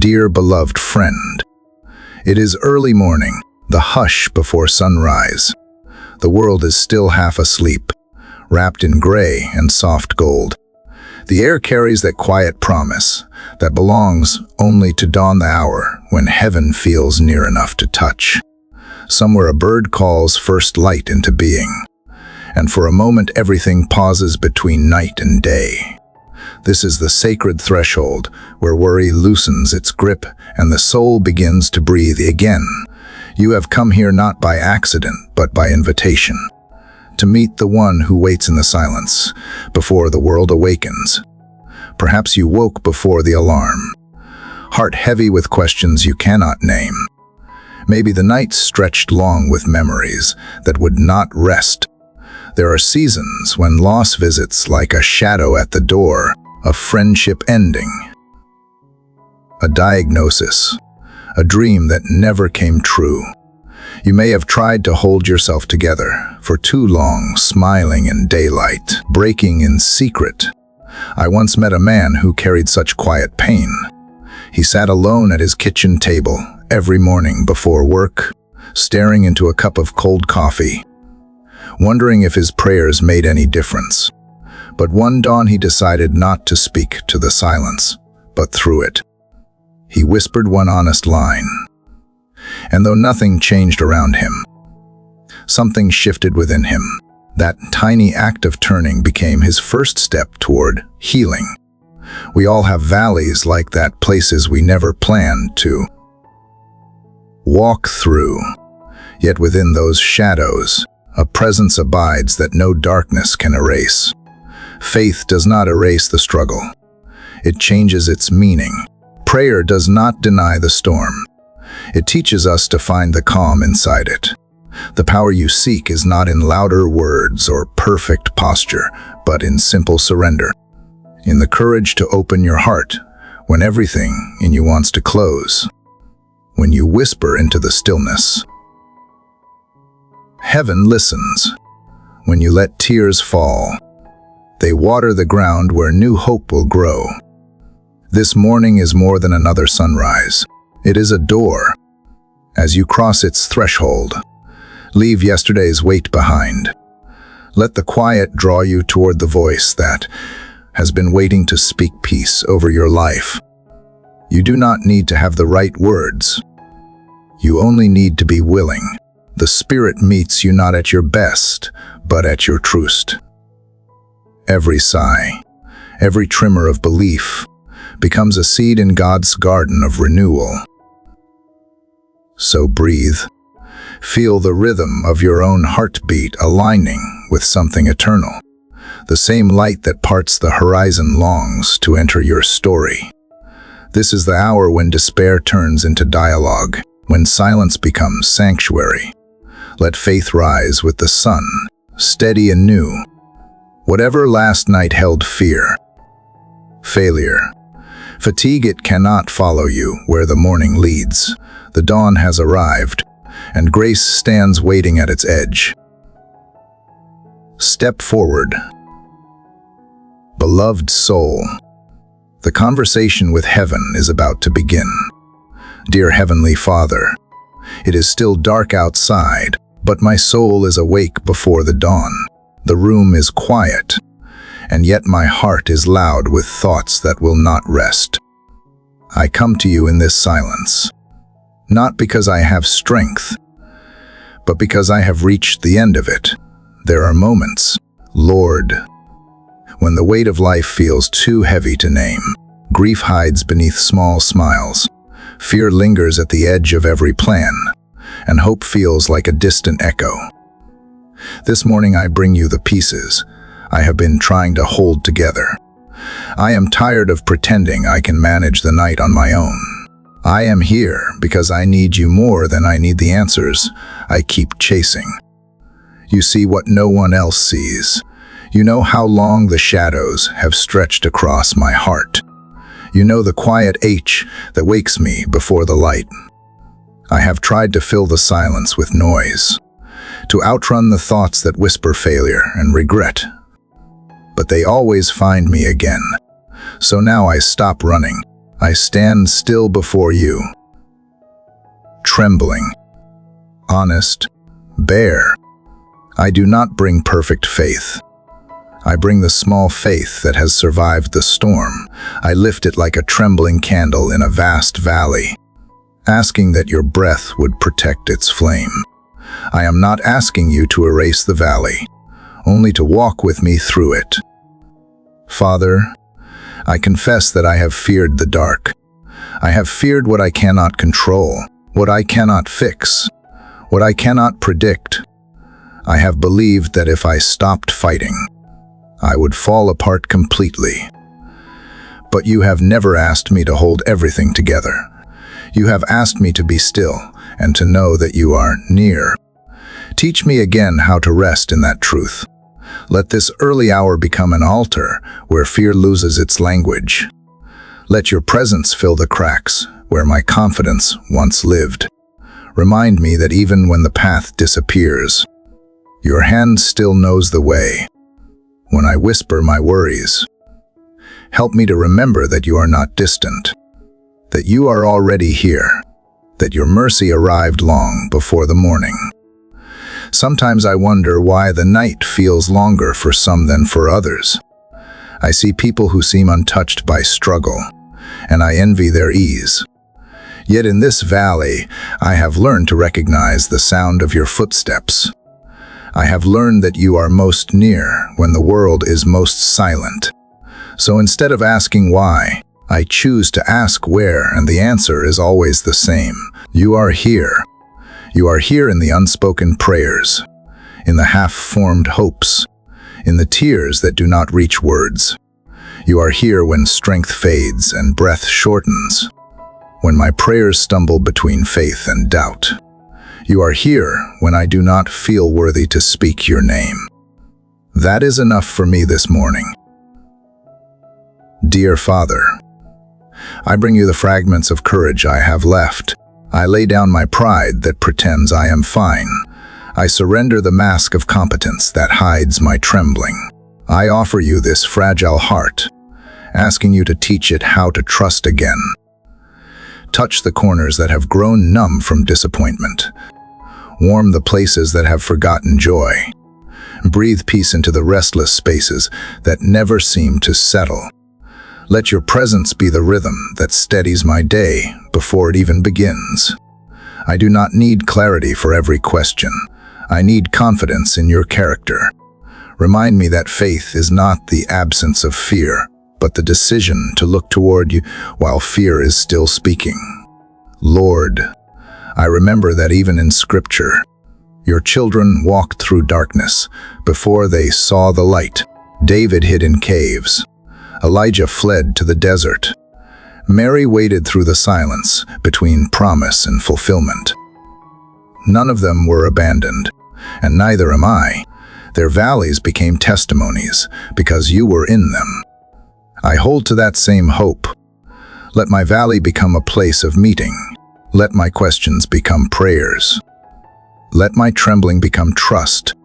Dear beloved friend, it is early morning, the hush before sunrise. The world is still half asleep, wrapped in gray and soft gold. The air carries that quiet promise that belongs only to dawn the hour when heaven feels near enough to touch. Somewhere a bird calls first light into being, and for a moment everything pauses between night and day. This is the sacred threshold where worry loosens its grip and the soul begins to breathe again. You have come here not by accident, but by invitation, to meet the one who waits in the silence before the world awakens. Perhaps you woke before the alarm, heart heavy with questions you cannot name. Maybe the night stretched long with memories that would not rest. There are seasons when loss visits like a shadow at the door, a friendship ending, a diagnosis, a dream that never came true. You may have tried to hold yourself together for too long, smiling in daylight, breaking in secret. I once met a man who carried such quiet pain. He sat alone at his kitchen table every morning before work, staring into a cup of cold coffee, wondering if his prayers made any difference. But one dawn he decided not to speak to the silence, but through it. He whispered one honest line. And though nothing changed around him, something shifted within him. That tiny act of turning became his first step toward healing. We all have valleys like that, places we never planned to walk through. Yet within those shadows, a presence abides that no darkness can erase. Faith does not erase the struggle. It changes its meaning. Prayer does not deny the storm. It teaches us to find the calm inside it. The power you seek is not in louder words or perfect posture, but in simple surrender. In the courage to open your heart when everything in you wants to close. When you whisper into the stillness. Heaven listens. When you let tears fall, they water the ground where new hope will grow. This morning is more than another sunrise. It is a door. As you cross its threshold, leave yesterday's weight behind. Let the quiet draw you toward the voice that has been waiting to speak peace over your life. You do not need to have the right words. You only need to be willing. The Spirit meets you not at your best, but at your truest. Every sigh, every tremor of belief becomes a seed in God's garden of renewal. So breathe. Feel the rhythm of your own heartbeat aligning with something eternal. The same light that parts the horizon longs to enter your story. This is the hour when despair turns into dialogue, when silence becomes sanctuary. Let faith rise with the sun, steady and new. Whatever last night held fear, failure, fatigue, it cannot follow you where the morning leads. The dawn has arrived, and grace stands waiting at its edge. Step forward. Beloved soul, the conversation with heaven is about to begin. Dear Heavenly Father, it is still dark outside, but my soul is awake before the dawn. The room is quiet, and yet my heart is loud with thoughts that will not rest. I come to you in this silence, not because I have strength, but because I have reached the end of it. There are moments, Lord, when the weight of life feels too heavy to name. Grief hides beneath small smiles. Fear lingers at the edge of every plan, and hope feels like a distant echo. This morning I bring you the pieces I have been trying to hold together. I am tired of pretending I can manage the night on my own. I am here because I need you more than I need the answers I keep chasing. You see what no one else sees. You know how long the shadows have stretched across my heart. You know the quiet H that wakes me before the light. I have tried to fill the silence with noise, to outrun the thoughts that whisper failure and regret. But they always find me again. So now I stop running. I stand still before you, trembling, honest, bare. I do not bring perfect faith. I bring the small faith that has survived the storm. I lift it like a trembling candle in a vast valley, asking that your breath would protect its flame. I am not asking you to erase the valley, only to walk with me through it. Father, I confess that I have feared the dark. I have feared what I cannot control, what I cannot fix, what I cannot predict. I have believed that if I stopped fighting, I would fall apart completely. But you have never asked me to hold everything together. You have asked me to be still and to know that you are near. Teach me again how to rest in that truth. Let this early hour become an altar where fear loses its language. Let your presence fill the cracks where my confidence once lived. Remind me that even when the path disappears, your hand still knows the way. When I whisper my worries, help me to remember that you are not distant, that you are already here, that your mercy arrived long before the morning. Sometimes I wonder why the night feels longer for some than for others. I see people who seem untouched by struggle, and I envy their ease. Yet in this valley, I have learned to recognize the sound of your footsteps. I have learned that you are most near when the world is most silent. So instead of asking why, I choose to ask where, and the answer is always the same. You are here. You are here in the unspoken prayers, in the half-formed hopes, in the tears that do not reach words. You are here when strength fades and breath shortens, when my prayers stumble between faith and doubt. You are here when I do not feel worthy to speak your name. That is enough for me this morning. Dear Father, I bring you the fragments of courage I have left. I lay down my pride that pretends I am fine. I surrender the mask of competence that hides my trembling. I offer you this fragile heart, asking you to teach it how to trust again. Touch the corners that have grown numb from disappointment. Warm the places that have forgotten joy. Breathe peace into the restless spaces that never seem to settle. Let your presence be the rhythm that steadies my day before it even begins. I do not need clarity for every question. I need confidence in your character. Remind me that faith is not the absence of fear, but the decision to look toward you while fear is still speaking. Lord, I remember that even in Scripture, your children walked through darkness before they saw the light. David hid in caves. Elijah fled to the desert. Mary waited through the silence between promise and fulfillment. None of them were abandoned, and neither am I. Their valleys became testimonies because you were in them. I hold to that same hope. Let my valley become a place of meeting. Let my questions become prayers. Let my trembling become trust,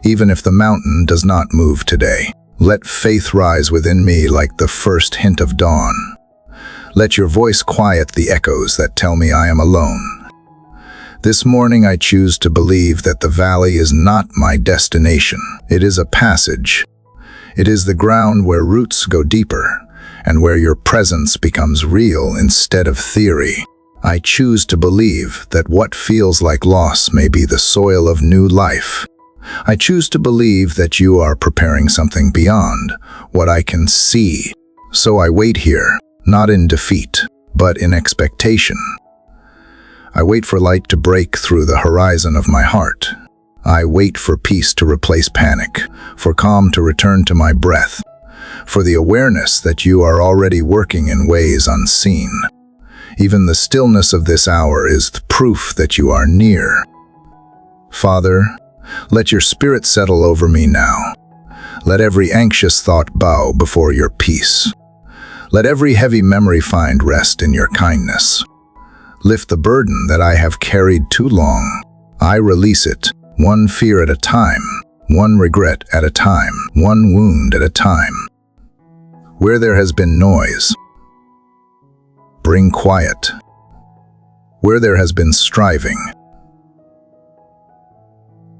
even if the mountain does not move today. Let faith rise within me like the first hint of dawn. Let your voice quiet the echoes that tell me I am alone. This morning I choose to believe that the valley is not my destination. It is a passage. It is the ground where roots go deeper and where your presence becomes real instead of theory. I choose to believe that what feels like loss may be the soil of new life. I choose to believe that you are preparing something beyond what I can see. So I wait here, not in defeat, but in expectation. I wait for light to break through the horizon of my heart. I wait for peace to replace panic, for calm to return to my breath, for the awareness that you are already working in ways unseen. Even the stillness of this hour is the proof that you are near. Father, let your spirit settle over me now. Let every anxious thought bow before your peace. Let every heavy memory find rest in your kindness. Lift the burden that I have carried too long. I release it, one fear at a time, one regret at a time, one wound at a time. Where there has been noise, Bring quiet. Where there has been striving,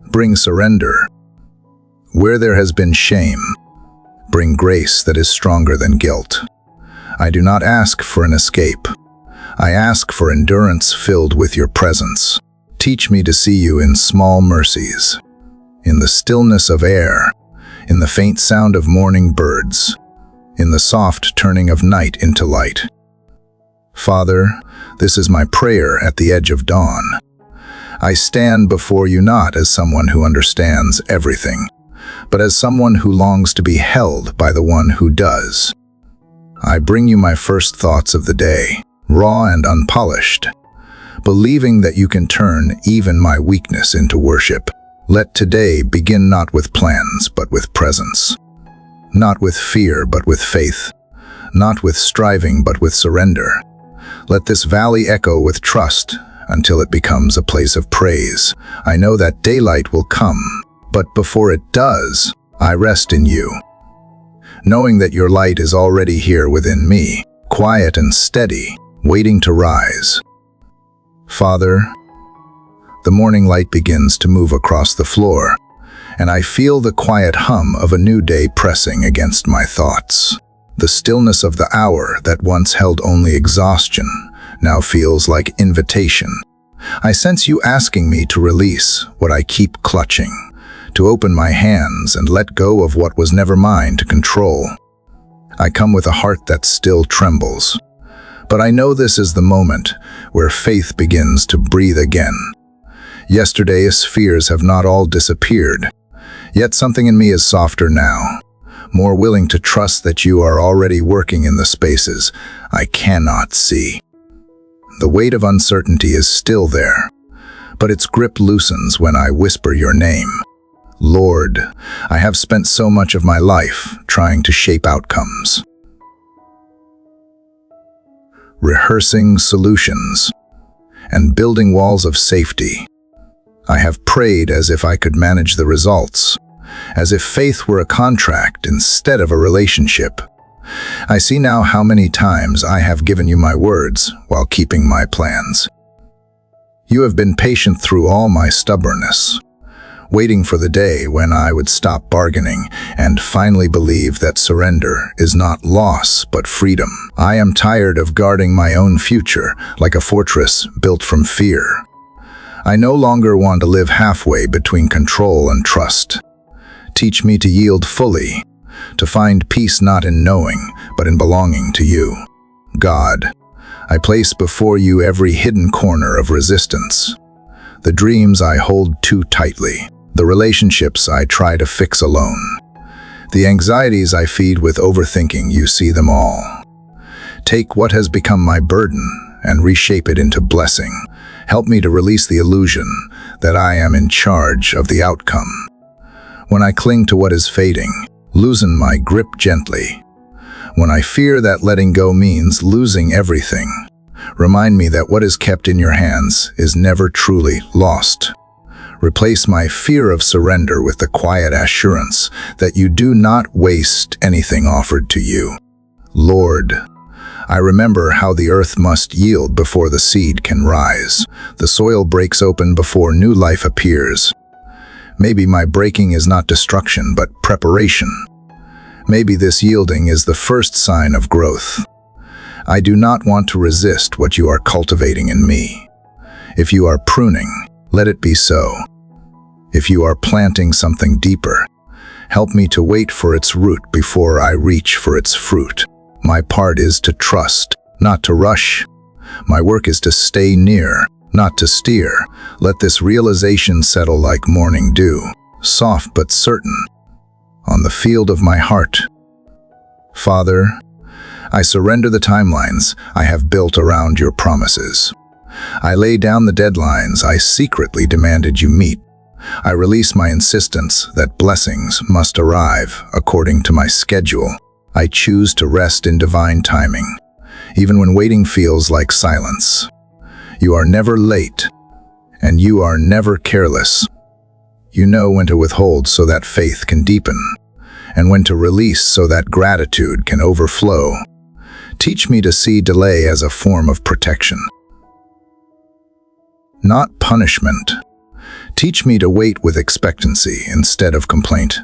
bring surrender. Where there has been shame, bring grace that is stronger than guilt. I do not ask for an escape. I ask for endurance filled with your presence. Teach me to see you in small mercies, in the stillness of air, in the faint sound of morning birds, in the soft turning of night into light. Father, this is my prayer at the edge of dawn. I stand before you not as someone who understands everything, but as someone who longs to be held by the one who does. I bring you my first thoughts of the day, raw and unpolished, believing that you can turn even my weakness into worship. Let today begin not with plans, but with presence. Not with fear, but with faith. Not with striving, but with surrender. Let this valley echo with trust until it becomes a place of praise. I know that daylight will come, but before it does, I rest in you, knowing that your light is already here within me, quiet and steady, waiting to rise. Father, the morning light begins to move across the floor, and I feel the quiet hum of a new day pressing against my thoughts. The stillness of the hour that once held only exhaustion now feels like invitation. I sense you asking me to release what I keep clutching, to open my hands and let go of what was never mine to control. I come with a heart that still trembles, but I know this is the moment where faith begins to breathe again. Yesterday's fears have not all disappeared, yet something in me is softer now, more willing to trust that you are already working in the spaces I cannot see. The weight of uncertainty is still there, but its grip loosens when I whisper your name. Lord, I have spent so much of my life trying to shape outcomes, rehearsing solutions, and building walls of safety. I have prayed as if I could manage the results, as if faith were a contract instead of a relationship. I see now how many times I have given you my words while keeping my plans. You have been patient through all my stubbornness, waiting for the day when I would stop bargaining and finally believe that surrender is not loss but freedom. I am tired of guarding my own future like a fortress built from fear. I no longer want to live halfway between control and trust. Teach me to yield fully, to find peace not in knowing, but in belonging to you. God, I place before you every hidden corner of resistance, the dreams I hold too tightly, the relationships I try to fix alone, the anxieties I feed with overthinking. You see them all. Take what has become my burden and reshape it into blessing. Help me to release the illusion that I am in charge of the outcome. When I cling to what is fading, loosen my grip gently. When I fear that letting go means losing everything, remind me that what is kept in your hands is never truly lost. Replace my fear of surrender with the quiet assurance that you do not waste anything offered to you. Lord, I remember how the earth must yield before the seed can rise. The soil breaks open before new life appears. Maybe my breaking is not destruction, but preparation. Maybe this yielding is the first sign of growth. I do not want to resist what you are cultivating in me. If you are pruning, let it be so. If you are planting something deeper, help me to wait for its root before I reach for its fruit. My part is to trust, not to rush. My work is to stay near, not to steer. Let this realization settle like morning dew, soft but certain, on the field of my heart. Father, I surrender the timelines I have built around your promises. I lay down the deadlines I secretly demanded you meet. I release my insistence that blessings must arrive according to my schedule. I choose to rest in divine timing, even when waiting feels like silence. You are never late, and you are never careless. You know when to withhold so that faith can deepen, and when to release so that gratitude can overflow. Teach me to see delay as a form of protection, not punishment. Teach me to wait with expectancy instead of complaint.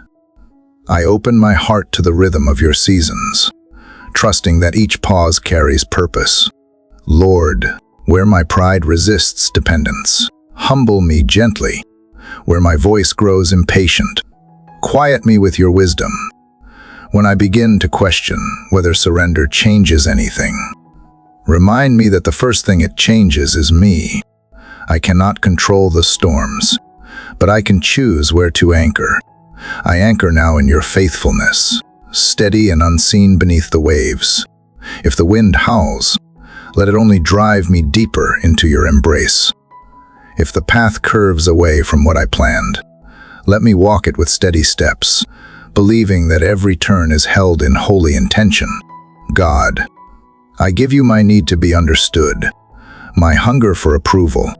I open my heart to the rhythm of your seasons, trusting that each pause carries purpose. Lord, where my pride resists dependence, humble me gently. Where my voice grows impatient, quiet me with your wisdom. When I begin to question whether surrender changes anything, remind me that the first thing it changes is me. I cannot control the storms, but I can choose where to anchor. I anchor now in your faithfulness, steady and unseen beneath the waves. If the wind howls, let it only drive me deeper into your embrace. If the path curves away from what I planned, let me walk it with steady steps, believing that every turn is held in holy intention. God, I give you my need to be understood, my hunger for approval,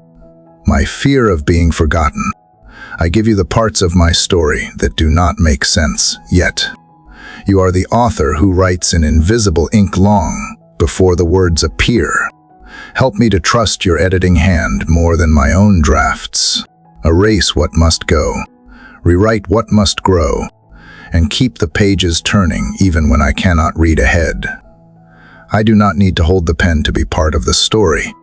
my fear of being forgotten. I give you the parts of my story that do not make sense yet. You are the author who writes in invisible ink long before the words appear. Help me to trust your editing hand more than my own drafts. Erase what must go, rewrite what must grow, and keep the pages turning even when I cannot read ahead. I do not need to hold the pen to be part of the story.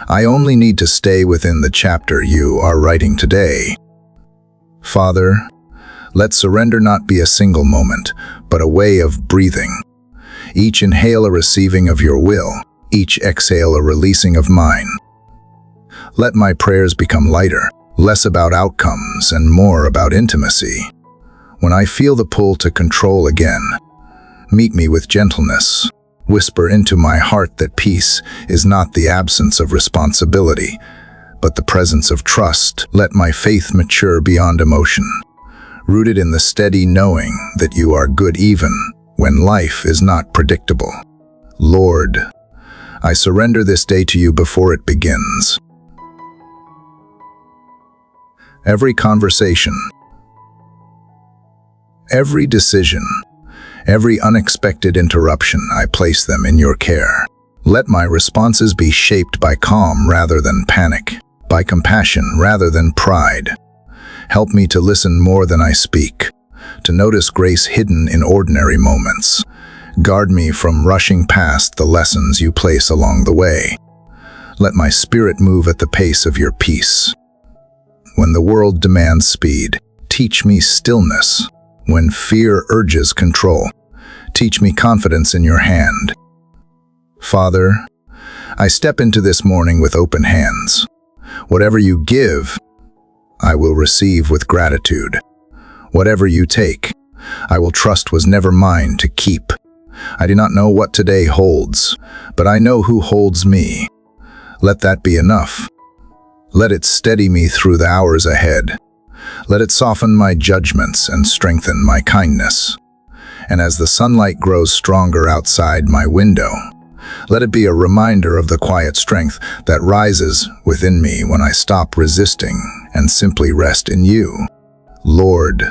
I only need to stay within the chapter you are writing today. Father, let surrender not be a single moment, but a way of breathing. Each inhale a receiving of your will, each exhale a releasing of mine. Let my prayers become lighter, less about outcomes and more about intimacy. When I feel the pull to control again, meet me with gentleness. Whisper into my heart that peace is not the absence of responsibility, but the presence of trust. Let my faith mature beyond emotion, rooted in the steady knowing that you are good even when life is not predictable. Lord, I surrender this day to you before it begins. Every conversation, every decision, every unexpected interruption, I place them in your care. Let my responses be shaped by calm rather than panic, by compassion rather than pride. Help me to listen more than I speak, to notice grace hidden in ordinary moments. Guard me from rushing past the lessons you place along the way. Let my spirit move at the pace of your peace. When the world demands speed, teach me stillness. When fear urges control, teach me confidence in your hand. Father, I step into this morning with open hands. Whatever you give, I will receive with gratitude. Whatever you take, I will trust was never mine to keep. I do not know what today holds, but I know who holds me. Let that be enough. Let it steady me through the hours ahead. Let it soften my judgments and strengthen my kindness. And as the sunlight grows stronger outside my window, let it be a reminder of the quiet strength that rises within me when I stop resisting and simply rest in you. Lord,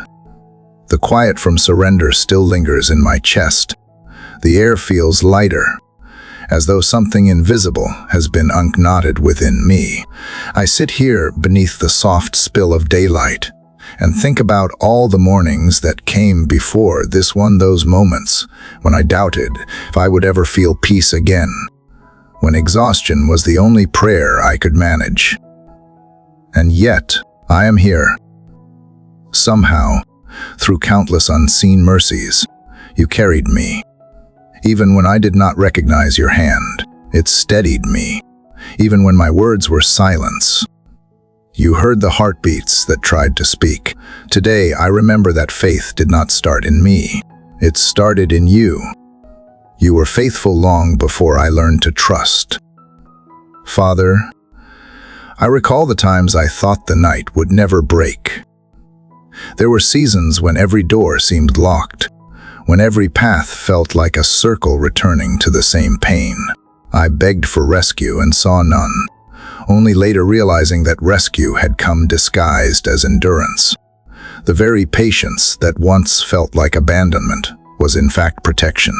the quiet from surrender still lingers in my chest. The air feels lighter, as though something invisible has been unknotted within me. I sit here beneath the soft spill of daylight and think about all the mornings that came before this one, those moments when I doubted if I would ever feel peace again, when exhaustion was the only prayer I could manage. And yet, I am here. Somehow, through countless unseen mercies, you carried me. Even when I did not recognize your hand, it steadied me. Even when my words were silence, you heard the heartbeats that tried to speak. Today, I remember that faith did not start in me. It started in you. You were faithful long before I learned to trust. Father, I recall the times I thought the night would never break. There were seasons when every door seemed locked, when every path felt like a circle returning to the same pain. I begged for rescue and saw none, only later realizing that rescue had come disguised as endurance. The very patience that once felt like abandonment was in fact protection.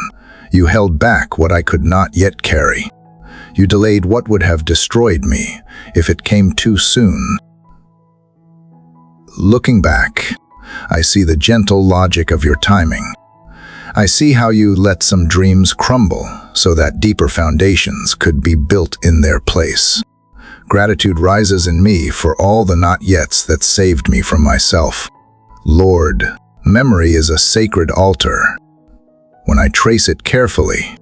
You held back what I could not yet carry. You delayed what would have destroyed me if it came too soon. Looking back, I see the gentle logic of your timing. I see how you let some dreams crumble so that deeper foundations could be built in their place. Gratitude rises in me for all the not-yets that saved me from myself. Lord, memory is a sacred altar. When I trace it carefully,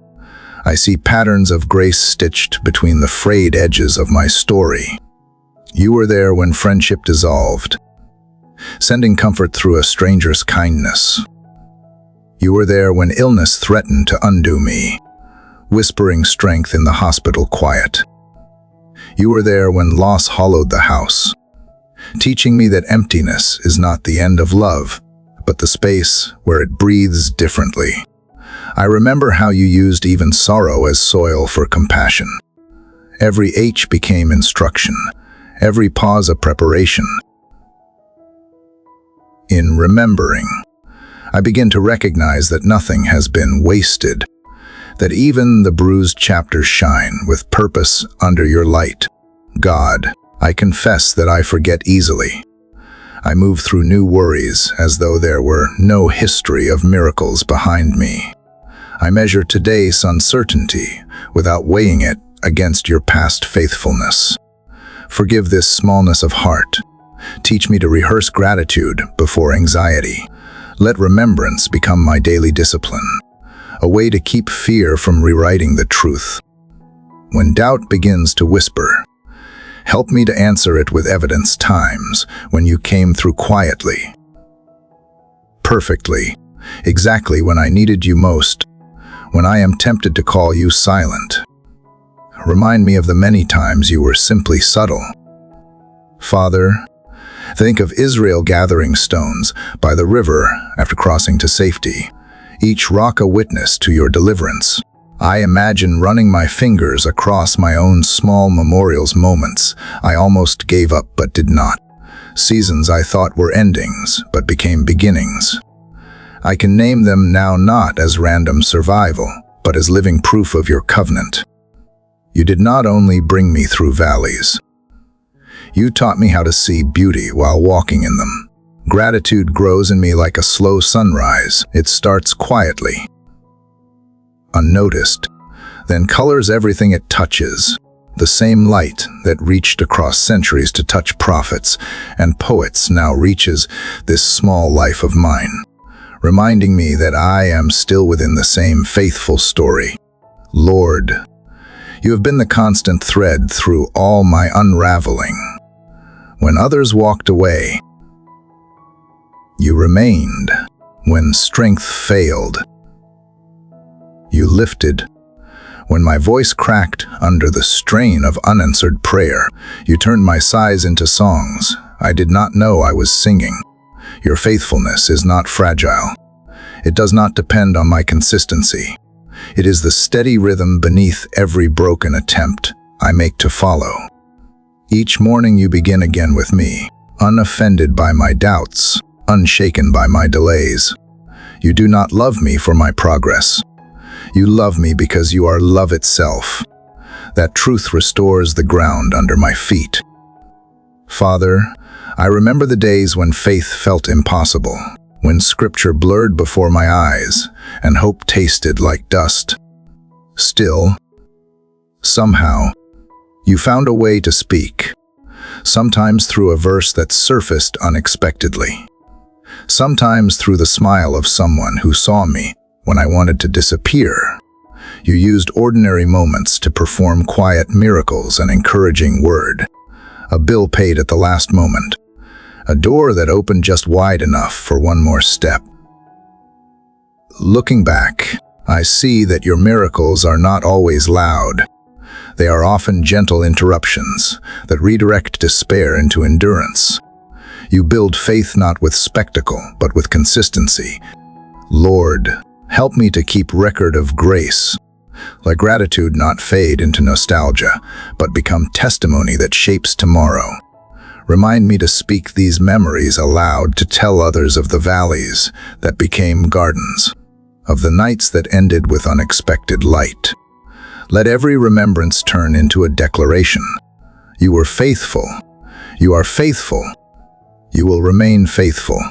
I see patterns of grace stitched between the frayed edges of my story. You were there when friendship dissolved, sending comfort through a stranger's kindness. You were there when illness threatened to undo me, whispering strength in the hospital quiet. You were there when loss hollowed the house, teaching me that emptiness is not the end of love, but the space where it breathes differently. I remember how you used even sorrow as soil for compassion. Every H became instruction, every pause a preparation. In remembering, I begin to recognize that nothing has been wasted, that even the bruised chapters shine with purpose under your light. God, I confess that I forget easily. I move through new worries as though there were no history of miracles behind me. I measure today's uncertainty without weighing it against your past faithfulness. Forgive this smallness of heart. Teach me to rehearse gratitude before anxiety. Let remembrance become my daily discipline, a way to keep fear from rewriting the truth. When doubt begins to whisper, help me to answer it with evidence. Times when you came through quietly, perfectly, exactly when I needed you most, when I am tempted to call you silent. Remind me of the many times you were simply subtle. Father, think of Israel gathering stones by the river after crossing to safety, each rock a witness to your deliverance. I imagine running my fingers across my own small memorials, moments I almost gave up but did not, seasons I thought were endings but became beginnings. I can name them now not as random survival, but as living proof of your covenant. You did not only bring me through valleys, you taught me how to see beauty while walking in them. Gratitude grows in me like a slow sunrise. It starts quietly, unnoticed, then colors everything it touches. The same light that reached across centuries to touch prophets and poets now reaches this small life of mine, reminding me that I am still within the same faithful story. Lord, you have been the constant thread through all my unraveling. When others walked away, you remained. When strength failed, you lifted. When my voice cracked under the strain of unanswered prayer, you turned my sighs into songs I did not know I was singing. Your faithfulness is not fragile. It does not depend on my consistency. It is the steady rhythm beneath every broken attempt I make to follow. Each morning you begin again with me, unoffended by my doubts, unshaken by my delays. You do not love me for my progress. You love me because you are love itself. That truth restores the ground under my feet. Father, I remember the days when faith felt impossible, when scripture blurred before my eyes and hope tasted like dust. Still, somehow, you found a way to speak, sometimes through a verse that surfaced unexpectedly, sometimes through the smile of someone who saw me when I wanted to disappear. You used ordinary moments to perform quiet miracles, an encouraging word, a bill paid at the last moment, a door that opened just wide enough for one more step. Looking back, I see that your miracles are not always loud. They are often gentle interruptions that redirect despair into endurance. You build faith not with spectacle, but with consistency. Lord, help me to keep record of grace. Let gratitude not fade into nostalgia, but become testimony that shapes tomorrow. Remind me to speak these memories aloud, to tell others of the valleys that became gardens, of the nights that ended with unexpected light. Let every remembrance turn into a declaration. You were faithful. You are faithful. You will remain faithful.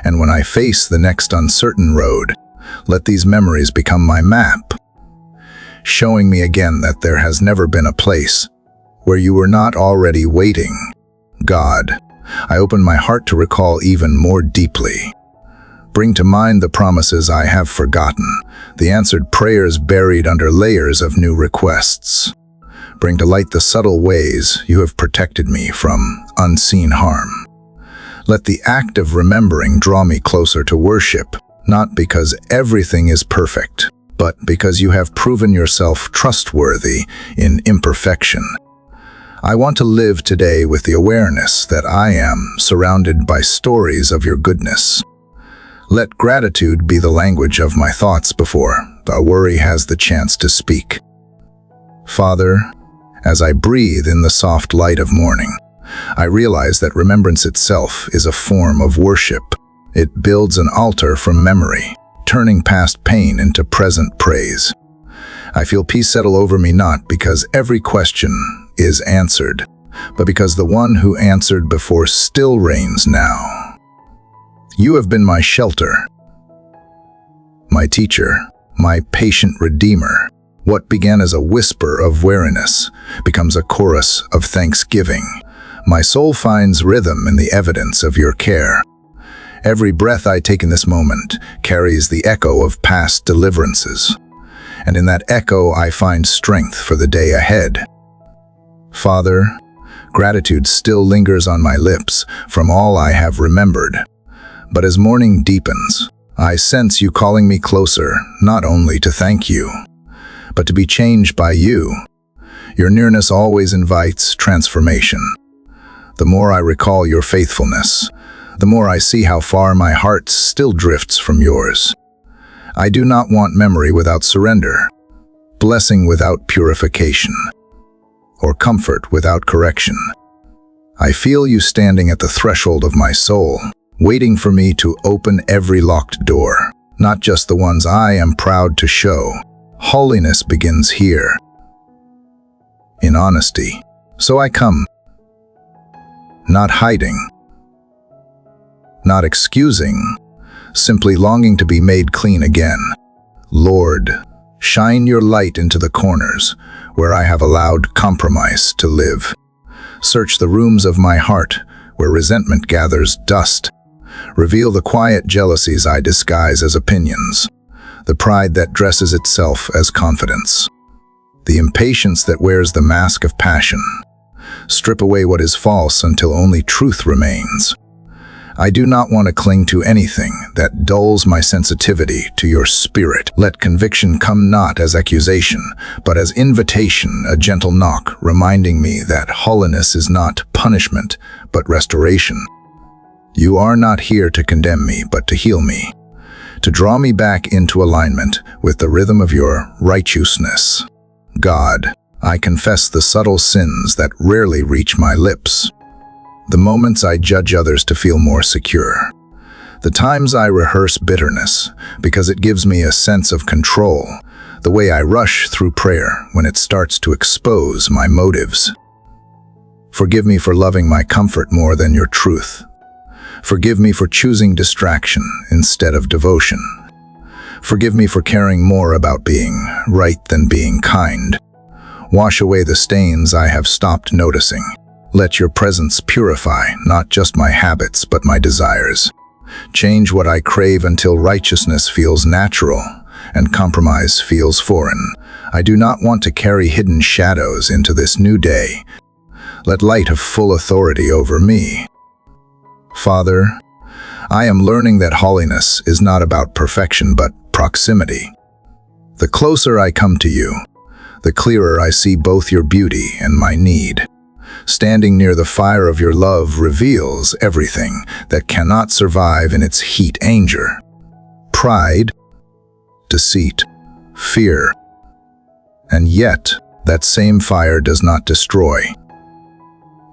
And when I face the next uncertain road, let these memories become my map, showing me again that there has never been a place where you were not already waiting. God, I open my heart to recall even more deeply. Bring to mind the promises I have forgotten, the answered prayers buried under layers of new requests. Bring to light the subtle ways you have protected me from unseen harm. Let the act of remembering draw me closer to worship, not because everything is perfect, but because you have proven yourself trustworthy in imperfection. I want to live today with the awareness that I am surrounded by stories of your goodness. Let gratitude be the language of my thoughts before the worry has the chance to speak. Father, as I breathe in the soft light of morning, I realize that remembrance itself is a form of worship. It builds an altar from memory, turning past pain into present praise. I feel peace settle over me not because every question is answered, but because the one who answered before still reigns now. You have been my shelter, my teacher, my patient redeemer. What began as a whisper of weariness becomes a chorus of thanksgiving. My soul finds rhythm in the evidence of your care. Every breath I take in this moment carries the echo of past deliverances, and in that echo I find strength for the day ahead. Father, gratitude still lingers on my lips from all I have remembered, but as morning deepens, I sense you calling me closer, not only to thank you, but to be changed by you. Your nearness always invites transformation. The more I recall your faithfulness, the more I see how far my heart still drifts from yours. I do not want memory without surrender, blessing without purification, or comfort without correction. I feel you standing at the threshold of my soul, waiting for me to open every locked door, not just the ones I am proud to show. Holiness begins here, in honesty. So I come, not hiding, not excusing, simply longing to be made clean again. Lord, shine your light into the corners where I have allowed compromise to live. Search the rooms of my heart where resentment gathers dust. Reveal the quiet jealousies I disguise as opinions, the pride that dresses itself as confidence, the impatience that wears the mask of passion. Strip away what is false until only truth remains. I do not want to cling to anything that dulls my sensitivity to your spirit. Let conviction come not as accusation, but as invitation, a gentle knock, reminding me that holiness is not punishment, but restoration. You are not here to condemn me, but to heal me, to draw me back into alignment with the rhythm of your righteousness. God, I confess the subtle sins that rarely reach my lips, the moments I judge others to feel more secure, the times I rehearse bitterness because it gives me a sense of control, the way I rush through prayer when it starts to expose my motives. Forgive me for loving my comfort more than your truth. Forgive me for choosing distraction instead of devotion. Forgive me for caring more about being right than being kind. Wash away the stains I have stopped noticing. Let your presence purify not just my habits but my desires. Change what I crave until righteousness feels natural and compromise feels foreign. I do not want to carry hidden shadows into this new day. Let light have full authority over me. Father, I am learning that holiness is not about perfection but proximity. The closer I come to you, the clearer I see both your beauty and my need. Standing near the fire of your love reveals everything that cannot survive in its heat. Anger, pride, deceit, fear. And yet, that same fire does not destroy.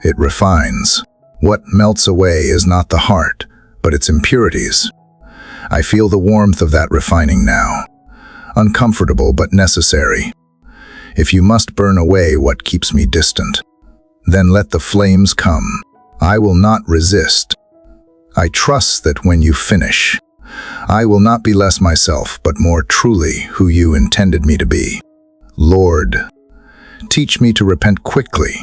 It refines. What melts away is not the heart, but its impurities. I feel the warmth of that refining now. Uncomfortable but necessary. If you must burn away what keeps me distant, then let the flames come. I will not resist. I trust that when you finish, I will not be less myself, but more truly who you intended me to be. Lord, teach me to repent quickly,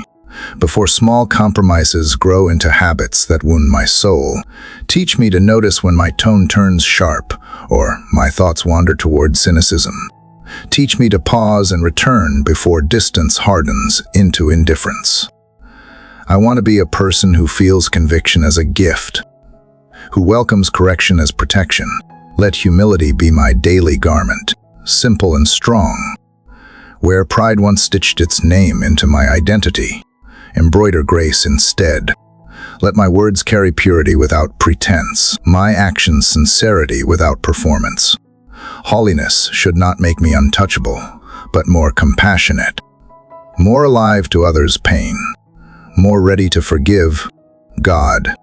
before small compromises grow into habits that wound my soul. Teach me to notice when my tone turns sharp, or my thoughts wander toward cynicism. Teach me to pause and return before distance hardens into indifference. I want to be a person who feels conviction as a gift, who welcomes correction as protection. Let humility be my daily garment, simple and strong. Where pride once stitched its name into my identity, embroider grace instead. Let my words carry purity without pretense, my actions sincerity without performance. Holiness should not make me untouchable, but more compassionate, more alive to others' pain, more ready to forgive. God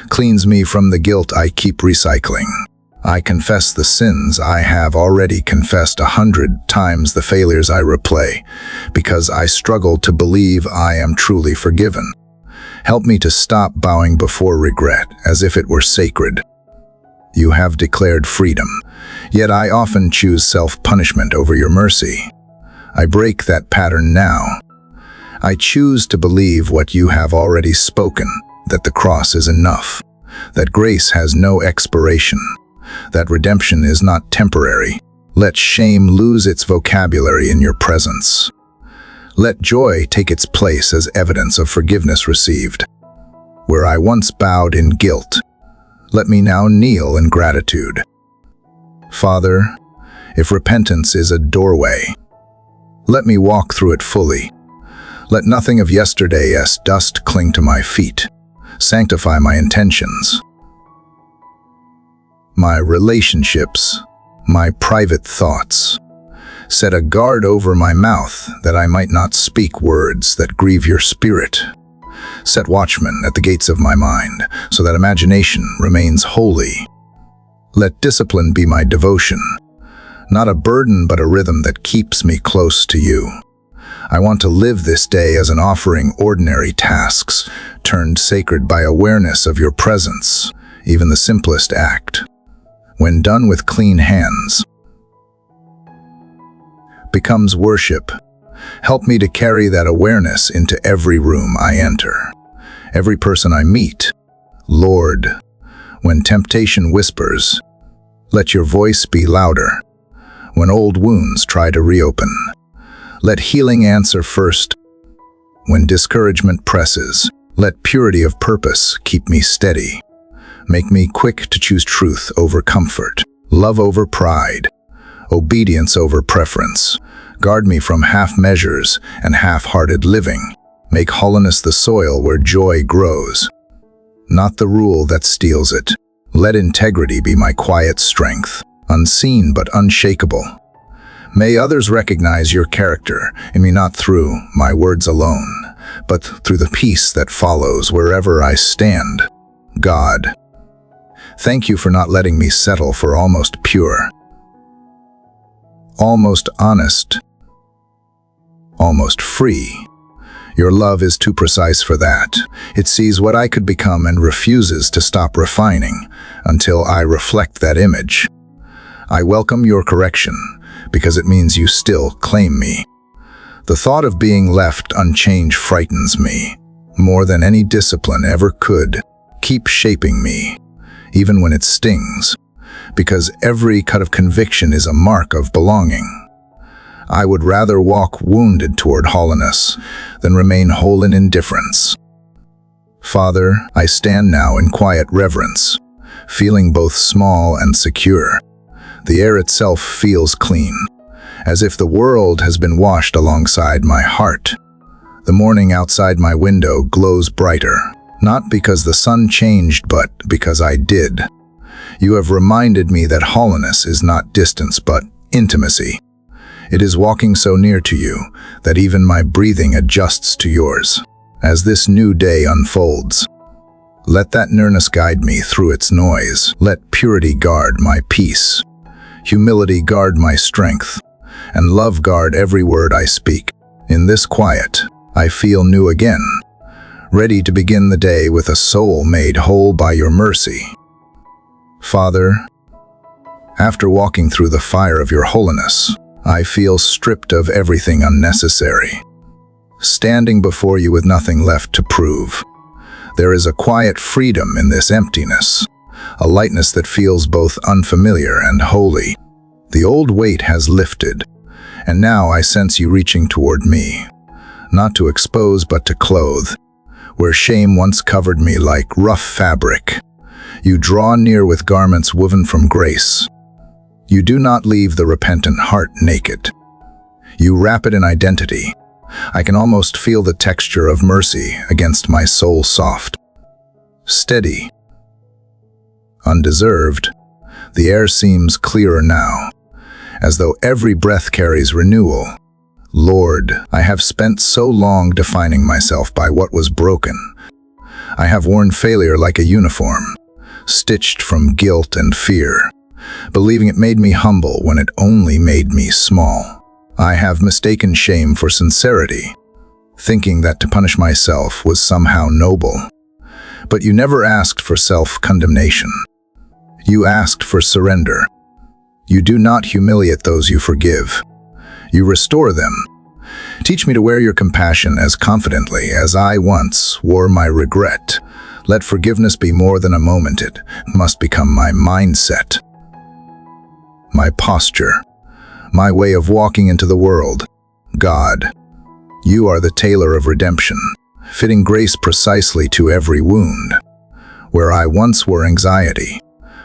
cleans me from the guilt I keep recycling. I confess the sins I have already confessed 100 times, the failures I replay, because I struggle to believe I am truly forgiven. Help me to stop bowing before regret as if it were sacred. You have declared freedom, yet I often choose self-punishment over your mercy. I break that pattern now. I choose to believe what you have already spoken, that the cross is enough, that grace has no expiration, that redemption is not temporary. Let shame lose its vocabulary in your presence. Let joy take its place as evidence of forgiveness received. Where I once bowed in guilt, let me now kneel in gratitude. Father, if repentance is a doorway, let me walk through it fully. Let nothing of yesterday's dust cling to my feet. Sanctify my intentions, my relationships, my private thoughts. Set a guard over my mouth that I might not speak words that grieve your spirit. Set watchmen at the gates of my mind so that imagination remains holy. Let discipline be my devotion, not a burden but a rhythm that keeps me close to you. I want to live this day as an offering ordinary tasks, turned sacred by awareness of your presence, even the simplest act, when done with clean hands, becomes worship. Help me to carry that awareness into every room I enter, every person I meet. Lord, when temptation whispers, let your voice be louder. When old wounds try to reopen, let healing answer first. When discouragement presses, let purity of purpose keep me steady. Make me quick to choose truth over comfort, love over pride, obedience over preference. Guard me from half measures and half-hearted living. Make holiness the soil where joy grows, not the rule that steals it. Let integrity be my quiet strength, unseen but unshakable. May others recognize your character in me, not through my words alone, but through the peace that follows wherever I stand. God, thank you for not letting me settle for almost pure, almost honest, almost free. Your love is too precise for that. It sees what I could become and refuses to stop refining until I reflect that image. I welcome your correction because it means you still claim me. The thought of being left unchanged frightens me more than any discipline ever could. Keep shaping me, even when it stings, because every cut of conviction is a mark of belonging. I would rather walk wounded toward holiness than remain whole in indifference. Father, I stand now in quiet reverence, feeling both small and secure. The air itself feels clean, as if the world has been washed alongside my heart. The morning outside my window glows brighter, not because the sun changed, but because I did. You have reminded me that holiness is not distance, but intimacy. It is walking so near to you that even my breathing adjusts to yours. As this new day unfolds, Let that nearness guide me through its noise. Let purity guard my peace, humility guard my strength, and love guard every word I speak. In this quiet, I feel new again, ready to begin the day with a soul made whole by your mercy. Father, after walking through the fire of your holiness, I feel stripped of everything unnecessary, standing before you with nothing left to prove. There is a quiet freedom in this emptiness, a lightness that feels both unfamiliar and holy. The old weight has lifted, and now I sense you reaching toward me, not to expose but to clothe. Where shame once covered me like rough fabric, you draw near with garments woven from grace. You do not leave the repentant heart naked. You wrap it in identity. I can almost feel the texture of mercy against my soul, soft, steady, undeserved. The air seems clearer now, as though every breath carries renewal. Lord, I have spent so long defining myself by what was broken. I have worn failure like a uniform, stitched from guilt and fear, believing it made me humble when it only made me small. I have mistaken shame for sincerity, thinking that to punish myself was somehow noble. But you never asked for self-condemnation. You asked for surrender. You do not humiliate those you forgive. You restore them. Teach me to wear your compassion as confidently as I once wore my regret. Let forgiveness be more than a moment. It must become my mindset, my posture, my way of walking into the world. God, you are the tailor of redemption, fitting grace precisely to every wound. Where I once wore anxiety,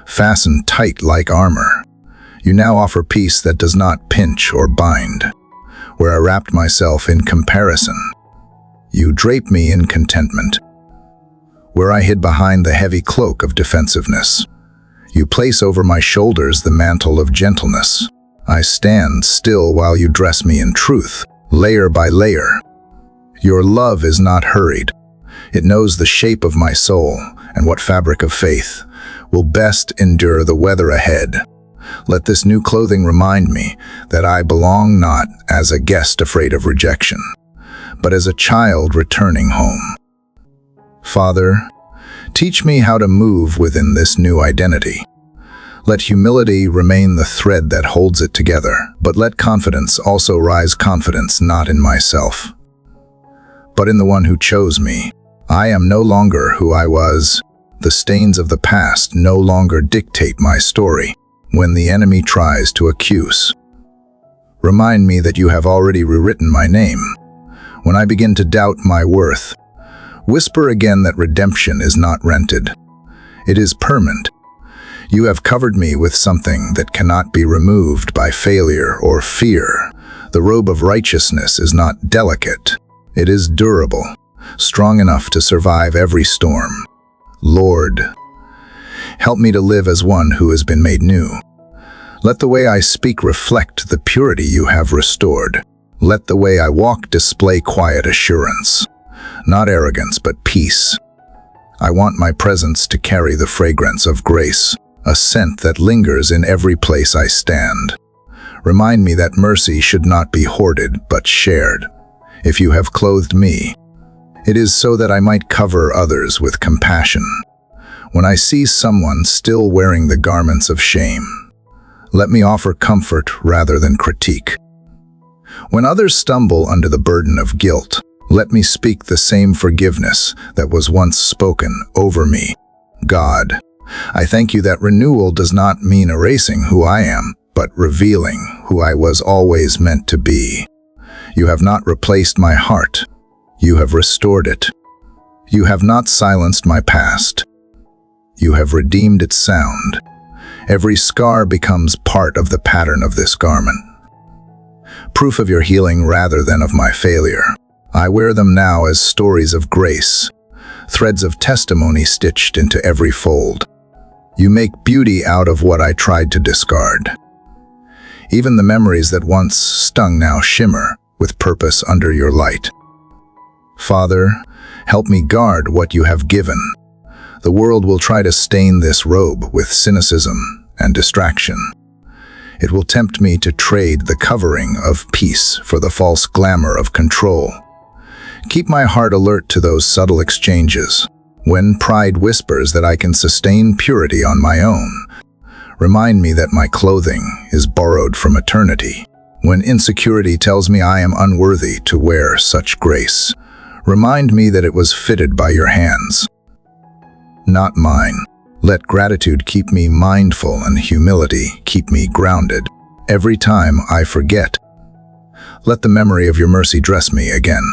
fastened tight like armor, you now offer peace that does not pinch or bind. Where I wrapped myself in comparison, you drape me in contentment. Where I hid behind the heavy cloak of defensiveness, you place over my shoulders the mantle of gentleness. I stand still while you dress me in truth, layer by layer. Your love is not hurried. It knows the shape of my soul and what fabric of faith will best endure the weather ahead. Let this new clothing remind me that I belong not as a guest afraid of rejection, but as a child returning home. Father, teach me how to move within this new identity. Let humility remain the thread that holds it together, but let confidence also rise, confidence not in myself, but in the one who chose me. I am no longer who I was. The stains of the past no longer dictate my story. When the enemy tries to accuse, remind me that you have already rewritten my name. When I begin to doubt my worth, whisper again that redemption is not rented. It is permanent. You have covered me with something that cannot be removed by failure or fear. The robe of righteousness is not delicate. It is durable, strong enough to survive every storm. Lord, help me to live as one who has been made new. Let the way I speak reflect the purity you have restored. Let the way I walk display quiet assurance, not arrogance but peace. I want my presence to carry the fragrance of grace, a scent that lingers in every place I stand. Remind me that mercy should not be hoarded but shared. If you have clothed me, it is so that I might cover others with compassion. When I see someone still wearing the garments of shame, let me offer comfort rather than critique. When others stumble under the burden of guilt, let me speak the same forgiveness that was once spoken over me. God, I thank you that renewal does not mean erasing who I am, but revealing who I was always meant to be. You have not replaced my heart. You have restored it. You have not silenced my past. You have redeemed its sound. Every scar becomes part of the pattern of this garment. Proof of your healing rather than of my failure. I wear them now as stories of grace, threads of testimony stitched into every fold. You make beauty out of what I tried to discard. Even the memories that once stung now shimmer with purpose under your light. Father, help me guard what you have given. The world will try to stain this robe with cynicism and distraction. It will tempt me to trade the covering of peace for the false glamour of control. Keep my heart alert to those subtle exchanges. When pride whispers that I can sustain purity on my own, remind me that my clothing is borrowed from eternity. When insecurity tells me I am unworthy to wear such grace, remind me that it was fitted by your hands, not mine. Let gratitude keep me mindful and humility keep me grounded. Every time I forget, let the memory of your mercy dress me again.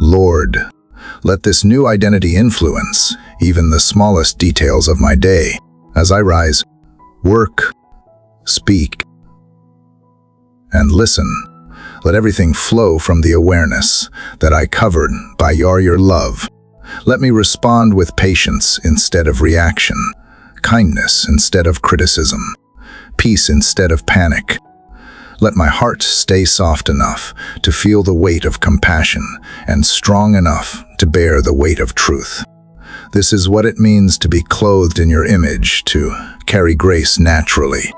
Lord, let this new identity influence even the smallest details of my day as I rise, work, speak, and listen. Let everything flow from the awareness that I covered by your love. Let me respond with patience instead of reaction, kindness instead of criticism, peace instead of panic. Let my heart stay soft enough to feel the weight of compassion and strong enough to bear the weight of truth. This is what it means to be clothed in your image, to carry grace naturally,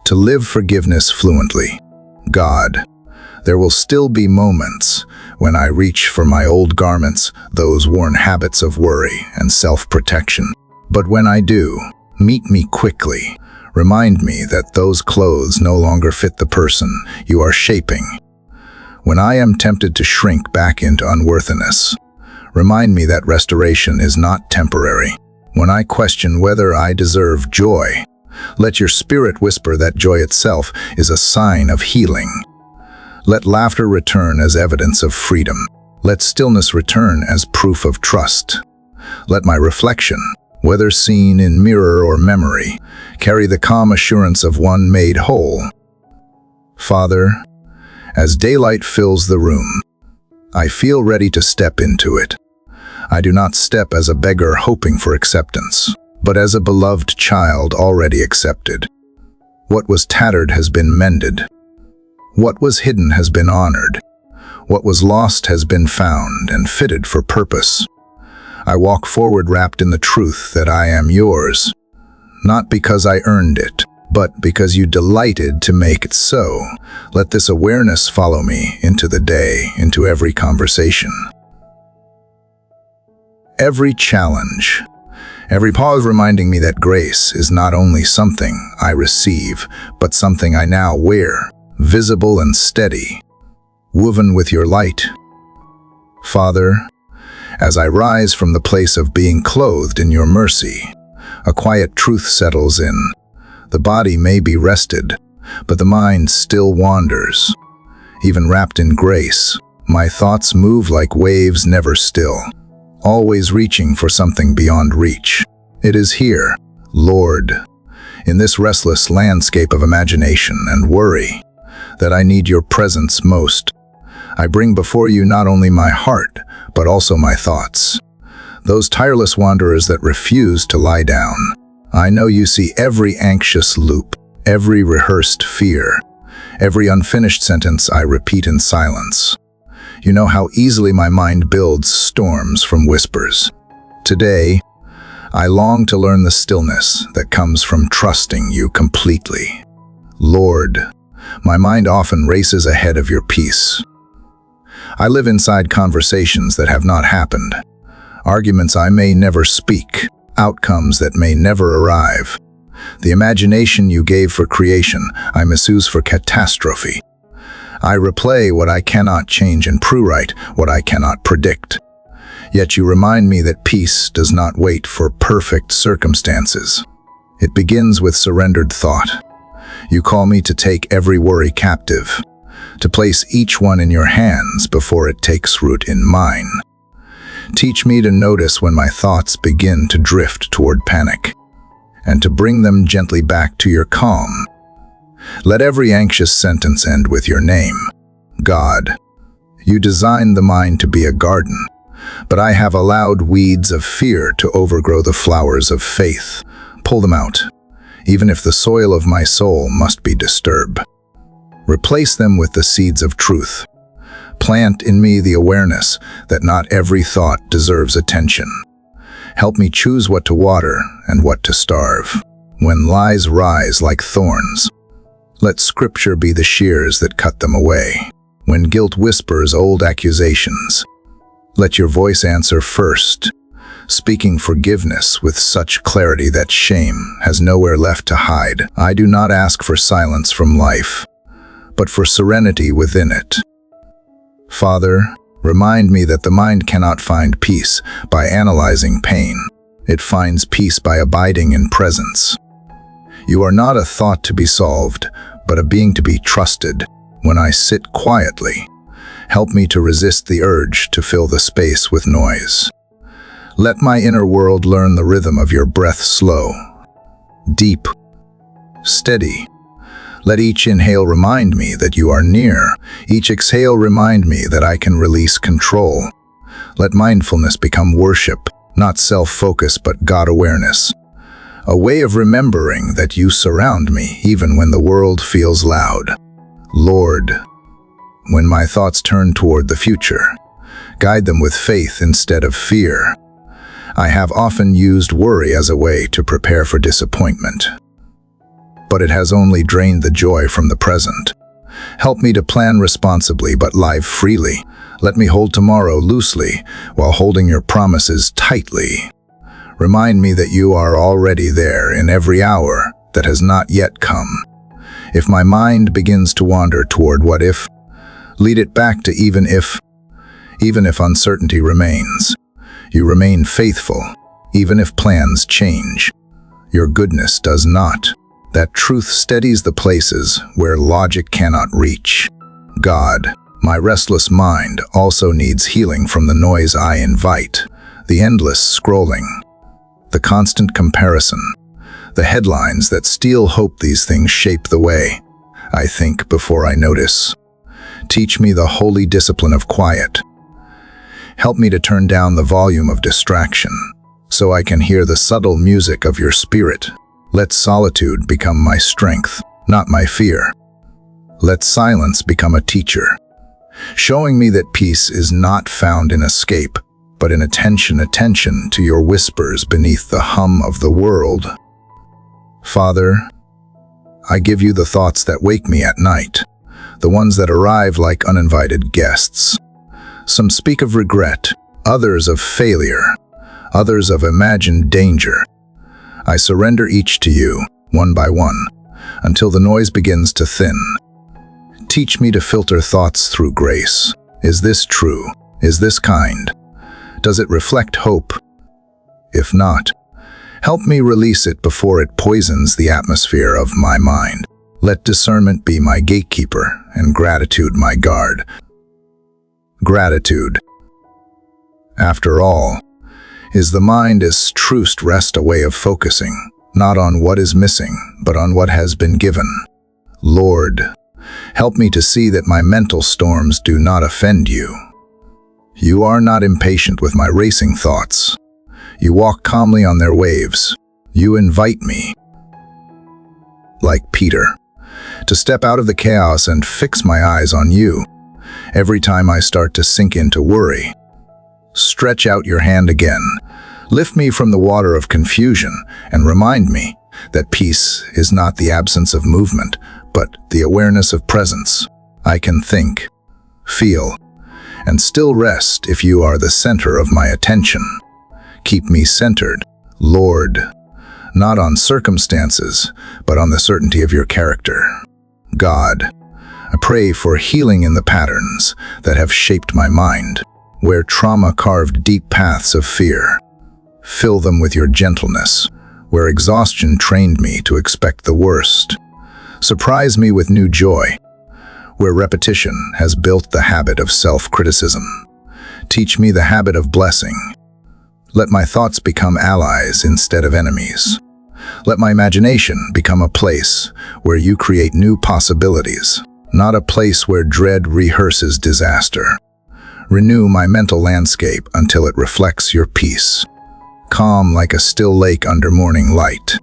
to live forgiveness fluently. God, there will still be moments when I reach for my old garments, those worn habits of worry and self-protection. But when I do, meet me quickly. Remind me that those clothes no longer fit the person you are shaping. When I am tempted to shrink back into unworthiness, remind me that restoration is not temporary. When I question whether I deserve joy, let your spirit whisper that joy itself is a sign of healing. Let laughter return as evidence of freedom. Let stillness return as proof of trust. Let my reflection, whether seen in mirror or memory, carry the calm assurance of one made whole. Father, as daylight fills the room, I feel ready to step into it. I do not step as a beggar hoping for acceptance, but as a beloved child already accepted. What was tattered has been mended. What was hidden has been honored. What was lost has been found and fitted for purpose. I walk forward wrapped in the truth that I am yours, not because I earned it, but because you delighted to make it so. Let this awareness follow me into the day, into every conversation, every challenge, every pause reminding me that grace is not only something I receive, but something I now wear, visible and steady, woven with your light. Father, as I rise from the place of being clothed in your mercy, a quiet truth settles in. The body may be rested, but the mind still wanders. Even wrapped in grace, my thoughts move like waves never still, always reaching for something beyond reach. It is here, Lord, in this restless landscape of imagination and worry, that I need your presence most. I bring before you not only my heart, but also my thoughts. Those tireless wanderers that refuse to lie down. I know you see every anxious loop, every rehearsed fear, every unfinished sentence I repeat in silence. You know how easily my mind builds storms from whispers. Today, I long to learn the stillness that comes from trusting you completely. Lord, my mind often races ahead of your peace. I live inside conversations that have not happened, arguments I may never speak, outcomes that may never arrive. The imagination you gave for creation, I misuse for catastrophe. I replay what I cannot change and prewrite what I cannot predict. Yet you remind me that peace does not wait for perfect circumstances. It begins with surrendered thought. You call me to take every worry captive, to place each one in your hands before it takes root in mine. Teach me to notice when my thoughts begin to drift toward panic, and to bring them gently back to your calm. Let every anxious sentence end with your name. God, you designed the mind to be a garden, but I have allowed weeds of fear to overgrow the flowers of faith. Pull them out, even if the soil of my soul must be disturbed. Replace them with the seeds of truth. Plant in me the awareness that not every thought deserves attention. Help me choose what to water and what to starve. When lies rise like thorns, let Scripture be the shears that cut them away. When guilt whispers old accusations, let your voice answer first, speaking forgiveness with such clarity that shame has nowhere left to hide. I do not ask for silence from life, but for serenity within it. Father, remind me that the mind cannot find peace by analyzing pain. It finds peace by abiding in presence. You are not a thought to be solved, but a being to be trusted. When I sit quietly, help me to resist the urge to fill the space with noise. Let my inner world learn the rhythm of your breath, slow, deep, steady. Let each inhale remind me that you are near. Each exhale remind me that I can release control. Let mindfulness become worship, not self-focus but God-awareness. A way of remembering that you surround me even when the world feels loud. Lord, when my thoughts turn toward the future, guide them with faith instead of fear. I have often used worry as a way to prepare for disappointment, but it has only drained the joy from the present. Help me to plan responsibly but live freely. Let me hold tomorrow loosely while holding your promises tightly. Remind me that you are already there in every hour that has not yet come. If my mind begins to wander toward what if, lead it back to even if uncertainty remains. You remain faithful, even if plans change. Your goodness does not. That truth steadies the places where logic cannot reach. God, my restless mind also needs healing from the noise I invite, the endless scrolling, the constant comparison, the headlines that steal hope. These things shape the way I think before I notice. Teach me the holy discipline of quiet. Help me to turn down the volume of distraction so I can hear the subtle music of your spirit. Let solitude become my strength, not my fear. Let silence become a teacher, showing me that peace is not found in escape, but in attention to your whispers beneath the hum of the world. Father, I give you the thoughts that wake me at night, the ones that arrive like uninvited guests. Some speak of regret, others of failure, others of imagined danger. I surrender each to you, one by one, until the noise begins to thin. Teach me to filter thoughts through grace. Is this true? Is this kind? Does it reflect hope? If not, help me release it before it poisons the atmosphere of my mind. Let discernment be my gatekeeper and gratitude my guard. Gratitude, after all, is the mind's truest rest, a way of focusing, not on what is missing, but on what has been given. Lord, help me to see that my mental storms do not offend you. You are not impatient with my racing thoughts. You walk calmly on their waves. You invite me, like Peter, to step out of the chaos and fix my eyes on you. Every time I start to sink into worry, stretch out your hand again. Lift me from the water of confusion and remind me that peace is not the absence of movement, but the awareness of presence. I can think, feel, and still rest if you are the center of my attention. Keep me centered, Lord, not on circumstances, but on the certainty of your character. God, I pray for healing in the patterns that have shaped my mind, where trauma carved deep paths of fear. Fill them with your gentleness, where exhaustion trained me to expect the worst. Surprise me with new joy, where repetition has built the habit of self-criticism. Teach me the habit of blessing. Let my thoughts become allies instead of enemies. Let my imagination become a place where you create new possibilities, not a place where dread rehearses disaster. Renew my mental landscape until it reflects your peace, calm like a still lake under morning light.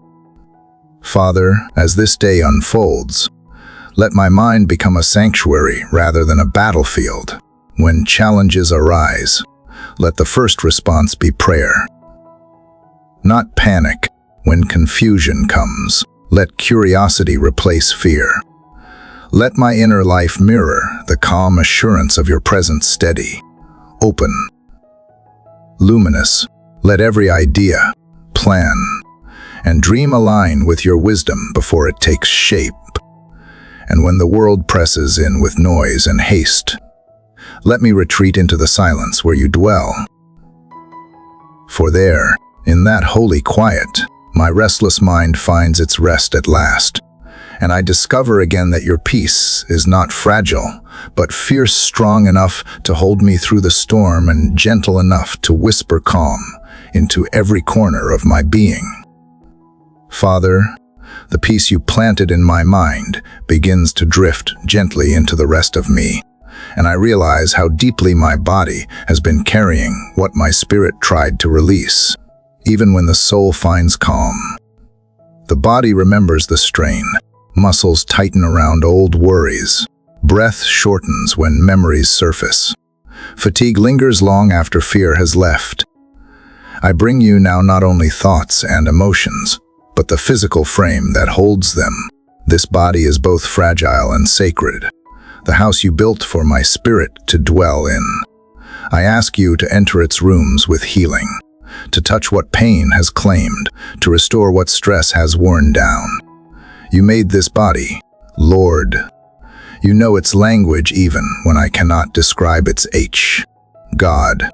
Father, as this day unfolds, let my mind become a sanctuary rather than a battlefield. When challenges arise, let the first response be prayer. not panic when confusion comes. Let curiosity replace fear. Let my inner life mirror the calm assurance of your presence steady, open, luminous. Let every idea, plan, and dream align with your wisdom before it takes shape. And when the world presses in with noise and haste, let me retreat into the silence where you dwell. For there, in that holy quiet, my restless mind finds its rest at last, and I discover again that your peace is not fragile, but fierce, strong enough to hold me through the storm and gentle enough to whisper calm into every corner of my being. Father, the peace you planted in my mind begins to drift gently into the rest of me, and I realize how deeply my body has been carrying what my spirit tried to release. Even when the soul finds calm, the body remembers the strain. Muscles tighten around old worries. Breath shortens when memories surface. Fatigue lingers long after fear has left. I bring you now not only thoughts and emotions, but the physical frame that holds them. This body is both fragile and sacred, the house you built for my spirit to dwell in. I ask you to enter its rooms with healing, to touch what pain has claimed, to restore what stress has worn down. You made this body, Lord. You know its language even when I cannot describe its God.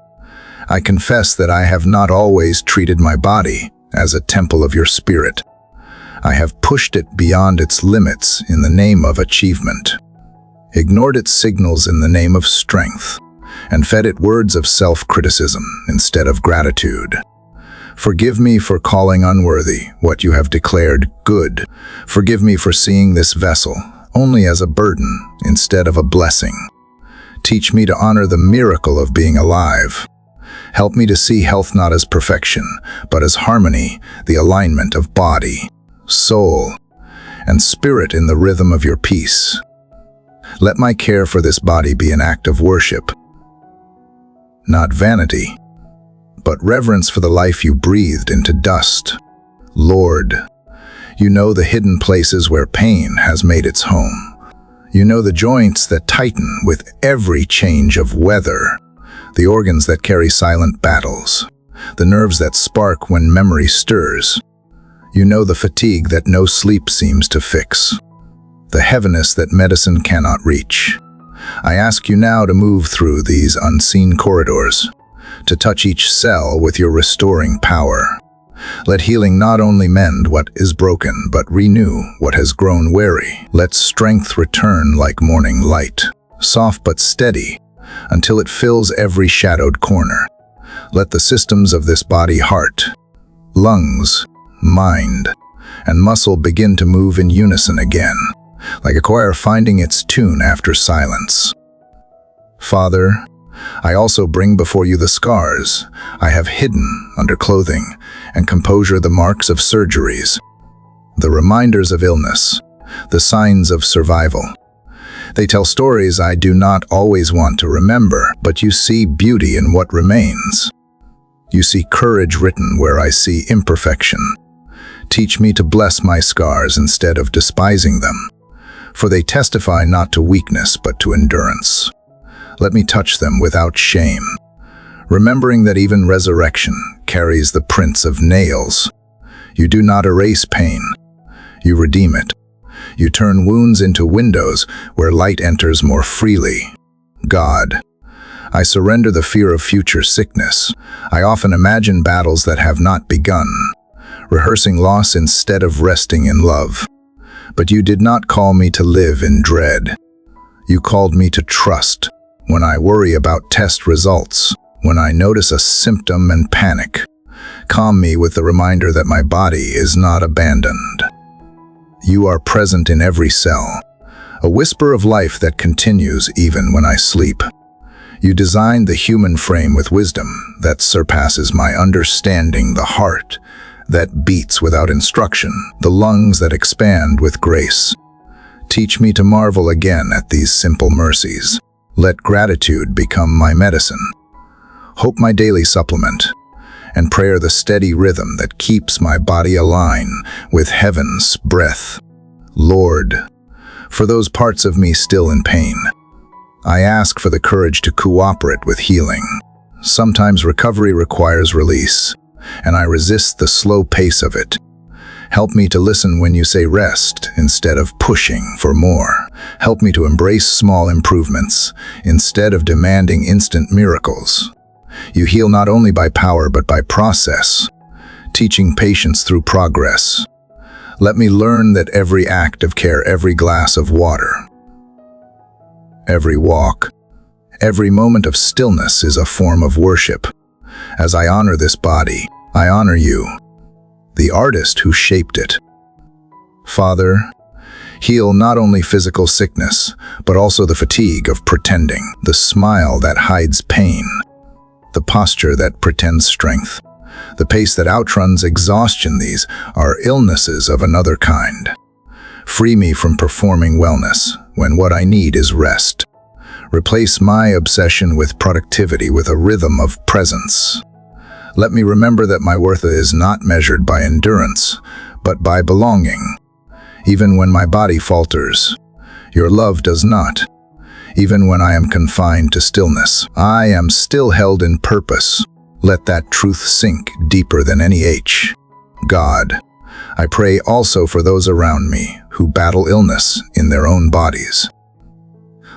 I confess that I have not always treated my body as a temple of your spirit. I have pushed it beyond its limits in the name of achievement, ignored its signals in the name of strength, and fed it words of self-criticism instead of gratitude. Forgive me for calling unworthy what you have declared good. Forgive me for seeing this vessel only as a burden instead of a blessing. Teach me to honor the miracle of being alive. Help me to see health not as perfection, but as harmony, the alignment of body, soul, and spirit in the rhythm of your peace. Let my care for this body be an act of worship, not vanity, but reverence for the life you breathed into dust. Lord, you know the hidden places where pain has made its home. You know the joints that tighten with every change of weather, the organs that carry silent battles, the nerves that spark when memory stirs. You know the fatigue that no sleep seems to fix, the heaviness that medicine cannot reach. I ask you now to move through these unseen corridors, to touch each cell with your restoring power. Let healing not only mend what is broken, but renew what has grown weary. Let strength return like morning light, soft but steady, until it fills every shadowed corner. Let the systems of this body, heart, lungs, mind, and muscle begin to move in unison again, like a choir finding its tune after silence. Father, I also bring before you the scars I have hidden under clothing, and composure the marks of surgeries, the reminders of illness, the signs of survival. They tell stories I do not always want to remember, but you see beauty in what remains. You see courage written where I see imperfection. Teach me to bless my scars instead of despising them, for they testify not to weakness but to endurance. Let me touch them without shame, remembering that even resurrection carries the prints of nails. You do not erase pain, you redeem it. You turn wounds into windows where light enters more freely. God, I surrender the fear of future sickness. I often imagine battles that have not begun, rehearsing loss instead of resting in love. But you did not call me to live in dread. You called me to trust. When I worry about test results, when I notice a symptom and panic, calm me with the reminder that my body is not abandoned. You are present in every cell, a whisper of life that continues even when I sleep. You designed the human frame with wisdom that surpasses my understanding, the heart that beats without instruction, the lungs that expand with grace. Teach me to marvel again at these simple mercies. Let gratitude become my medicine, hope my daily supplement, and prayer the steady rhythm that keeps my body aligned with heaven's breath. Lord, for those parts of me still in pain, I ask for the courage to cooperate with healing. Sometimes recovery requires release, and I resist the slow pace of it. Help me to listen when you say rest instead of pushing for more. Help me to embrace small improvements instead of demanding instant miracles. You heal not only by power but by process, teaching patience through progress. Let me learn that every act of care, every glass of water, every walk, every moment of stillness is a form of worship. As I honor this body, I honor you, the artist who shaped it. Father, heal not only physical sickness, but also the fatigue of pretending, the smile that hides pain, the posture that pretends strength, the pace that outruns exhaustion. These are illnesses of another kind. Free me from performing wellness when what I need is rest. Replace my obsession with productivity with a rhythm of presence. Let me remember that my worth is not measured by endurance, but by belonging. Even when my body falters, your love does not. Even when I am confined to stillness, I am still held in purpose. Let that truth sink deeper than any God, I pray also for those around me who battle illness in their own bodies.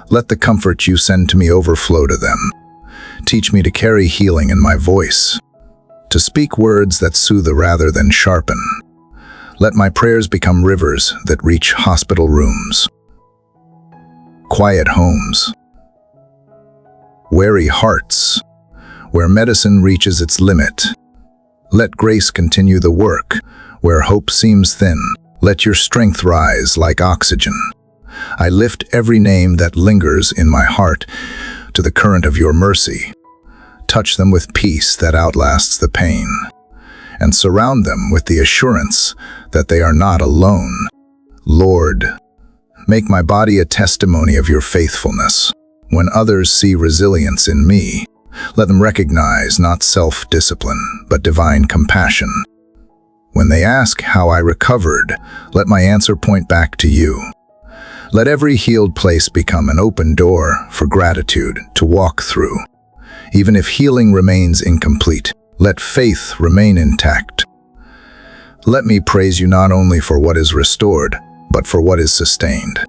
Let the comfort you send to me overflow to them. Teach me to carry healing in my voice, to speak words that soothe rather than sharpen. Let my prayers become rivers that reach hospital rooms, quiet homes, weary hearts, where medicine reaches its limit. Let grace continue the work where hope seems thin. Let your strength rise like oxygen. I lift every name that lingers in my heart to the current of your mercy. Touch them with peace that outlasts the pain, and surround them with the assurance that they are not alone. Lord, make my body a testimony of your faithfulness. When others see resilience in me, let them recognize not self-discipline, but divine compassion. When they ask how I recovered, let my answer point back to you. Let every healed place become an open door for gratitude to walk through. Even if healing remains incomplete, let faith remain intact. Let me praise you not only for what is restored, but for what is sustained.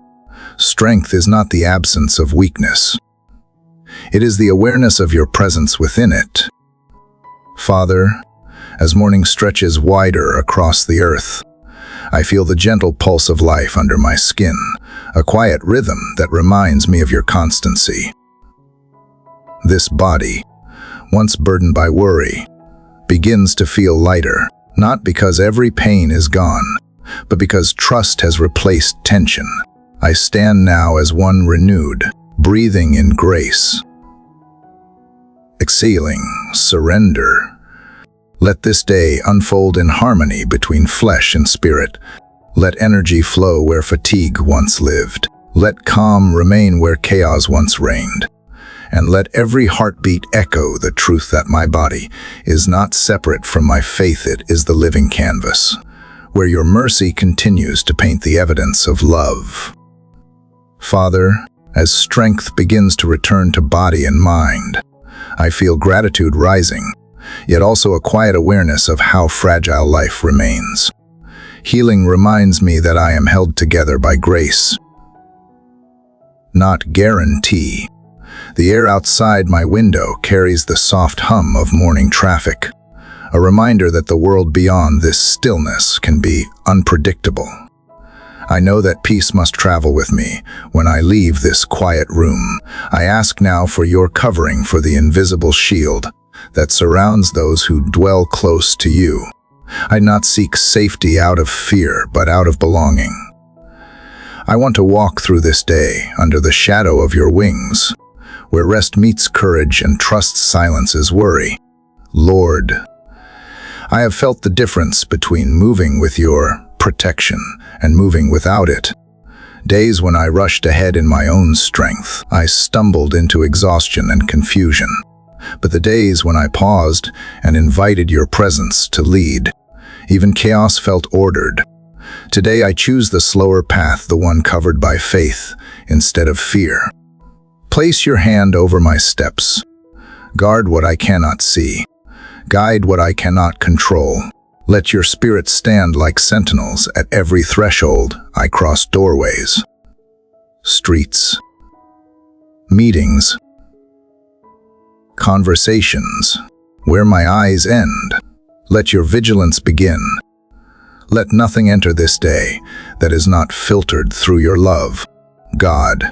Strength is not the absence of weakness. It is the awareness of your presence within it. Father, as morning stretches wider across the earth, I feel the gentle pulse of life under my skin, a quiet rhythm that reminds me of your constancy. This body, once burdened by worry, begins to feel lighter, not because every pain is gone, but because trust has replaced tension. I stand now as one renewed, breathing in grace. Exhaling surrender. Let this day unfold in harmony between flesh and spirit. Let energy flow where fatigue once lived. Let calm remain where chaos once reigned. And let every heartbeat echo the truth that my body is not separate from my faith. It is the living canvas, where your mercy continues to paint the evidence of love. Father, as strength begins to return to body and mind, I feel gratitude rising, yet also a quiet awareness of how fragile life remains. Healing reminds me that I am held together by grace, not guarantee. The air outside my window carries the soft hum of morning traffic, a reminder that the world beyond this stillness can be unpredictable. I know that peace must travel with me when I leave this quiet room. I ask now for your covering for the invisible shield that surrounds those who dwell close to you. I not seek safety out of fear, but out of belonging. I want to walk through this day under the shadow of your wings, where rest meets courage and trust silences worry. Lord, I have felt the difference between moving with your protection and moving without it. Days when I rushed ahead in my own strength, I stumbled into exhaustion and confusion. but the days when I paused and invited your presence to lead. Even chaos felt ordered. Today I choose the slower path, the one covered by faith instead of fear. Place your hand over my steps. Guard what I cannot see. Guide what I cannot control. Let your spirit stand like sentinels at every threshold I cross. Doorways, streets, meetings, conversations. Where my eyes end, let your vigilance begin. Let nothing enter this day that is not filtered through your love. God,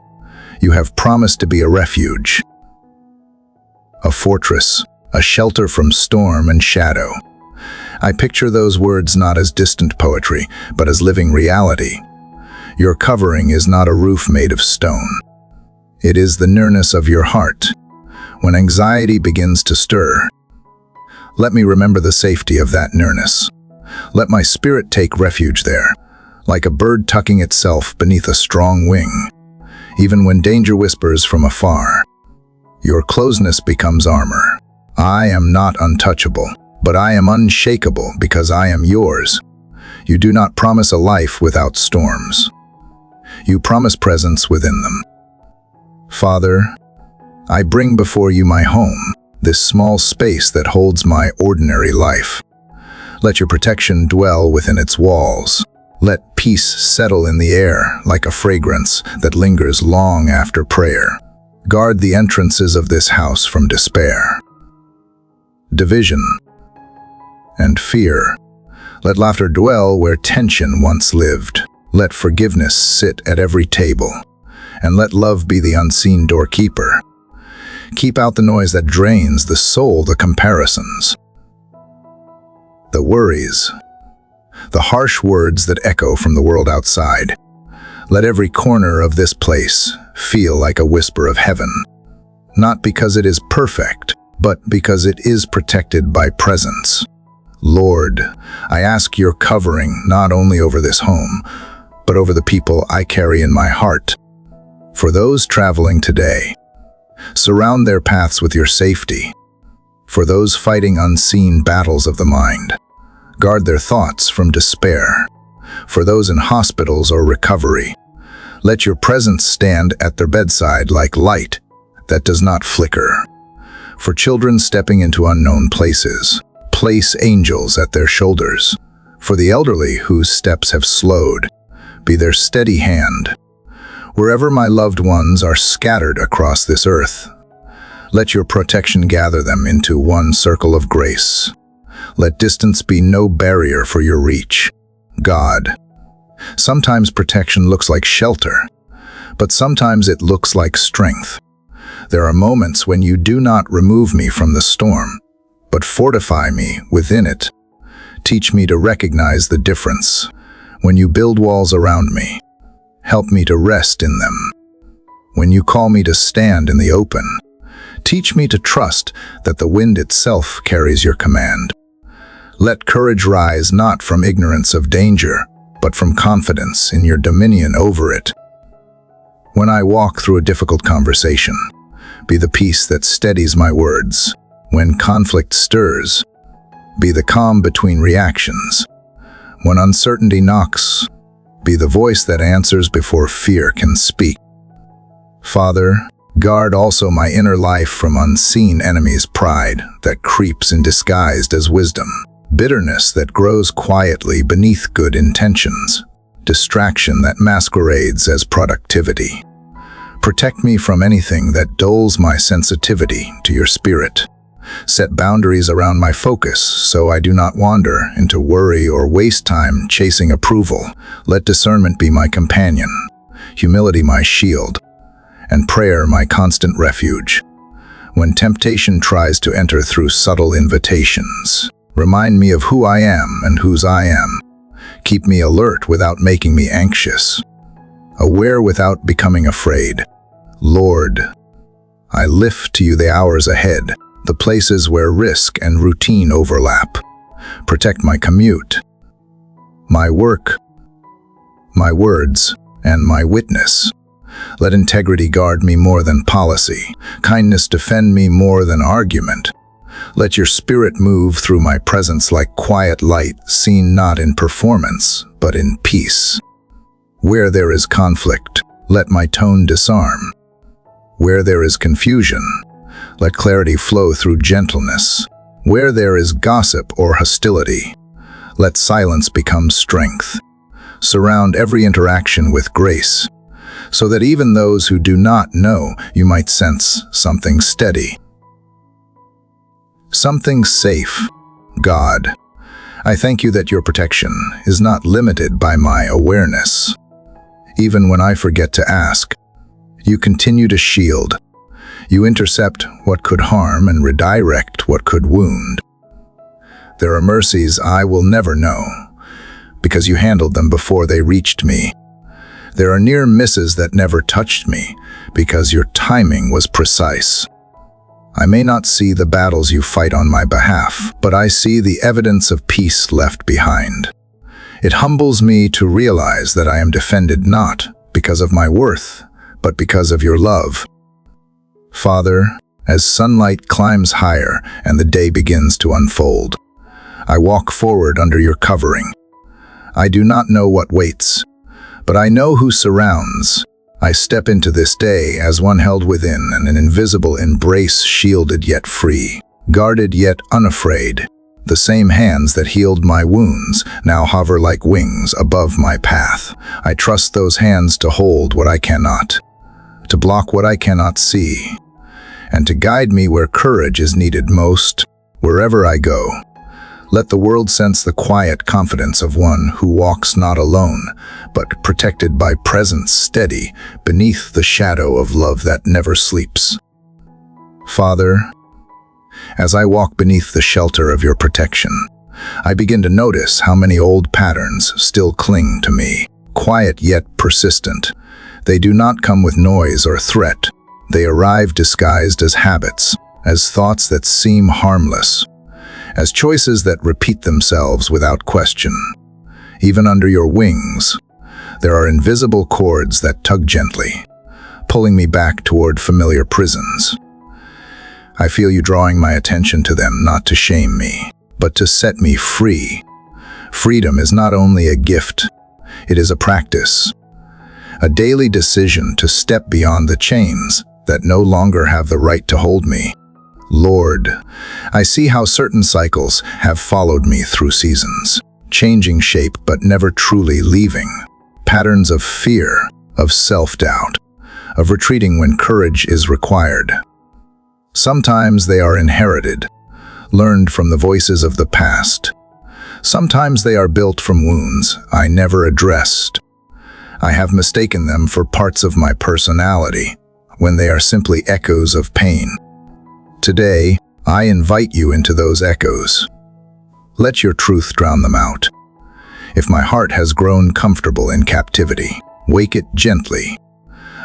you have promised to be a refuge, a fortress, a shelter from storm and shadow. I picture those words not as distant poetry, but as living reality. Your covering is not a roof made of stone. It is the nearness of your heart. When anxiety begins to stir, let me remember the safety of that nearness. Let my spirit take refuge there, like a bird tucking itself beneath a strong wing. Even when danger whispers from afar, your closeness becomes armor. I am not untouchable, but I am unshakable because I am yours. You do not promise a life without storms. You promise presence within them. Father, I bring before you my home, this small space that holds my ordinary life. Let your protection dwell within its walls. Let peace settle in the air like a fragrance that lingers long after prayer. Guard the entrances of this house from despair, division, and fear. Let laughter dwell where tension once lived. Let forgiveness sit at every table, and let love be the unseen doorkeeper. Keep out the noise that drains the soul, the comparisons, the worries, the harsh words that echo from the world outside. Let every corner of this place feel like a whisper of heaven, not because it is perfect, but because it is protected by presence. Lord, I ask your covering not only over this home, but over the people I carry in my heart. For those traveling today, surround their paths with your safety. For those fighting unseen battles of the mind, guard their thoughts from despair. For those in hospitals or recovery, let your presence stand at their bedside like light that does not flicker. For children stepping into unknown places, place angels at their shoulders. For the elderly whose steps have slowed, be their steady hand. Wherever my loved ones are scattered across this earth, let your protection gather them into one circle of grace. Let distance be no barrier for your reach. God, sometimes protection looks like shelter, but sometimes it looks like strength. There are moments when you do not remove me from the storm, but fortify me within it. Teach me to recognize the difference. When you build walls around me, help me to rest in them. When you call me to stand in the open, teach me to trust that the wind itself carries your command. Let courage rise not from ignorance of danger, but from confidence in your dominion over it. When I walk through a difficult conversation, be the peace that steadies my words. When conflict stirs, be the calm between reactions. When uncertainty knocks, be the voice that answers before fear can speak. Father, guard also my inner life from unseen enemies, pride that creeps in disguised as wisdom, bitterness that grows quietly beneath good intentions, distraction that masquerades as productivity. Protect me from anything that dulls my sensitivity to your spirit. Set boundaries around my focus so I do not wander into worry or waste time chasing approval. Let discernment be my companion, humility my shield, and prayer my constant refuge. When temptation tries to enter through subtle invitations, remind me of who I am and whose I am. Keep me alert without making me anxious, aware without becoming afraid. Lord, I lift to you the hours ahead, the places where risk and routine overlap. Protect my commute, my work, my words, and my witness. Let integrity guard me more than policy, kindness defend me more than argument. Let your spirit move through my presence like quiet light, seen not in performance, but in peace. Where there is conflict, let my tone disarm. Where there is confusion, let clarity flow through gentleness. Where there is gossip or hostility, let silence become strength. Surround every interaction with grace, so that even those who do not know you might sense something steady. Something safe. God, I thank you that your protection is not limited by my awareness. Even when I forget to ask, you continue to shield. You intercept what could harm and redirect what could wound. There are mercies I will never know, because you handled them before they reached me. There are near misses that never touched me, because your timing was precise. I may not see the battles you fight on my behalf, but I see the evidence of peace left behind. It humbles me to realize that I am defended not because of my worth, but because of your love. Father, as sunlight climbs higher and the day begins to unfold, I walk forward under your covering. I do not know what waits, but I know who surrounds. I step into this day as one held within an invisible embrace, shielded yet free, guarded yet unafraid. The same hands that healed my wounds now hover like wings above my path. I trust those hands to hold what I cannot, to block what I cannot see, and to guide me where courage is needed most. Wherever I go, let the world sense the quiet confidence of one who walks not alone, but protected by presence steady beneath the shadow of love that never sleeps. Father, as I walk beneath the shelter of your protection, I begin to notice how many old patterns still cling to me, quiet yet persistent. They do not come with noise or threat. They arrive disguised as habits, as thoughts that seem harmless, as choices that repeat themselves without question. Even under your wings, there are invisible cords that tug gently, pulling me back toward familiar prisons. I feel you drawing my attention to them, not to shame me, but to set me free. Freedom is not only a gift, it is a practice, a daily decision to step beyond the chains that no longer have the right to hold me. Lord, I see how certain cycles have followed me through seasons, changing shape but never truly leaving. Patterns of fear, of self-doubt, of retreating when courage is required. Sometimes they are inherited, learned from the voices of the past. Sometimes they are built from wounds I never addressed. I have mistaken them for parts of my personality, when they are simply echoes of pain. Today, I invite you into those echoes. Let your truth drown them out. If my heart has grown comfortable in captivity, wake it gently.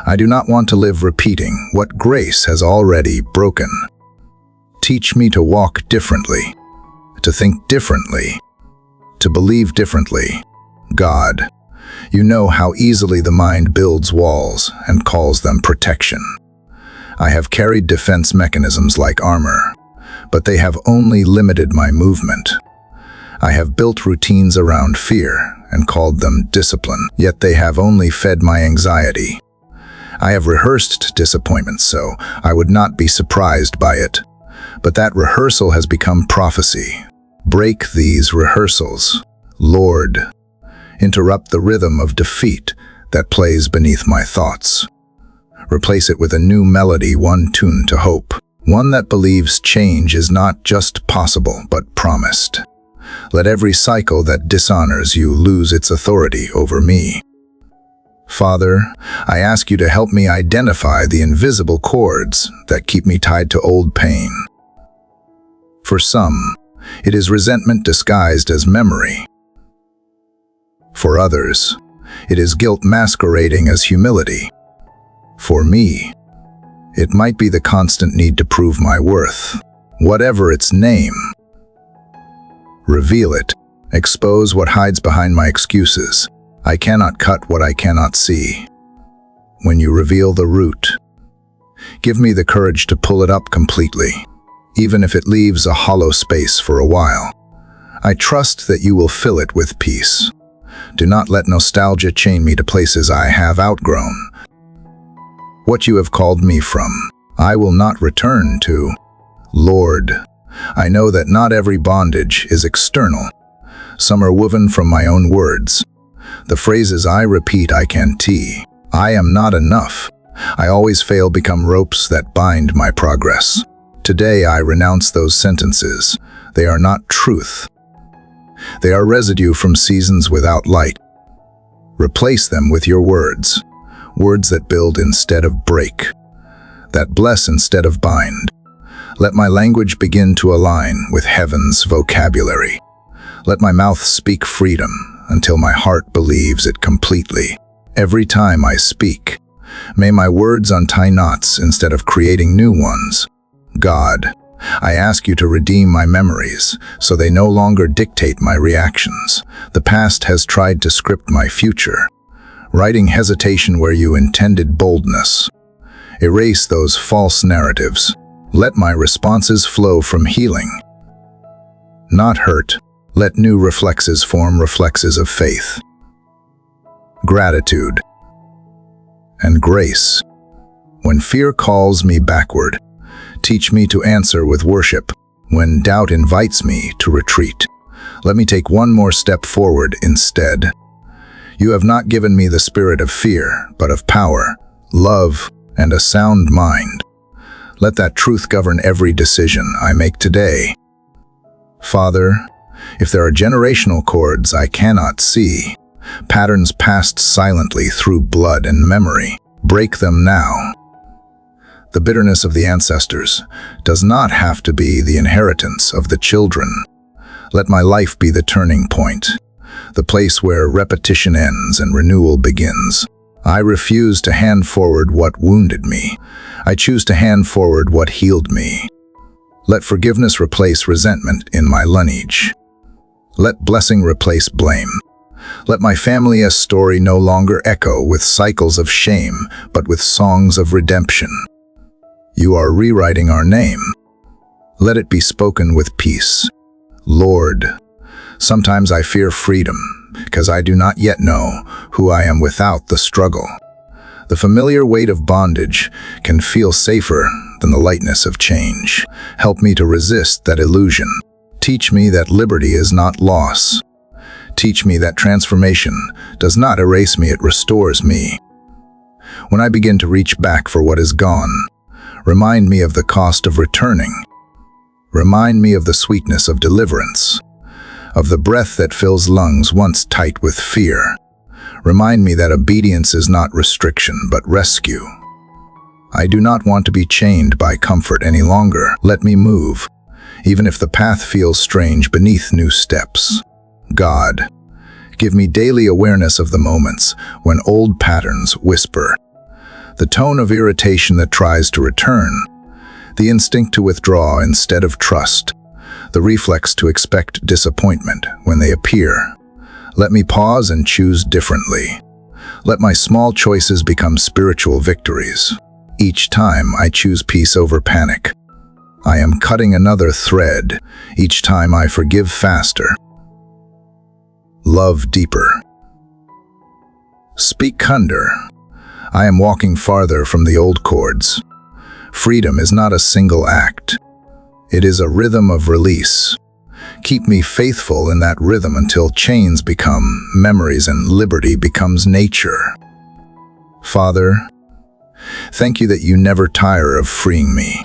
I do not want to live repeating what grace has already broken. Teach me to walk differently, to think differently, to believe differently. God, you know how easily the mind builds walls and calls them protection. I have carried defense mechanisms like armor, but they have only limited my movement. I have built routines around fear and called them discipline, yet they have only fed my anxiety. I have rehearsed disappointment so I would not be surprised by it, but that rehearsal has become prophecy. Break these rehearsals, Lord. Interrupt the rhythm of defeat that plays beneath my thoughts. Replace it with a new melody, one tuned to hope, one that believes change is not just possible but promised. Let every cycle that dishonors you lose its authority over me. Father, I ask you to help me identify the invisible cords that keep me tied to old pain. For some, it is resentment disguised as memory. For others, it is guilt masquerading as humility. For me, it might be the constant need to prove my worth, whatever its name. Reveal it. Expose what hides behind my excuses. I cannot cut what I cannot see. when you reveal the root. Give me the courage to pull it up completely, even if it leaves a hollow space for a while. I trust that you will fill it with peace. Do not let nostalgia chain me to places I have outgrown. What you have called me from, I will not return to. Lord, I know that not every bondage is external. Some are woven from my own words. The phrases I repeat I can't. I am not enough. I always fail become ropes that bind my progress. Today I renounce those sentences. They are not truth. They are residue from seasons without light. Replace them with your words. Words that build instead of break. That bless instead of bind. Let my language begin to align with heaven's vocabulary. Let my mouth speak freedom until my heart believes it completely. Every time I speak, may my words untie knots instead of creating new ones. God, I ask you to redeem my memories so they no longer dictate my reactions. The past has tried to script my future, writing hesitation where you intended boldness. Erase those false narratives. Let my responses flow from healing, not hurt. Let new reflexes form reflexes of faith, gratitude, and grace. When fear calls me backward, teach me to answer with worship. When doubt invites me to retreat, let me take one more step forward instead. You have not given me the spirit of fear, but of power, love, and a sound mind. Let that truth govern every decision I make today. Father, if there are generational cords I cannot see, patterns passed silently through blood and memory, break them now. The bitterness of the ancestors does not have to be the inheritance of the children. Let my life be the turning point, the place where repetition ends and renewal begins. I refuse to hand forward what wounded me. I choose to hand forward what healed me. Let forgiveness replace resentment in my lineage. Let blessing replace blame. Let my family's story no longer echo with cycles of shame, but with songs of redemption. You are rewriting our name. Let it be spoken with peace. Lord, sometimes I fear freedom, because I do not yet know who I am without the struggle. The familiar weight of bondage can feel safer than the lightness of change. Help me to resist that illusion. Teach me that liberty is not loss. Teach me that transformation does not erase me, it restores me. When I begin to reach back for what is gone, remind me of the cost of returning. Remind me of the sweetness of deliverance, of the breath that fills lungs once tight with fear. Remind me that obedience is not restriction, but rescue. I do not want to be chained by comfort any longer. Let me move, even if the path feels strange beneath new steps. God, give me daily awareness of the moments when old patterns whisper. The tone of irritation that tries to return, the instinct to withdraw instead of trust, the reflex to expect disappointment when they appear. Let me pause and choose differently. Let my small choices become spiritual victories. Each time I choose peace over panic. I am cutting another thread. Each time I forgive faster. Love deeper. Speak kinder. I am walking farther from the old cords. Freedom is not a single act. It is a rhythm of release. Keep me faithful in that rhythm until chains become memories and liberty becomes nature. Father, thank you that you never tire of freeing me.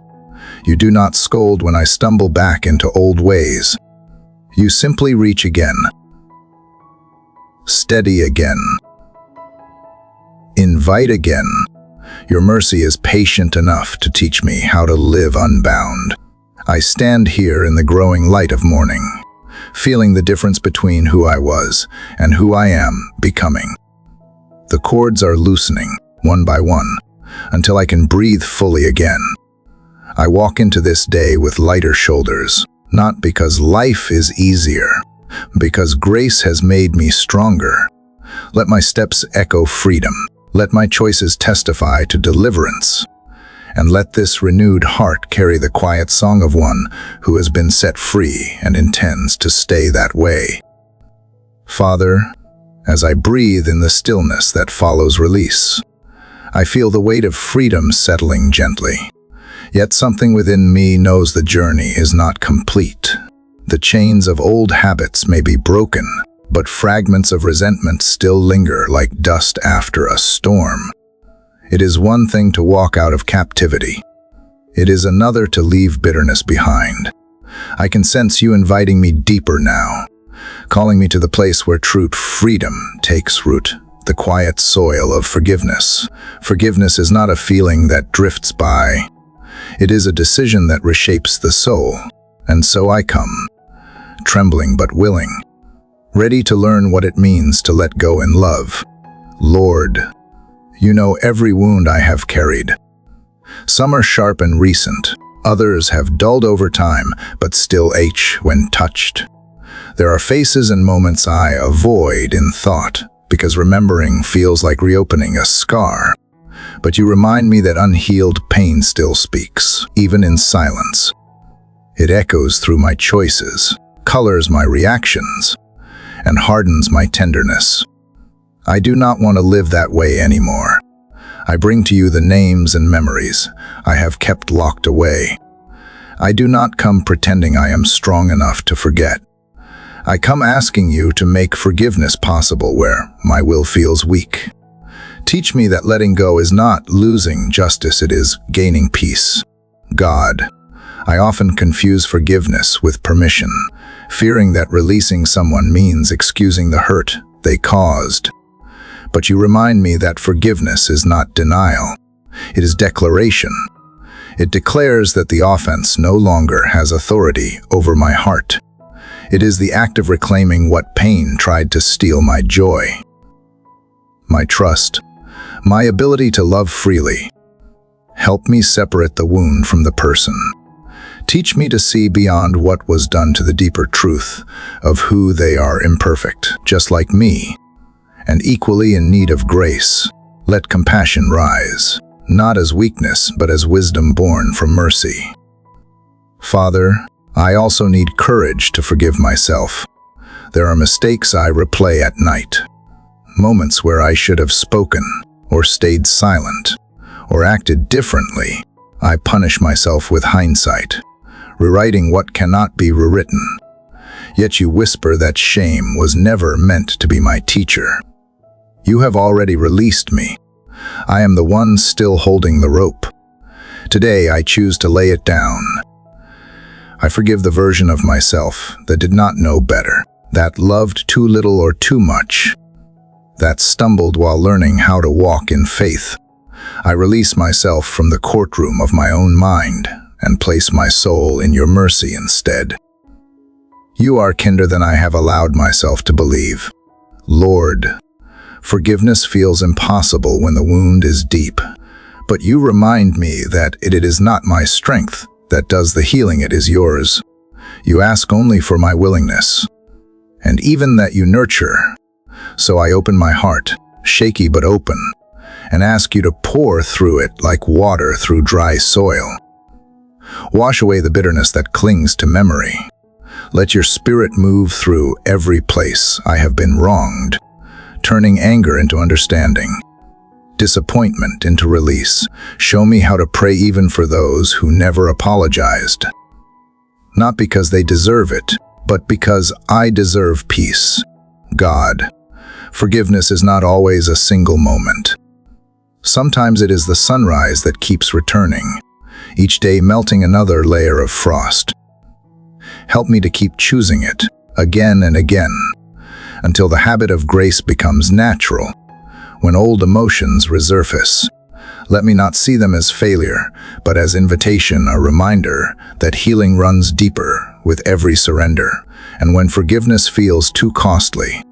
You do not scold when I stumble back into old ways. You simply reach again. Steady again. Invite again. Your mercy is patient enough to teach me how to live unbound. I stand here in the growing light of morning, feeling the difference between who I was and who I am becoming. The cords are loosening, one by one, until I can breathe fully again. I walk into this day with lighter shoulders, not because life is easier, because grace has made me stronger. Let my steps echo freedom. Let my choices testify to deliverance, and let this renewed heart carry the quiet song of one who has been set free and intends to stay that way. Father, as I breathe in the stillness that follows release, I feel the weight of freedom settling gently. Yet something within me knows the journey is not complete. The chains of old habits may be broken, but fragments of resentment still linger like dust after a storm. It is one thing to walk out of captivity. It is another to leave bitterness behind. I can sense you inviting me deeper now, calling me to the place where true freedom takes root, the quiet soil of forgiveness. Forgiveness is not a feeling that drifts by. It is a decision that reshapes the soul. And so I come, trembling but willing, ready to learn what it means to let go in love. Lord, you know every wound I have carried. Some are sharp and recent, others have dulled over time, but still ache when touched. There are faces and moments I avoid in thought, because remembering feels like reopening a scar. But you remind me that unhealed pain still speaks, even in silence. It echoes through my choices, colors my reactions, and hardens my tenderness. I do not want to live that way anymore. I bring to you the names and memories I have kept locked away. I do not come pretending I am strong enough to forget. I come asking you to make forgiveness possible where my will feels weak. Teach me that letting go is not losing justice, it is gaining peace. God, I often confuse forgiveness with permission, fearing that releasing someone means excusing the hurt they caused. But you remind me that forgiveness is not denial. It is declaration. It declares that the offense no longer has authority over my heart. It is the act of reclaiming what pain tried to steal my joy, my trust, my ability to love freely. Help me separate the wound from the person. Teach me to see beyond what was done to the deeper truth of who they are, imperfect, just like me, and equally in need of grace. Let compassion rise, not as weakness, but as wisdom born from mercy. Father, I also need courage to forgive myself. There are mistakes I replay at night, moments where I should have spoken, or stayed silent, or acted differently. I punish myself with hindsight, rewriting what cannot be rewritten. Yet you whisper that shame was never meant to be my teacher. You have already released me. I am the one still holding the rope. Today I choose to lay it down. I forgive the version of myself that did not know better, that loved too little or too much, that stumbled while learning how to walk in faith. I release myself from the courtroom of my own mind and place my soul in your mercy instead. You are kinder than I have allowed myself to believe. Lord, forgiveness feels impossible when the wound is deep, but you remind me that it is not my strength that does the healing, it is yours. You ask only for my willingness, and even that you nurture. So I open my heart, shaky but open, and ask you to pour through it like water through dry soil. Wash away the bitterness that clings to memory. Let your spirit move through every place I have been wronged, turning anger into understanding, disappointment into release. Show me how to pray even for those who never apologized. Not because they deserve it, but because I deserve peace. God, forgiveness is not always a single moment. Sometimes it is the sunrise that keeps returning, each day melting another layer of frost. Help me to keep choosing it, again and again, until the habit of grace becomes natural. When old emotions resurface, let me not see them as failure, but as invitation, a reminder that healing runs deeper with every surrender. And when forgiveness feels too costly,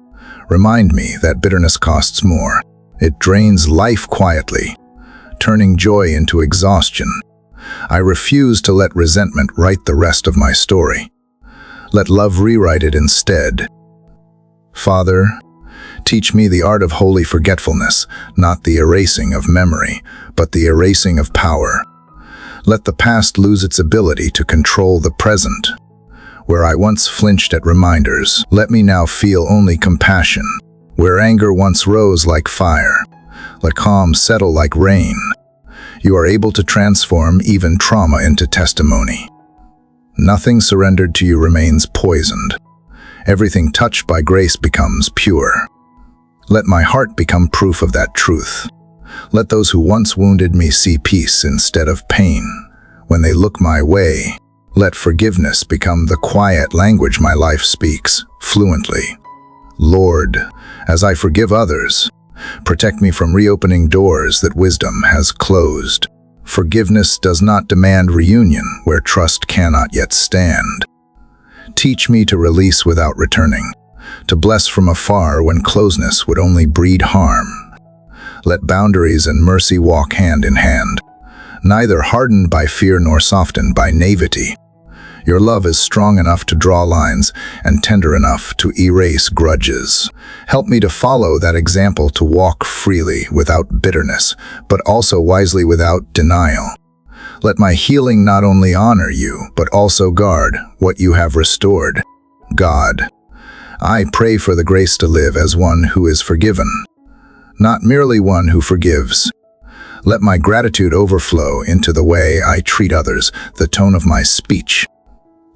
remind me that bitterness costs more. It drains life quietly, turning joy into exhaustion. I refuse to let resentment write the rest of my story. Let love rewrite it instead. Father, Teach me the art of holy forgetfulness, not the erasing of memory, but the erasing of power. Let the past lose its ability to control the present. Where I once flinched at reminders, let me now feel only compassion. Where anger once rose like fire, let calm settle like rain. You are able to transform even trauma into testimony. Nothing surrendered to you remains poisoned. Everything touched by grace becomes pure. Let my heart become proof of that truth. Let those who once wounded me see peace instead of pain. When they look my way, let forgiveness become the quiet language my life speaks fluently. Lord, as I forgive others, protect me from reopening doors that wisdom has closed. Forgiveness does not demand reunion where trust cannot yet stand. Teach me to release without returning, to bless from afar when closeness would only breed harm. Let boundaries and mercy walk hand in hand, neither hardened by fear nor softened by naivety. Your love is strong enough to draw lines and tender enough to erase grudges. Help me to follow that example, to walk freely without bitterness, but also wisely without denial. Let my healing not only honor you, but also guard what you have restored. God, I pray for the grace to live as one who is forgiven, not merely one who forgives. Let my gratitude overflow into the way I treat others, the tone of my speech,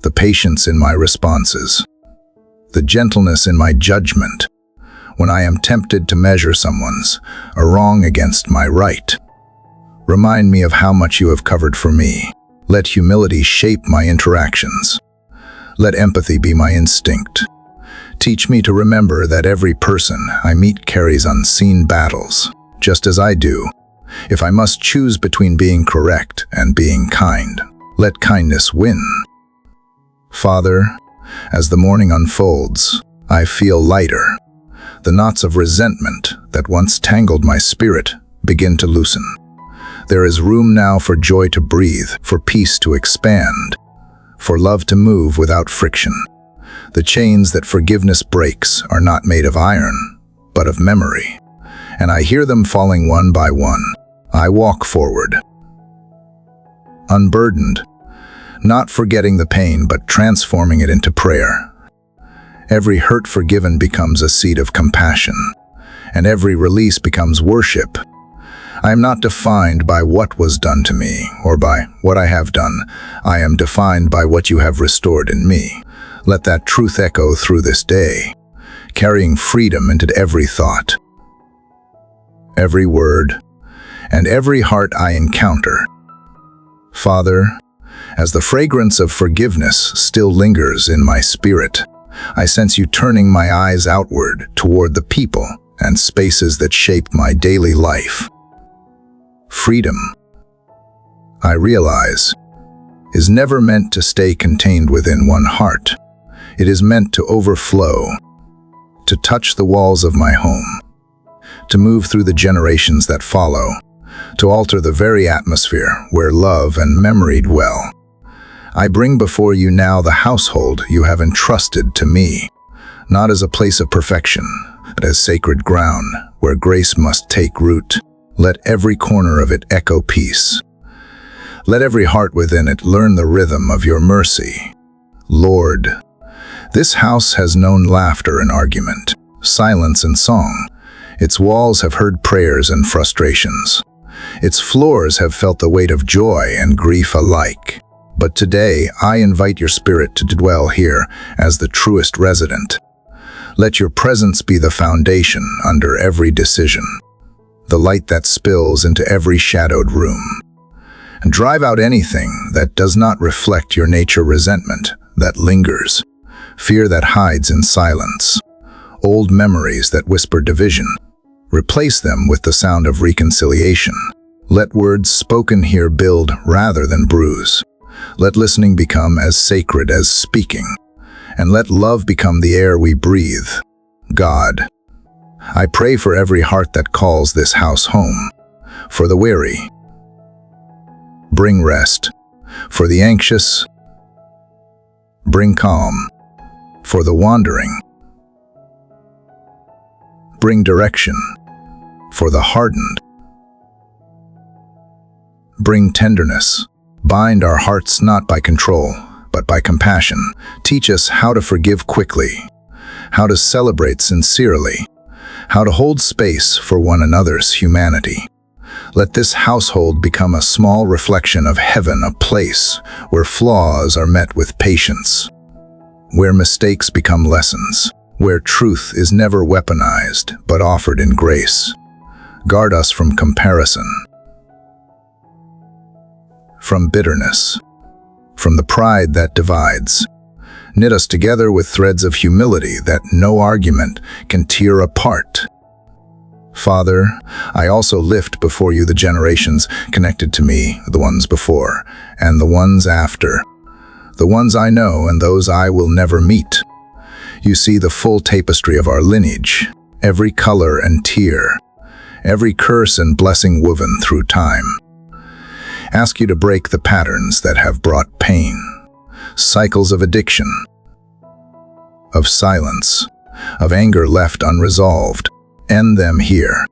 the patience in my responses, the gentleness in my judgment. When I am tempted to measure someone's a wrong against my right, remind me of how much you have covered for me. Let humility shape my interactions. Let empathy be my instinct. Teach me to remember that every person I meet carries unseen battles, just as I do. If I must choose between being correct and being kind, let kindness win. Father, as the morning unfolds, I feel lighter. The knots of resentment that once tangled my spirit begin to loosen. There is room now for joy to breathe, for peace to expand, for love to move without friction. The chains that forgiveness breaks are not made of iron, but of memory, and I hear them falling one by one. I walk forward, unburdened, not forgetting the pain, but transforming it into prayer. Every hurt forgiven becomes a seed of compassion, and every release becomes worship. I am not defined by what was done to me or by what I have done. I am defined by what you have restored in me. Let that truth echo through this day, carrying freedom into every thought, every word, and every heart I encounter. Father, as the fragrance of forgiveness still lingers in my spirit, I sense you turning my eyes outward toward the people and spaces that shape my daily life. Freedom, I realize, is never meant to stay contained within one heart. It is meant to overflow, to touch the walls of my home, to move through the generations that follow, to alter the very atmosphere where love and memory dwell. I bring before you now the household you have entrusted to me, not as a place of perfection, but as sacred ground where grace must take root. Let every corner of it echo peace. Let every heart within it learn the rhythm of your mercy. Lord, this house has known laughter and argument, silence and song. Its walls have heard prayers and frustrations. Its floors have felt the weight of joy and grief alike. But today, I invite your spirit to dwell here as the truest resident. Let your presence be the foundation under every decision, the light that spills into every shadowed room. And drive out anything that does not reflect your nature, resentment that lingers, fear that hides in silence, old memories that whisper division. Replace them with the sound of reconciliation. Let words spoken here build rather than bruise. Let listening become as sacred as speaking, and let love become the air we breathe. God, I pray for every heart that calls this house home. For the weary, bring rest. For the anxious, bring calm. For the wandering, Bring direction for the hardened. Bring tenderness. Bind our hearts not by control, but by compassion. Teach us how to forgive quickly, how to celebrate sincerely, how to hold space for one another's humanity. Let this household become a small reflection of heaven, a place where flaws are met with patience, where mistakes become lessons, where truth is never weaponized but offered in grace. Guard us from comparison, from bitterness, from the pride that divides. Knit us together with threads of humility that no argument can tear apart. Father, I also lift before you the generations connected to me, the ones before, and the ones after, the ones I know and those I will never meet. You see the full tapestry of our lineage, every color and tear, every curse and blessing woven through time. Ask you to break the patterns that have brought pain, cycles of addiction, of silence, of anger left unresolved. End them here,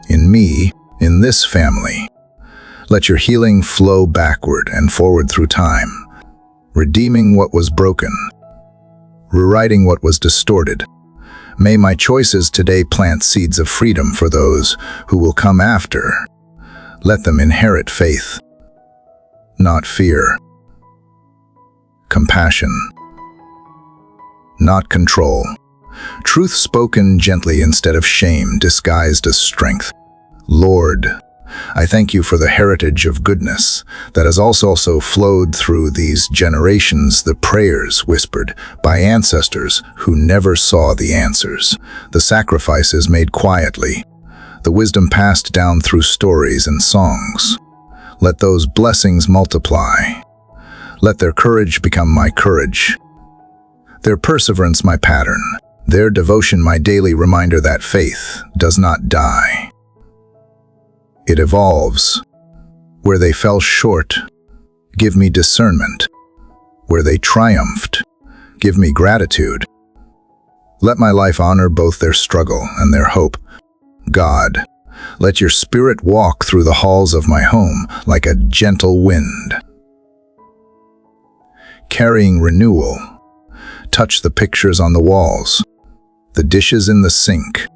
in me, in this family. Let your healing flow backward and forward through time, redeeming what was broken, rewriting what was distorted. May my choices today plant seeds of freedom for those who will come after. Let them inherit faith, not fear, compassion, not control. Truth spoken gently instead of shame, disguised as strength. Lord, I thank you for the heritage of goodness that has also flowed through these generations, the prayers whispered by ancestors who never saw the answers, the sacrifices made quietly, the wisdom passed down through stories and songs. Let those blessings multiply. Let their courage become my courage, their perseverance my pattern, their devotion my daily reminder that faith does not die. It evolves. Where they fell short, give me discernment. Where they triumphed, give me gratitude. Let my life honor both their struggle and their hope. God, let your spirit walk through the halls of my home like a gentle wind, carrying renewal. Touch the pictures on the walls, the dishes in the sink,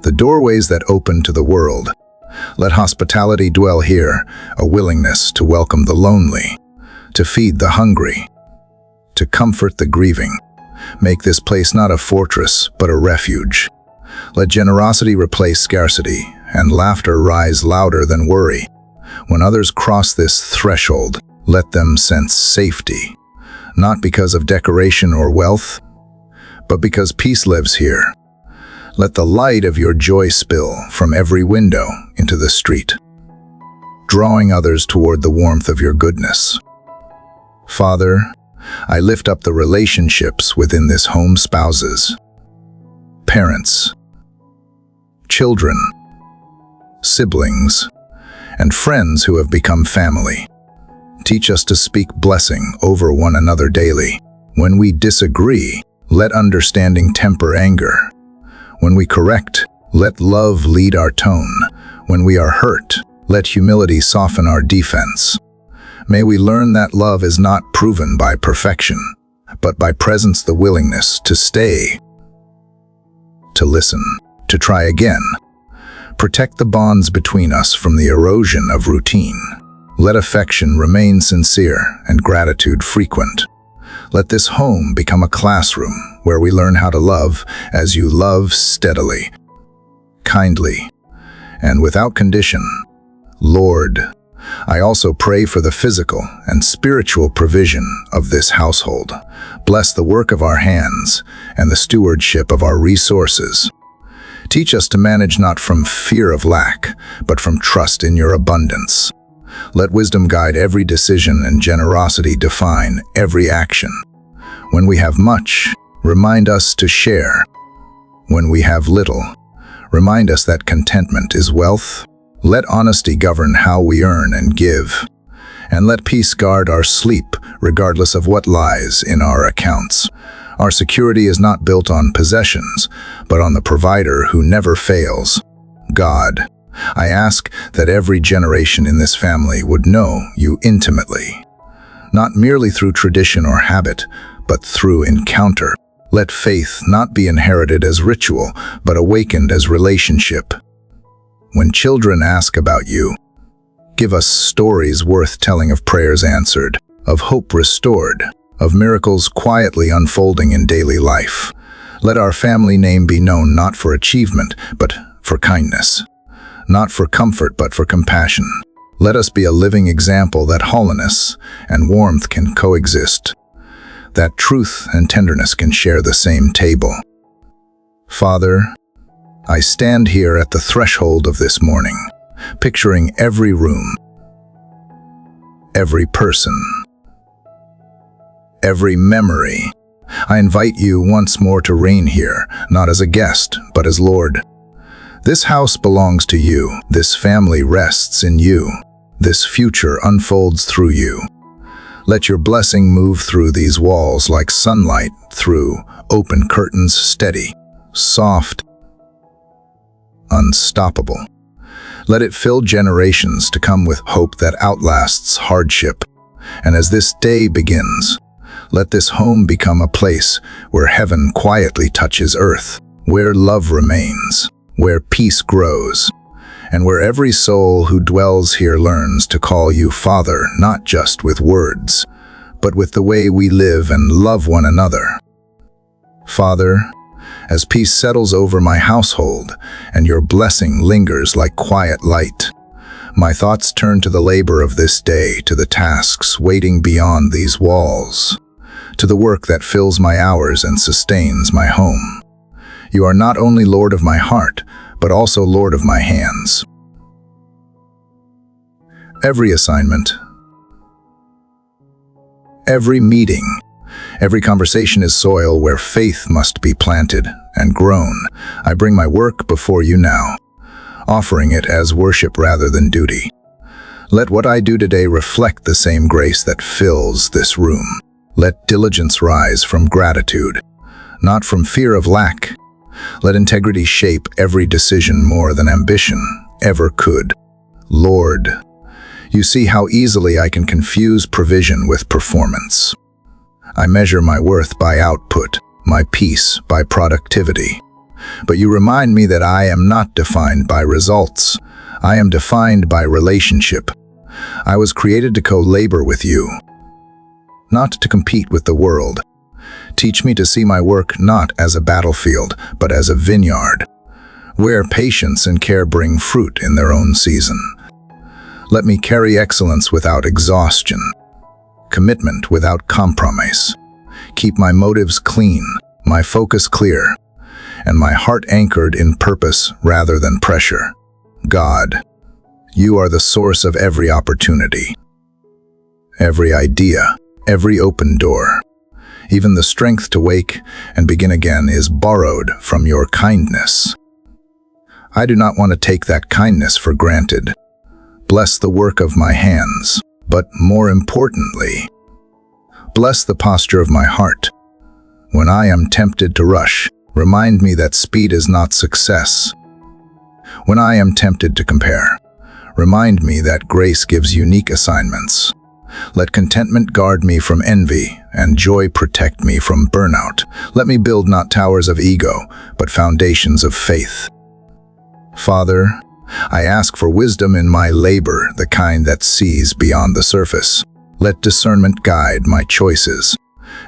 the doorways that open to the world. Let hospitality dwell here, a willingness to welcome the lonely, to feed the hungry, to comfort the grieving. Make this place not a fortress, but a refuge. Let generosity replace scarcity, and laughter rise louder than worry. When others cross this threshold, let them sense safety, not because of decoration or wealth, but because peace lives here. Let the light of your joy spill from every window into the street, drawing others toward the warmth of your goodness. Father, I lift up the relationships within this home: spouses, parents, children, siblings, and friends who have become family. Teach us to speak blessing over one another daily. When we disagree, let understanding temper anger. When we correct, let love lead our tone. When we are hurt, let humility soften our defense. May we learn that love is not proven by perfection, but by presence, the willingness to stay, to listen, to try again. Protect the bonds between us from the erosion of routine. Let affection remain sincere and gratitude frequent. Let this home become a classroom where we learn how to love as you love, steadily, kindly, and without condition. Lord, I also pray for the physical and spiritual provision of this household. Bless the work of our hands and the stewardship of our resources. Teach us to manage not from fear of lack, but from trust in your abundance. Let wisdom guide every decision and generosity define every action. When we have much, remind us to share. When we have little, remind us that contentment is wealth. Let honesty govern how we earn and give, and let peace guard our sleep regardless of what lies in our accounts. Our security is not built on possessions, but on the provider who never fails, God. I ask that every generation in this family would know you intimately, not merely through tradition or habit, but through encounter. Let faith not be inherited as ritual, but awakened as relationship. When children ask about you, give us stories worth telling of prayers answered, of hope restored, of miracles quietly unfolding in daily life. Let our family name be known not for achievement, but for kindness, not for comfort, but for compassion. Let us be a living example that holiness and warmth can coexist, that truth and tenderness can share the same table. Father, I stand here at the threshold of this morning, picturing every room, every person, every memory. I invite you once more to reign here, not as a guest, but as Lord. This house belongs to you. This family rests in you. This future unfolds through you. Let your blessing move through these walls like sunlight through open curtains, steady, soft, unstoppable. Let it fill generations to come with hope that outlasts hardship. And as this day begins, let this home become a place where heaven quietly touches earth, where love remains, where peace grows, and where every soul who dwells here learns to call you Father, not just with words, but with the way we live and love one another. Father, as peace settles over my household and your blessing lingers like quiet light, my thoughts turn to the labor of this day, to the tasks waiting beyond these walls, to the work that fills my hours and sustains my home. You are not only Lord of my heart, but also Lord of my hands. Every assignment, every meeting, every conversation is soil where faith must be planted and grown. I bring my work before you now, offering it as worship rather than duty. Let what I do today reflect the same grace that fills this room. Let diligence rise from gratitude, not from fear of lack. Let integrity shape every decision more than ambition ever could. Lord, you see how easily I can confuse provision with performance. I measure my worth by output, my peace by productivity. But you remind me that I am not defined by results. I am defined by relationship. I was created to co-labor with you, not to compete with the world. Teach me to see my work not as a battlefield, but as a vineyard, where patience and care bring fruit in their own season. Let me carry excellence without exhaustion, commitment without compromise. Keep my motives clean, my focus clear, and my heart anchored in purpose rather than pressure. God, you are the source of every opportunity, every idea, every open door. Even the strength to wake and begin again is borrowed from your kindness. I do not want to take that kindness for granted. Bless the work of my hands, but more importantly, bless the posture of my heart. When I am tempted to rush, remind me that speed is not success. When I am tempted to compare, remind me that grace gives unique assignments. Let contentment guard me from envy, and joy protect me from burnout. Let me build not towers of ego, but foundations of faith. Father, I ask for wisdom in my labor, the kind that sees beyond the surface. Let discernment guide my choices,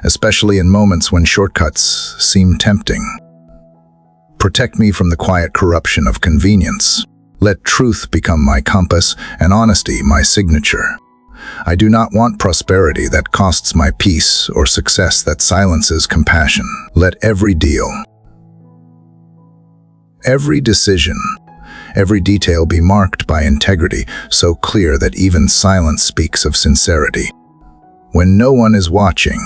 especially in moments when shortcuts seem tempting. Protect me from the quiet corruption of convenience. Let truth become my compass and honesty my signature. I do not want prosperity that costs my peace or success that silences compassion. Let every deal, every decision, every detail be marked by integrity so clear that even silence speaks of sincerity. When no one is watching,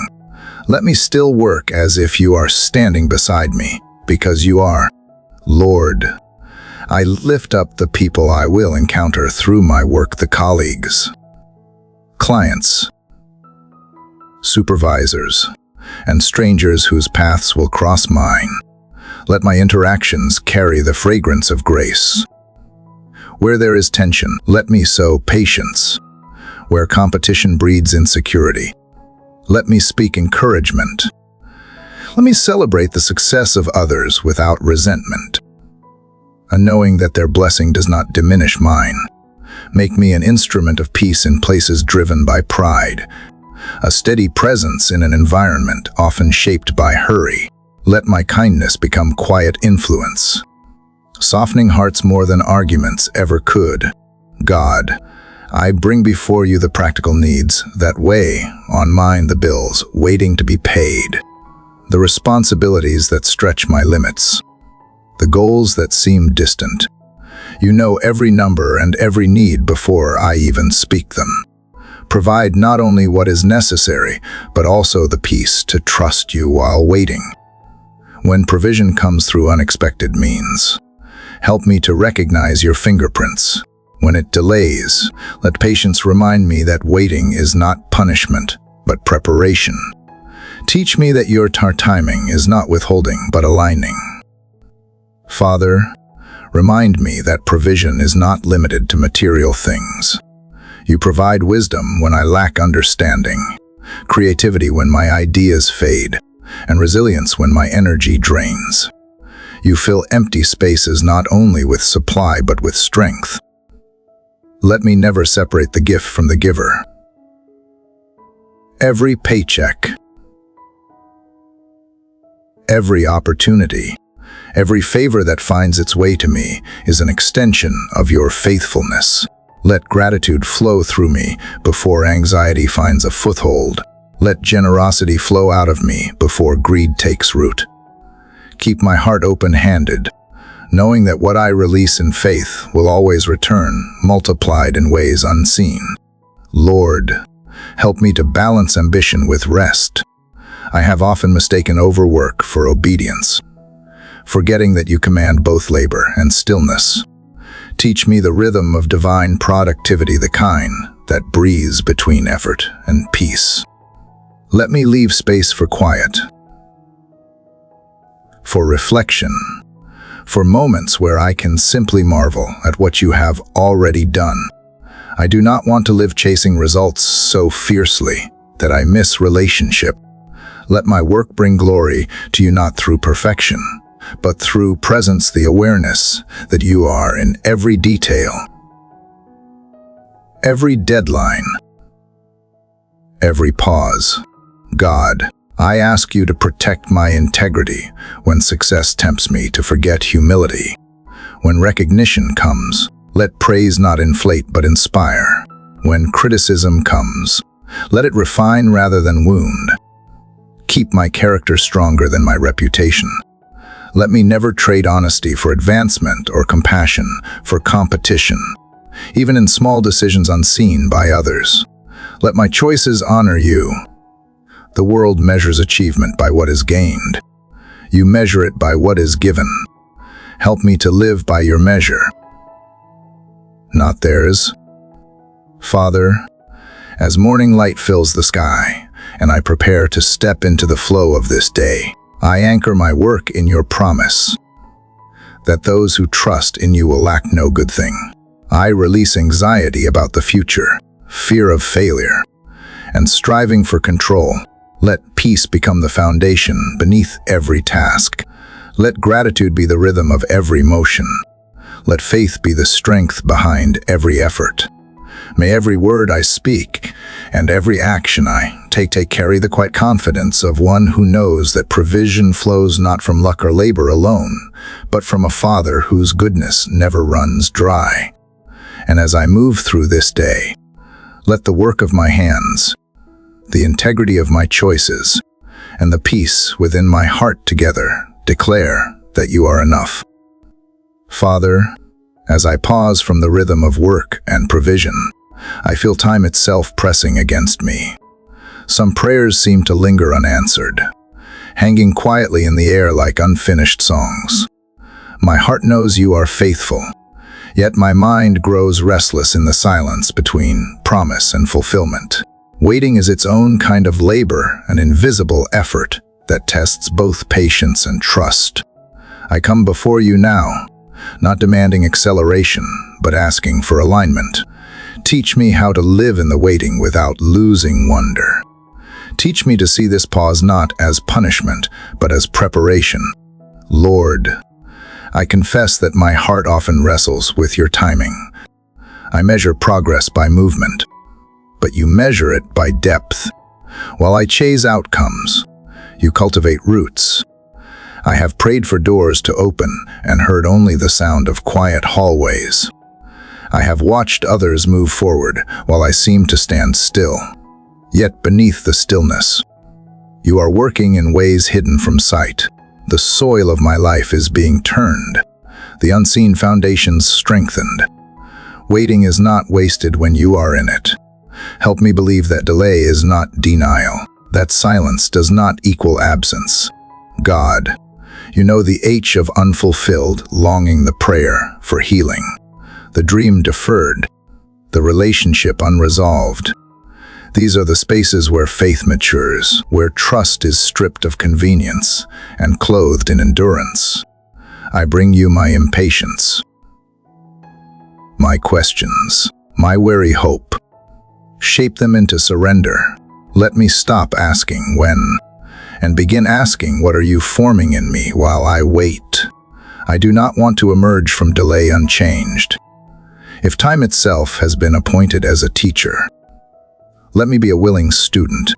let me still work as if you are standing beside me, because you are. Lord, I lift up the people I will encounter through my work, the colleagues, clients, supervisors, and strangers whose paths will cross mine. Let my interactions carry the fragrance of grace. Where there is tension, let me sow patience. Where competition breeds insecurity, let me speak encouragement. Let me celebrate the success of others without resentment. A knowing that their blessing does not diminish mine. Make me an instrument of peace in places driven by pride. A steady presence in an environment often shaped by hurry. Let my kindness become quiet influence, softening hearts more than arguments ever could. God, I bring before you the practical needs that weigh on mine, the bills waiting to be paid, the responsibilities that stretch my limits, the goals that seem distant. You know every number and every need before I even speak them. Provide not only what is necessary, but also the peace to trust you while waiting. When provision comes through unexpected means, help me to recognize your fingerprints. When it delays, let patience remind me that waiting is not punishment, but preparation. Teach me that your timing is not withholding, but aligning. Father, remind me that provision is not limited to material things. You provide wisdom when I lack understanding, creativity when my ideas fade, and resilience when my energy drains. You fill empty spaces not only with supply but with strength. Let me never separate the gift from the giver. Every paycheck, every opportunity, every favor that finds its way to me is an extension of your faithfulness. Let gratitude flow through me before anxiety finds a foothold. Let generosity flow out of me before greed takes root. Keep my heart open-handed, knowing that what I release in faith will always return, multiplied in ways unseen. Lord, help me to balance ambition with rest. I have often mistaken overwork for obedience, forgetting that you command both labor and stillness. Teach me the rhythm of divine productivity, the kind that breathes between effort and peace. Let me leave space for quiet, for reflection, for moments where I can simply marvel at what you have already done. I do not want to live chasing results so fiercely that I miss relationship. Let my work bring glory to you, not through perfection, but through presence, the awareness that you are in every detail, every deadline, every pause. God, I ask you to protect my integrity when success tempts me to forget humility. When recognition comes, let praise not inflate but inspire. When criticism comes, let it refine rather than wound. Keep my character stronger than my reputation. Let me never trade honesty for advancement or compassion for competition, even in small decisions unseen by others. Let my choices honor you. The world measures achievement by what is gained. You measure it by what is given. Help me to live by your measure, not theirs. Father, as morning light fills the sky, and I prepare to step into the flow of this day, I anchor my work in your promise that those who trust in you will lack no good thing. I release anxiety about the future, fear of failure, and striving for control. Let peace become the foundation beneath every task. Let gratitude be the rhythm of every motion. Let faith be the strength behind every effort. May every word I speak and every action I take carry the quiet confidence of one who knows that provision flows not from luck or labor alone, but from a Father whose goodness never runs dry. And as I move through this day, let the work of my hands, the integrity of my choices, and the peace within my heart together declare that you are enough. Father, as I pause from the rhythm of work and provision, I feel time itself pressing against me. Some prayers seem to linger unanswered, hanging quietly in the air like unfinished songs. My heart knows you are faithful, yet my mind grows restless in the silence between promise and fulfillment. Waiting is its own kind of labor, an invisible effort that tests both patience and trust. I come before you now, not demanding acceleration, but asking for alignment. Teach me how to live in the waiting without losing wonder. Teach me to see this pause not as punishment, but as preparation. Lord, I confess that my heart often wrestles with your timing. I measure progress by movement, but you measure it by depth. While I chase outcomes, you cultivate roots. I have prayed for doors to open and heard only the sound of quiet hallways. I have watched others move forward while I seem to stand still. Yet beneath the stillness, you are working in ways hidden from sight. The soil of my life is being turned, the unseen foundations strengthened. Waiting is not wasted when you are in it. Help me believe that delay is not denial, that silence does not equal absence. God, you know the H of unfulfilled, longing, the prayer for healing, the dream deferred, the relationship unresolved. These are the spaces where faith matures, where trust is stripped of convenience and clothed in endurance. I bring you my impatience, my questions, my weary hope. Shape them into surrender. Let me stop asking when, and begin asking, what are you forming in me while I wait? I do not want to emerge from delay unchanged. If time itself has been appointed as a teacher, let me be a willing student.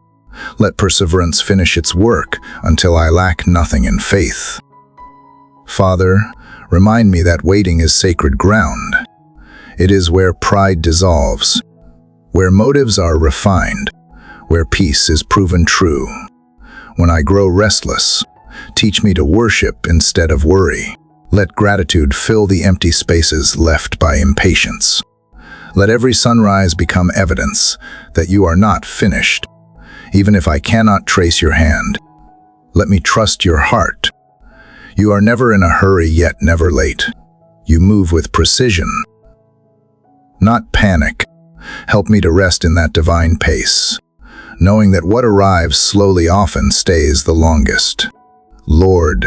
Let perseverance finish its work until I lack nothing in faith. Father, remind me that waiting is sacred ground. It is where pride dissolves, where motives are refined, where peace is proven true. When I grow restless, teach me to worship instead of worry. Let gratitude fill the empty spaces left by impatience. Let every sunrise become evidence that you are not finished. Even if I cannot trace your hand, let me trust your heart. You are never in a hurry, yet never late. You move with precision, not panic. Help me to rest in that divine pace, knowing that what arrives slowly often stays the longest. Lord,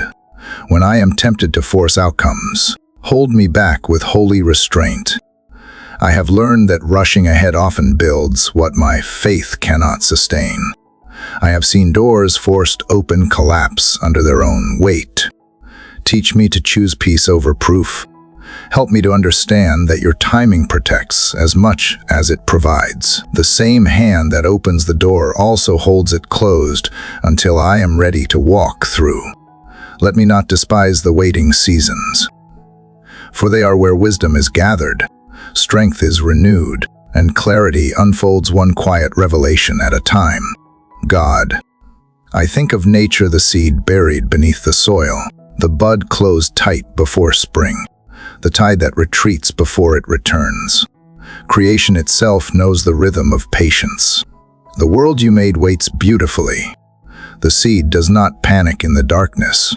when I am tempted to force outcomes, hold me back with holy restraint. I have learned that rushing ahead often builds what my faith cannot sustain. I have seen doors forced open collapse under their own weight. Teach me to choose peace over proof. Help me to understand that your timing protects as much as it provides. The same hand that opens the door also holds it closed until I am ready to walk through. Let me not despise the waiting seasons, for they are where wisdom is gathered, strength is renewed, and clarity unfolds one quiet revelation at a time. God, I think of nature, the seed buried beneath the soil, the bud closed tight before spring, the tide that retreats before it returns. Creation itself knows the rhythm of patience. The world you made waits beautifully. The seed does not panic in the darkness.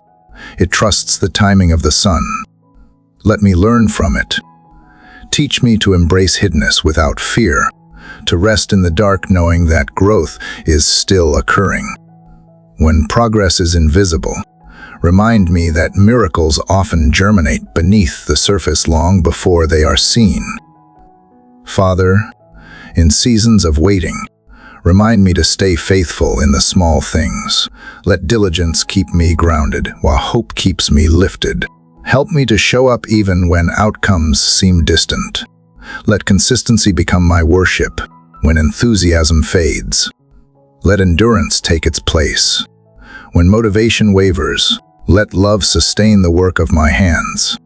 It trusts the timing of the sun. Let me learn from it. Teach me to embrace hiddenness without fear, to rest in the dark knowing that growth is still occurring. When progress is invisible, remind me that miracles often germinate beneath the surface long before they are seen. Father, in seasons of waiting, remind me to stay faithful in the small things. Let diligence keep me grounded, while hope keeps me lifted. Help me to show up even when outcomes seem distant. Let consistency become my worship when enthusiasm fades. Let endurance take its place. When motivation wavers, let love sustain the work of my hands.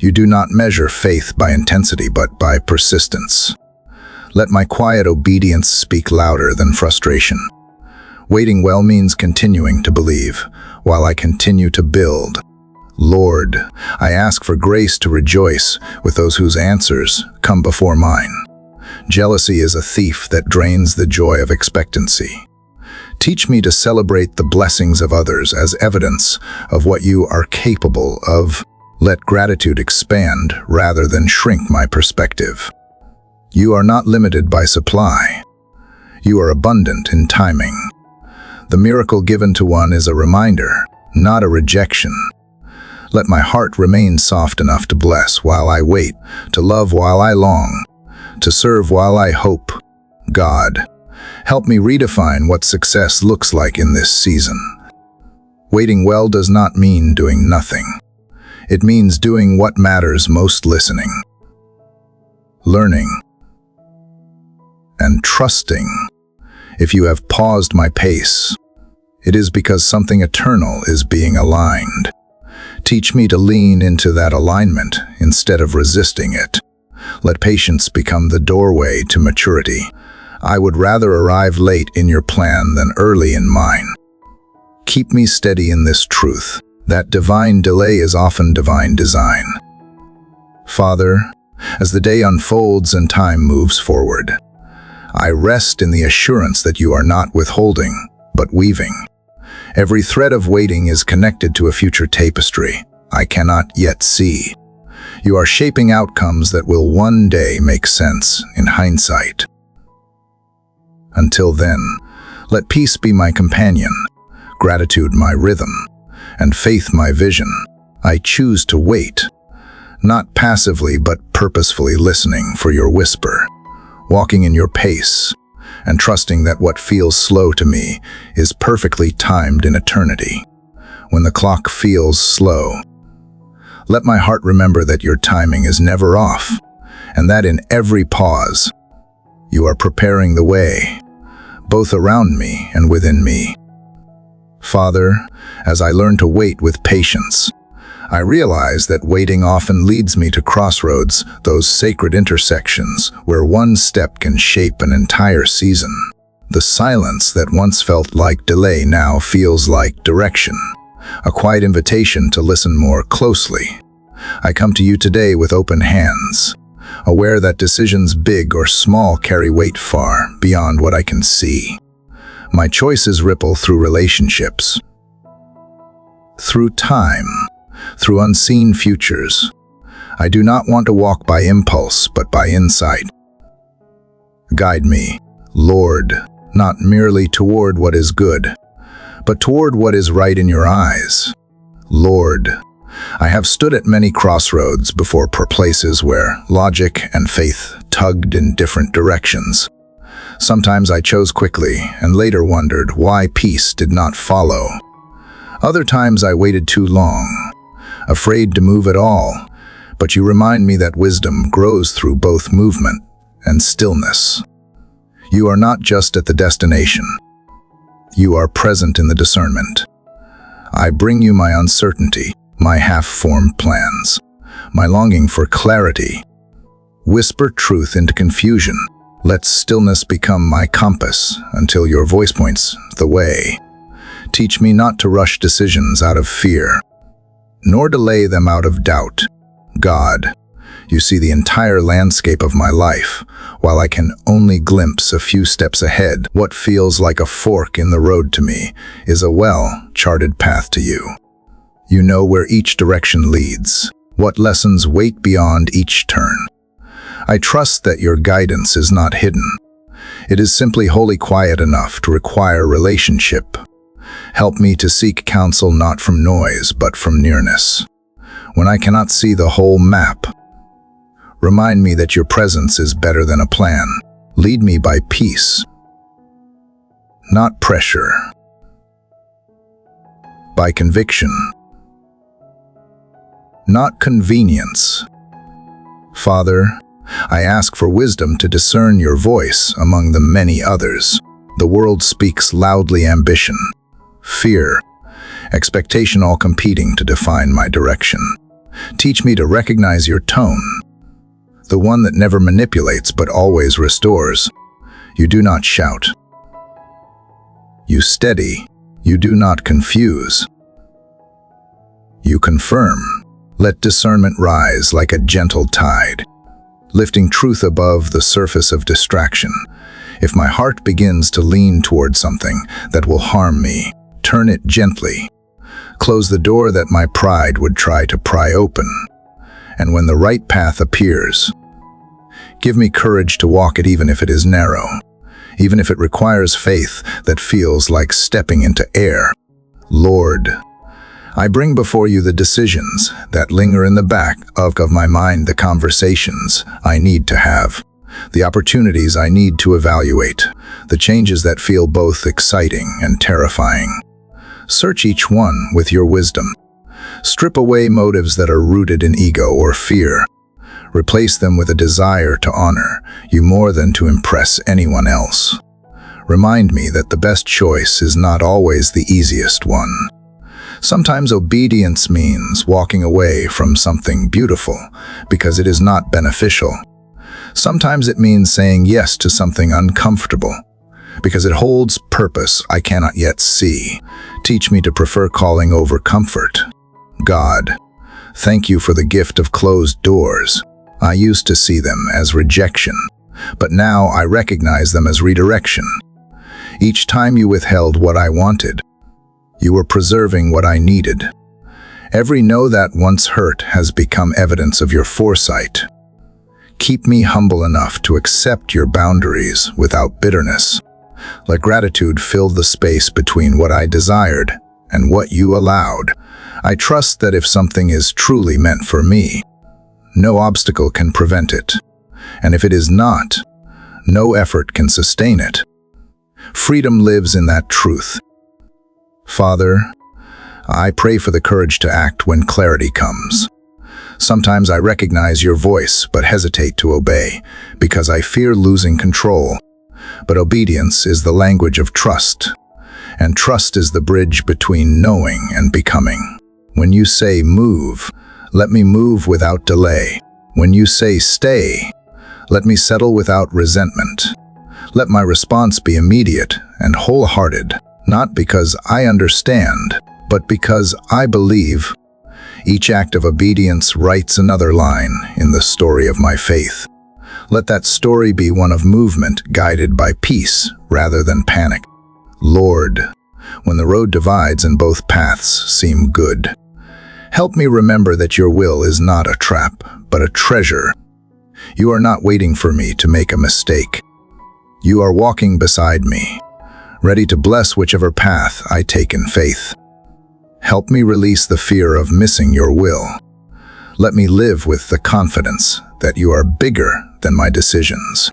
You do not measure faith by intensity, but by persistence. Let my quiet obedience speak louder than frustration. Waiting well means continuing to believe, while I continue to build. Lord, I ask for grace to rejoice with those whose answers come before mine. Jealousy is a thief that drains the joy of expectancy. Teach me to celebrate the blessings of others as evidence of what you are capable of. Let gratitude expand rather than shrink my perspective. You are not limited by supply. You are abundant in timing. The miracle given to one is a reminder, not a rejection. Let my heart remain soft enough to bless while I wait, to love while I long, to serve while I hope. God, help me redefine what success looks like in this season. Waiting well does not mean doing nothing. It means doing what matters most: listening, learning, and trusting. If you have paused my pace, it is because something eternal is being aligned. Teach me to lean into that alignment instead of resisting it. Let patience become the doorway to maturity. I would rather arrive late in your plan than early in mine. Keep me steady in this truth, that divine delay is often divine design. Father, as the day unfolds and time moves forward, I rest in the assurance that you are not withholding, but weaving. Every thread of waiting is connected to a future tapestry I cannot yet see. You are shaping outcomes that will one day make sense in hindsight. Until then, let peace be my companion, gratitude my rhythm, and faith my vision. I choose to wait, not passively but purposefully listening for your whisper, walking in your pace, and trusting that what feels slow to me is perfectly timed in eternity. When the clock feels slow, let my heart remember that your timing is never off, and that in every pause, you are preparing the way, both around me and within me. Father, as I learn to wait with patience, I realize that waiting often leads me to crossroads, those sacred intersections where one step can shape an entire season. The silence that once felt like delay now feels like direction, a quiet invitation to listen more closely. I come to you today with open hands, aware that decisions big or small carry weight far beyond what I can see. My choices ripple through relationships, through time, through unseen futures. I do not want to walk by impulse, but by insight. Guide me, Lord, not merely toward what is good, but toward what is right in your eyes. Lord, I have stood at many crossroads before, places where logic and faith tugged in different directions. Sometimes I chose quickly and later wondered why peace did not follow. Other times I waited too long, afraid to move at all, but you remind me that wisdom grows through both movement and stillness. You are not just at the destination. You are present in the discernment. I bring you my uncertainty, my half-formed plans, my longing for clarity. Whisper truth into confusion. Let stillness become my compass until your voice points the way. Teach me not to rush decisions out of fear, nor delay them out of doubt. God, you see the entire landscape of my life, while I can only glimpse a few steps ahead. What feels like a fork in the road to me is a well-charted path to you. You know where each direction leads, what lessons wait beyond each turn. I trust that your guidance is not hidden. It is simply wholly quiet enough to require relationship. Help me to seek counsel not from noise, but from nearness. When I cannot see the whole map, remind me that your presence is better than a plan. Lead me by peace, not pressure, by conviction, not convenience. Father, I ask for wisdom to discern your voice among the many others. The world speaks loudly: ambition, fear, expectation, all competing to define my direction. Teach me to recognize your tone, the one that never manipulates but always restores. You do not shout. You steady. You do not confuse. You confirm. Let discernment rise like a gentle tide, lifting truth above the surface of distraction. If my heart begins to lean toward something that will harm me, turn it gently. Close the door that my pride would try to pry open. And when the right path appears, give me courage to walk it even if it is narrow, even if it requires faith that feels like stepping into air. Lord, I bring before you the decisions that linger in the back of my mind, the conversations I need to have, the opportunities I need to evaluate, the changes that feel both exciting and terrifying. Search each one with your wisdom. Strip away motives that are rooted in ego or fear. Replace them with a desire to honor you more than to impress anyone else. Remind me that the best choice is not always the easiest one. Sometimes obedience means walking away from something beautiful because it is not beneficial. Sometimes it means saying yes to something uncomfortable because it holds purpose I cannot yet see. Teach me to prefer calling over comfort. God, thank you for the gift of closed doors. I used to see them as rejection, but now I recognize them as redirection. Each time you withheld what I wanted, you were preserving what I needed. Every no that once hurt has become evidence of your foresight. Keep me humble enough to accept your boundaries without bitterness. Let gratitude fill the space between what I desired and what you allowed. I trust that if something is truly meant for me, no obstacle can prevent it. And if it is not, no effort can sustain it. Freedom lives in that truth. Father, I pray for the courage to act when clarity comes. Sometimes I recognize your voice but hesitate to obey because I fear losing control. But obedience is the language of trust, and trust is the bridge between knowing and becoming. When you say move, let me move without delay. When you say stay, let me settle without resentment. Let my response be immediate and wholehearted, not because I understand, but because I believe. Each act of obedience writes another line in the story of my faith. Let that story be one of movement guided by peace rather than panic. Lord, when the road divides and both paths seem good, help me remember that your will is not a trap, but a treasure. You are not waiting for me to make a mistake. You are walking beside me, ready to bless whichever path I take in faith. Help me release the fear of missing your will. Let me live with the confidence that you are bigger than my decisions,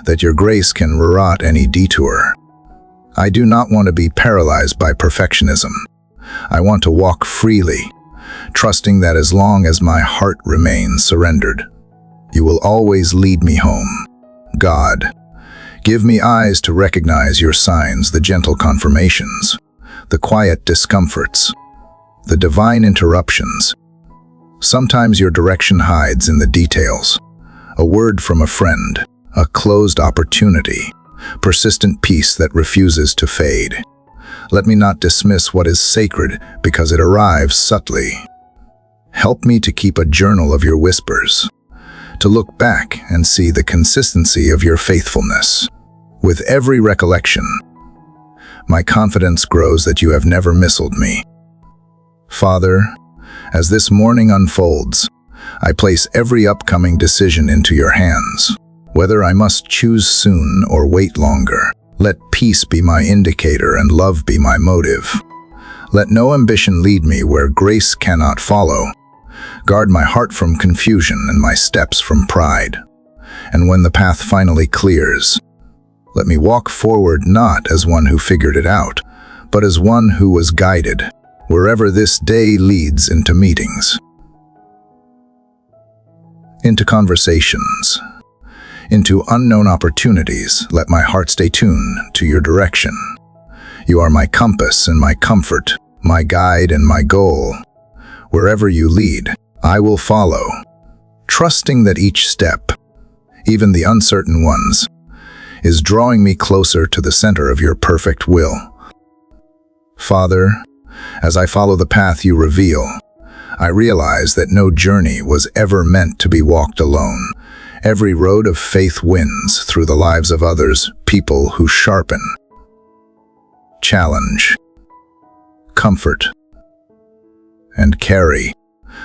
that your grace can reroute any detour. I do not want to be paralyzed by perfectionism. I want to walk freely, trusting that as long as my heart remains surrendered, you will always lead me home. God, give me eyes to recognize your signs, the gentle confirmations, the quiet discomforts, the divine interruptions. Sometimes your direction hides in the details. A word from a friend, a closed opportunity, persistent peace that refuses to fade. Let me not dismiss what is sacred because it arrives subtly. Help me to keep a journal of your whispers, to look back and see the consistency of your faithfulness. With every recollection, my confidence grows that you have never misled me. Father, as this morning unfolds, I place every upcoming decision into your hands. Whether I must choose soon or wait longer, let peace be my indicator and love be my motive. Let no ambition lead me where grace cannot follow. Guard my heart from confusion and my steps from pride. And when the path finally clears, let me walk forward not as one who figured it out, but as one who was guided, wherever this day leads into meetings, into conversations, into unknown opportunities. Let my heart stay tuned to your direction. You are my compass and my comfort, my guide and my goal. Wherever you lead, I will follow, trusting that each step, even the uncertain ones, is drawing me closer to the center of your perfect will. Father, as I follow the path you reveal, I realize that no journey was ever meant to be walked alone. Every road of faith wins through the lives of others, people who sharpen, challenge, comfort, and carry.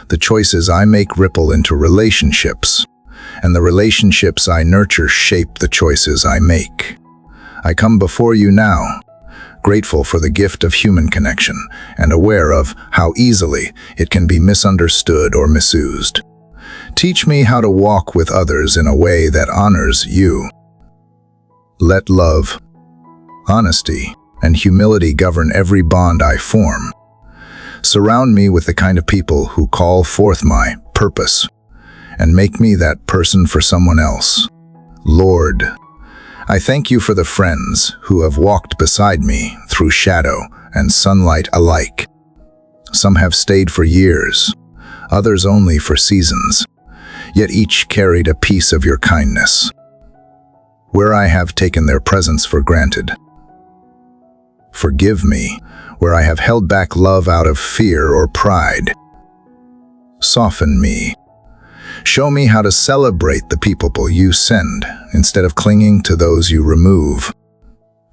The choices I make ripple into relationships, and the relationships I nurture shape the choices I make. I come before you now, grateful for the gift of human connection and aware of how easily it can be misunderstood or misused. Teach me how to walk with others in a way that honors you. Let love, honesty, and humility govern every bond I form. Surround me with the kind of people who call forth my purpose and make me that person for someone else. Lord, I thank you for the friends who have walked beside me through shadow and sunlight alike. Some have stayed for years, others only for seasons, yet each carried a piece of your kindness. Where I have taken their presence for granted, forgive me where I have held back love out of fear or pride. Soften me. Show me how to celebrate the people you send instead of clinging to those you remove.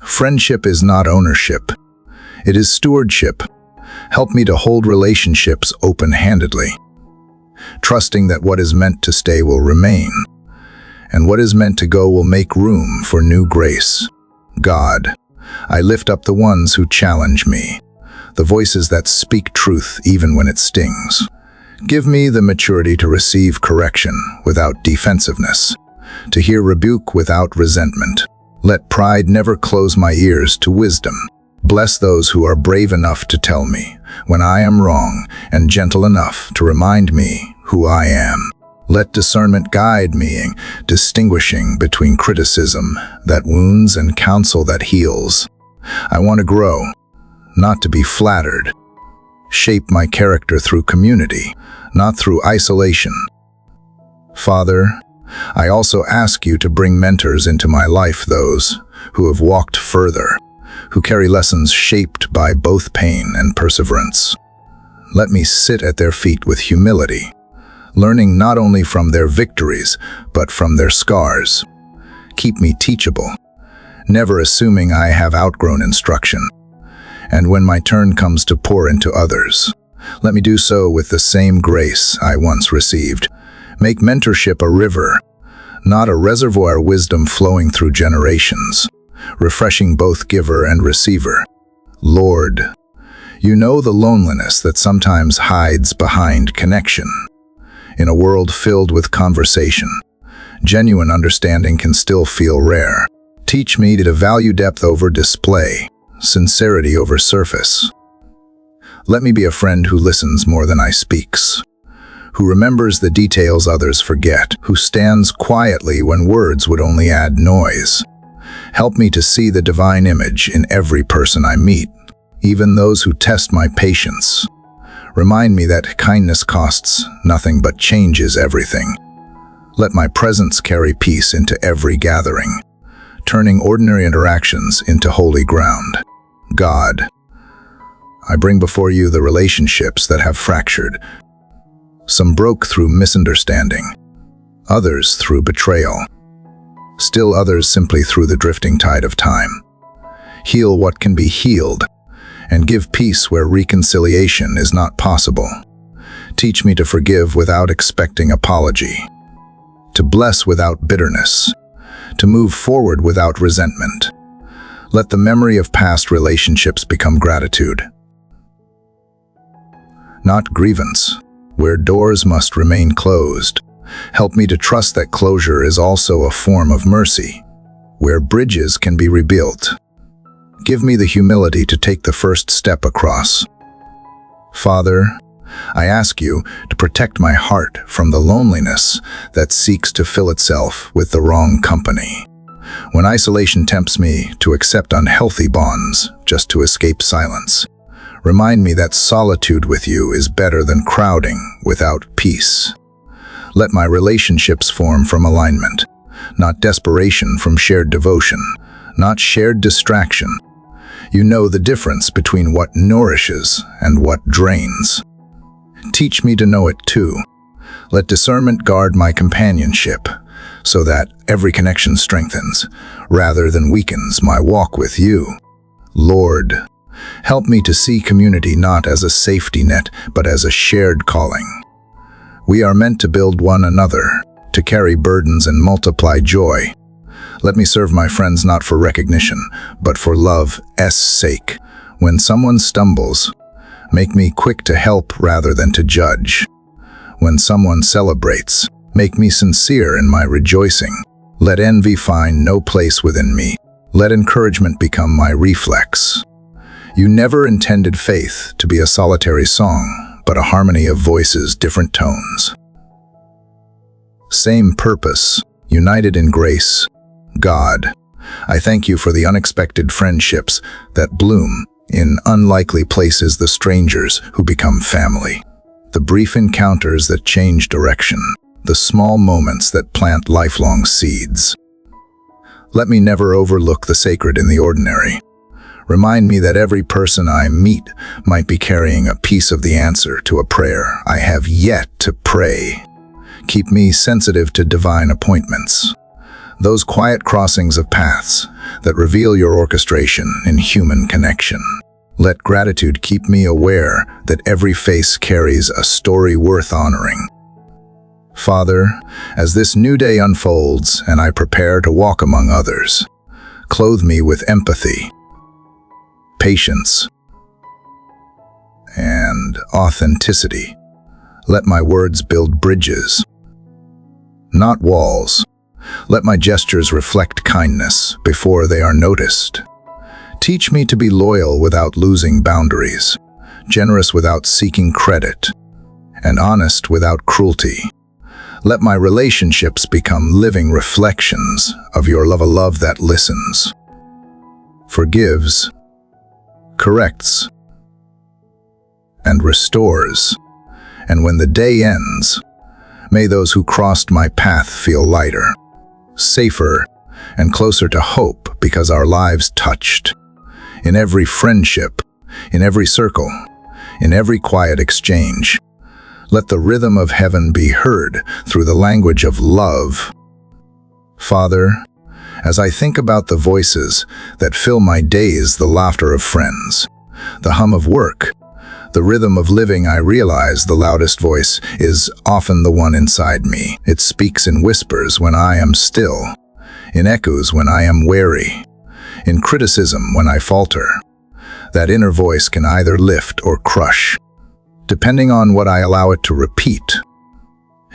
Friendship is not ownership. It is stewardship. Help me to hold relationships open-handedly, trusting that what is meant to stay will remain, and what is meant to go will make room for new grace. God, I lift up the ones who challenge me, the voices that speak truth even when it stings. Give me the maturity to receive correction without defensiveness, to hear rebuke without resentment. Let pride never close my ears to wisdom. Bless those who are brave enough to tell me when I am wrong and gentle enough to remind me who I am. Let discernment guide me, distinguishing between criticism that wounds and counsel that heals. I want to grow, not to be flattered. Shape my character through community, not through isolation. Father, I also ask you to bring mentors into my life, those who have walked further, who carry lessons shaped by both pain and perseverance. Let me sit at their feet with humility, learning not only from their victories, but from their scars. Keep me teachable, never assuming I have outgrown instruction. And when my turn comes to pour into others, let me do so with the same grace I once received. Make mentorship a river, not a reservoir of wisdom flowing through generations, refreshing both giver and receiver. Lord, you know the loneliness that sometimes hides behind connection. In a world filled with conversation, genuine understanding can still feel rare. Teach me to value depth over display, sincerity over surface. Let me be a friend who listens more than I speaks, who remembers the details others forget, who stands quietly when words would only add noise. Help me to see the divine image in every person I meet, even those who test my patience. Remind me that kindness costs nothing but changes everything. Let my presence carry peace into every gathering, turning ordinary interactions into holy ground. God, I bring before you the relationships that have fractured. Some broke through misunderstanding, others through betrayal, still others simply through the drifting tide of time. Heal what can be healed, and give peace where reconciliation is not possible. Teach me to forgive without expecting apology, to bless without bitterness, to move forward without resentment. Let the memory of past relationships become gratitude, not grievance, where doors must remain closed. Help me to trust that closure is also a form of mercy, where bridges can be rebuilt. Give me the humility to take the first step across. Father, I ask you to protect my heart from the loneliness that seeks to fill itself with the wrong company. When isolation tempts me to accept unhealthy bonds just to escape silence, remind me that solitude with you is better than crowding without peace. Let my relationships form from alignment, not desperation from shared devotion, not shared distraction. You know the difference between what nourishes and what drains. Teach me to know it too. Let discernment guard my companionship, so that every connection strengthens, rather than weakens my walk with you. Lord, help me to see community not as a safety net, but as a shared calling. We are meant to build one another, to carry burdens and multiply joy. Let me serve my friends not for recognition, but for love's sake. When someone stumbles, make me quick to help rather than to judge. When someone celebrates, make me sincere in my rejoicing. Let envy find no place within me. Let encouragement become my reflex. You never intended faith to be a solitary song, but a harmony of voices, different tones. Same purpose, united in grace. God, I thank you for the unexpected friendships that bloom in unlikely places, the strangers who become family. The brief encounters that change direction, the small moments that plant lifelong seeds. Let me never overlook the sacred in the ordinary. Remind me that every person I meet might be carrying a piece of the answer to a prayer I have yet to pray. Keep me sensitive to divine appointments, those quiet crossings of paths that reveal your orchestration in human connection. Let gratitude keep me aware that every face carries a story worth honoring. Father, as this new day unfolds and I prepare to walk among others, clothe me with empathy, patience, and authenticity. Let my words build bridges, not walls. Let my gestures reflect kindness before they are noticed. Teach me to be loyal without losing boundaries, generous without seeking credit, and honest without cruelty. Let my relationships become living reflections of your love, a love that listens, forgives, corrects, and restores. And when the day ends, may those who crossed my path feel lighter, safer, and closer to hope because our lives touched. In every friendship, in every circle, in every quiet exchange, let the rhythm of heaven be heard through the language of love. Father, as I think about the voices that fill my days, the laughter of friends, the hum of work, the rhythm of living, I realize the loudest voice is often the one inside me. It speaks in whispers when I am still, in echoes when I am wary, in criticism when I falter. That inner voice can either lift or crush, depending on what I allow it to repeat.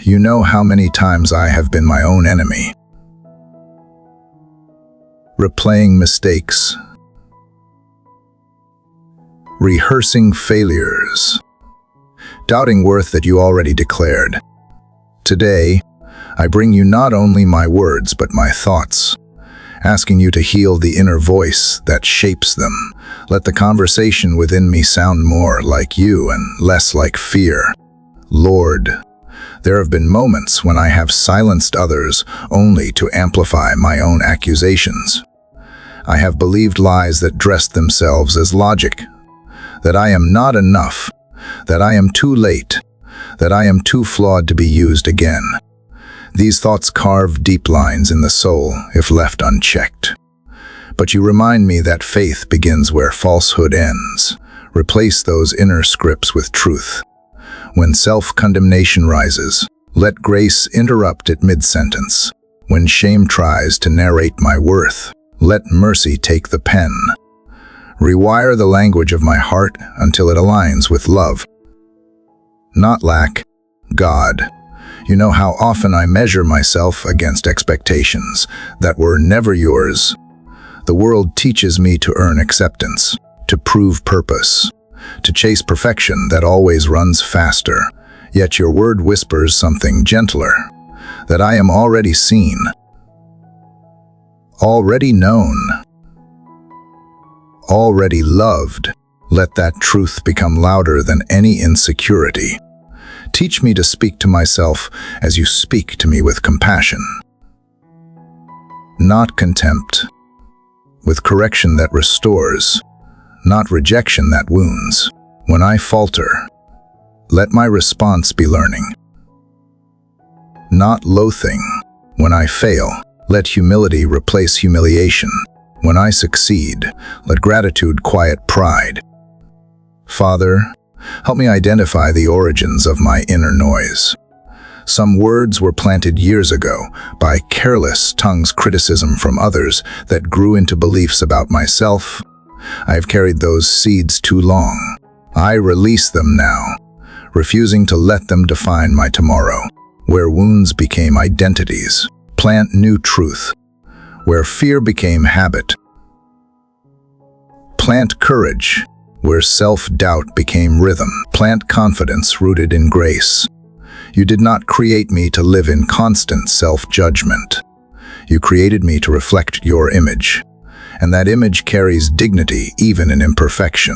You know how many times I have been my own enemy, replaying mistakes, rehearsing failures, doubting worth that you already declared. Today, I bring you not only my words but my thoughts, asking you to heal the inner voice that shapes them. Let the conversation within me sound more like you and less like fear. Lord, there have been moments when I have silenced others only to amplify my own accusations. I have believed lies that dressed themselves as logic, that I am not enough, that I am too late, that I am too flawed to be used again. These thoughts carve deep lines in the soul if left unchecked. But you remind me that faith begins where falsehood ends. Replace those inner scripts with truth. When self-condemnation rises, let grace interrupt at mid-sentence. When shame tries to narrate my worth, let mercy take the pen. Rewire the language of my heart until it aligns with love, not lack. God, you know how often I measure myself against expectations that were never yours. The world teaches me to earn acceptance, to prove purpose, to chase perfection that always runs faster. Yet your word whispers something gentler, that I am already seen, already known, already loved. Let that truth become louder than any insecurity. Teach me to speak to myself as you speak to me with compassion, not contempt, with correction that restores, not rejection that wounds. When I falter, let my response be learning, not loathing. When I fail, let humility replace humiliation. When I succeed, let gratitude quiet pride. Father, help me identify the origins of my inner noise. Some words were planted years ago by careless tongues, criticism from others that grew into beliefs about myself. I have carried those seeds too long. I release them now, refusing to let them define my tomorrow. Where wounds became identities, plant new truth. Where fear became habit, plant courage. Where self-doubt became rhythm, plant confidence rooted in grace. You did not create me to live in constant self-judgment. You created me to reflect your image, and that image carries dignity even in imperfection.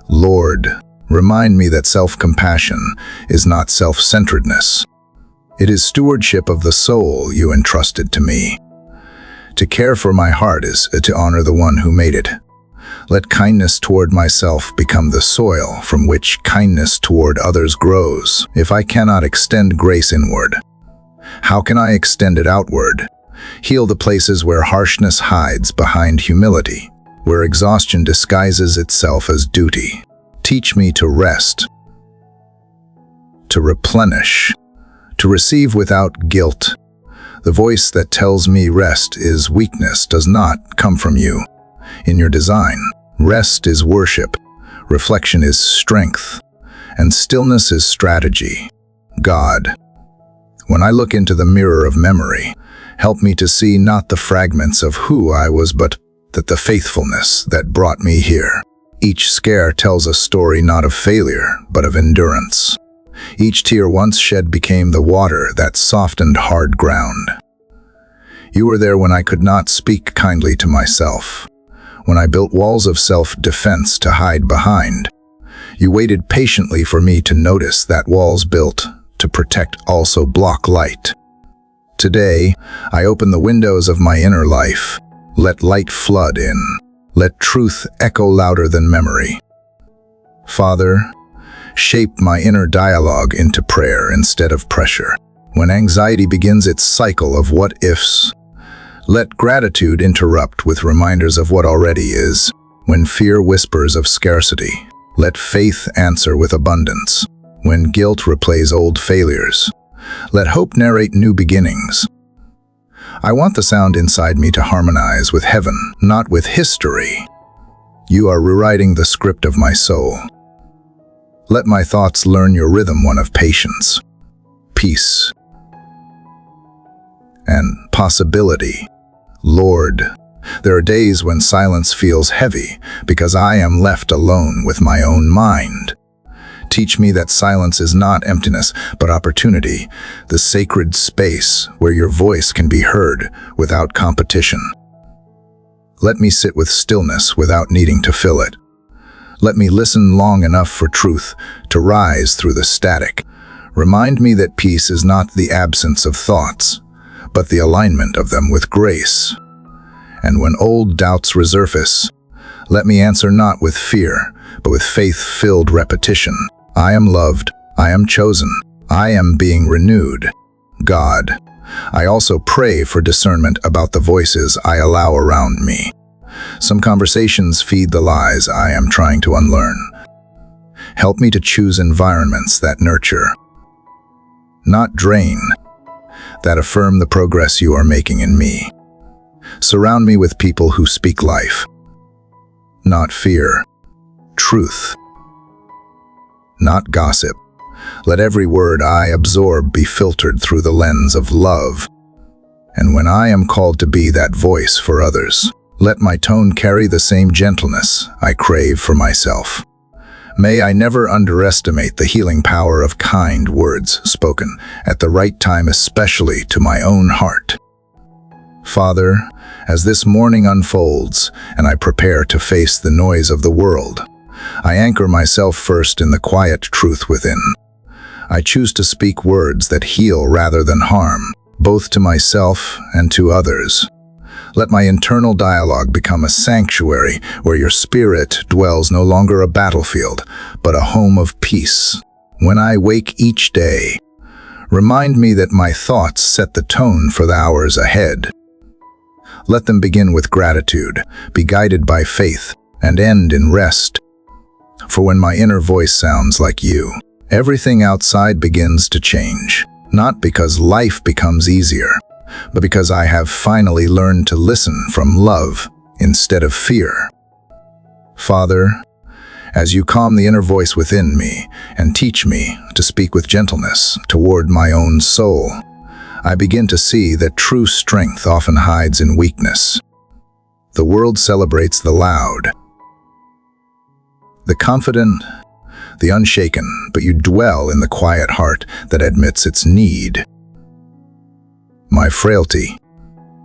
Lord, remind me that self-compassion is not self-centeredness. It is stewardship of the soul you entrusted to me. To care for my heart is to honor the one who made it. Let kindness toward myself become the soil from which kindness toward others grows. If I cannot extend grace inward, how can I extend it outward? Heal the places where harshness hides behind humility, where exhaustion disguises itself as duty. Teach me to rest, to replenish, to receive without guilt. The voice that tells me rest is weakness does not come from you. In your design, rest is worship, reflection is strength, and stillness is strategy. God, when I look into the mirror of memory, help me to see not the fragments of who I was, but that the faithfulness that brought me here. Each scare tells a story not of failure, but of endurance. Each tear once shed became the water that softened hard ground. You were there when I could not speak kindly to myself, when I built walls of self-defense to hide behind. You waited patiently for me to notice that walls built to protect also block light. Today, I open the windows of my inner life. Let light flood in. Let truth echo louder than memory. Father, shape my inner dialogue into prayer instead of pressure. When anxiety begins its cycle of what-ifs, let gratitude interrupt with reminders of what already is. When fear whispers of scarcity, let faith answer with abundance. When guilt replays old failures, let hope narrate new beginnings. I want the sound inside me to harmonize with heaven, not with history. You are rewriting the script of my soul. Let my thoughts learn your rhythm, one of patience, peace, and possibility. Lord, there are days when silence feels heavy because I am left alone with my own mind. Teach me that silence is not emptiness, but opportunity, the sacred space where your voice can be heard without competition. Let me sit with stillness without needing to fill it. Let me listen long enough for truth to rise through the static. Remind me that peace is not the absence of thoughts, but the alignment of them with grace. And when old doubts resurface, let me answer not with fear, but with faith-filled repetition. I am loved, I am chosen, I am being renewed. God, I also pray for discernment about the voices I allow around me. Some conversations feed the lies I am trying to unlearn. Help me to choose environments that nurture, not drain, that affirm the progress you are making in me. Surround me with people who speak life, not fear, truth, not gossip. Let every word I absorb be filtered through the lens of love. And when I am called to be that voice for others, let my tone carry the same gentleness I crave for myself. May I never underestimate the healing power of kind words spoken at the right time, especially to my own heart. Father, as this morning unfolds and I prepare to face the noise of the world, I anchor myself first in the quiet truth within. I choose to speak words that heal rather than harm, both to myself and to others. Let my internal dialogue become a sanctuary where your spirit dwells, no longer a battlefield, but a home of peace. When I wake each day, remind me that my thoughts set the tone for the hours ahead. Let them begin with gratitude, be guided by faith, and end in rest. For when my inner voice sounds like you, everything outside begins to change. not because life becomes easier, but because I have finally learned to listen from love instead of fear. Father, as you calm the inner voice within me and teach me to speak with gentleness toward my own soul, I begin to see that true strength often hides in weakness. The world celebrates the loud, the confident, the unshaken, but you dwell in the quiet heart that admits its need. My frailty,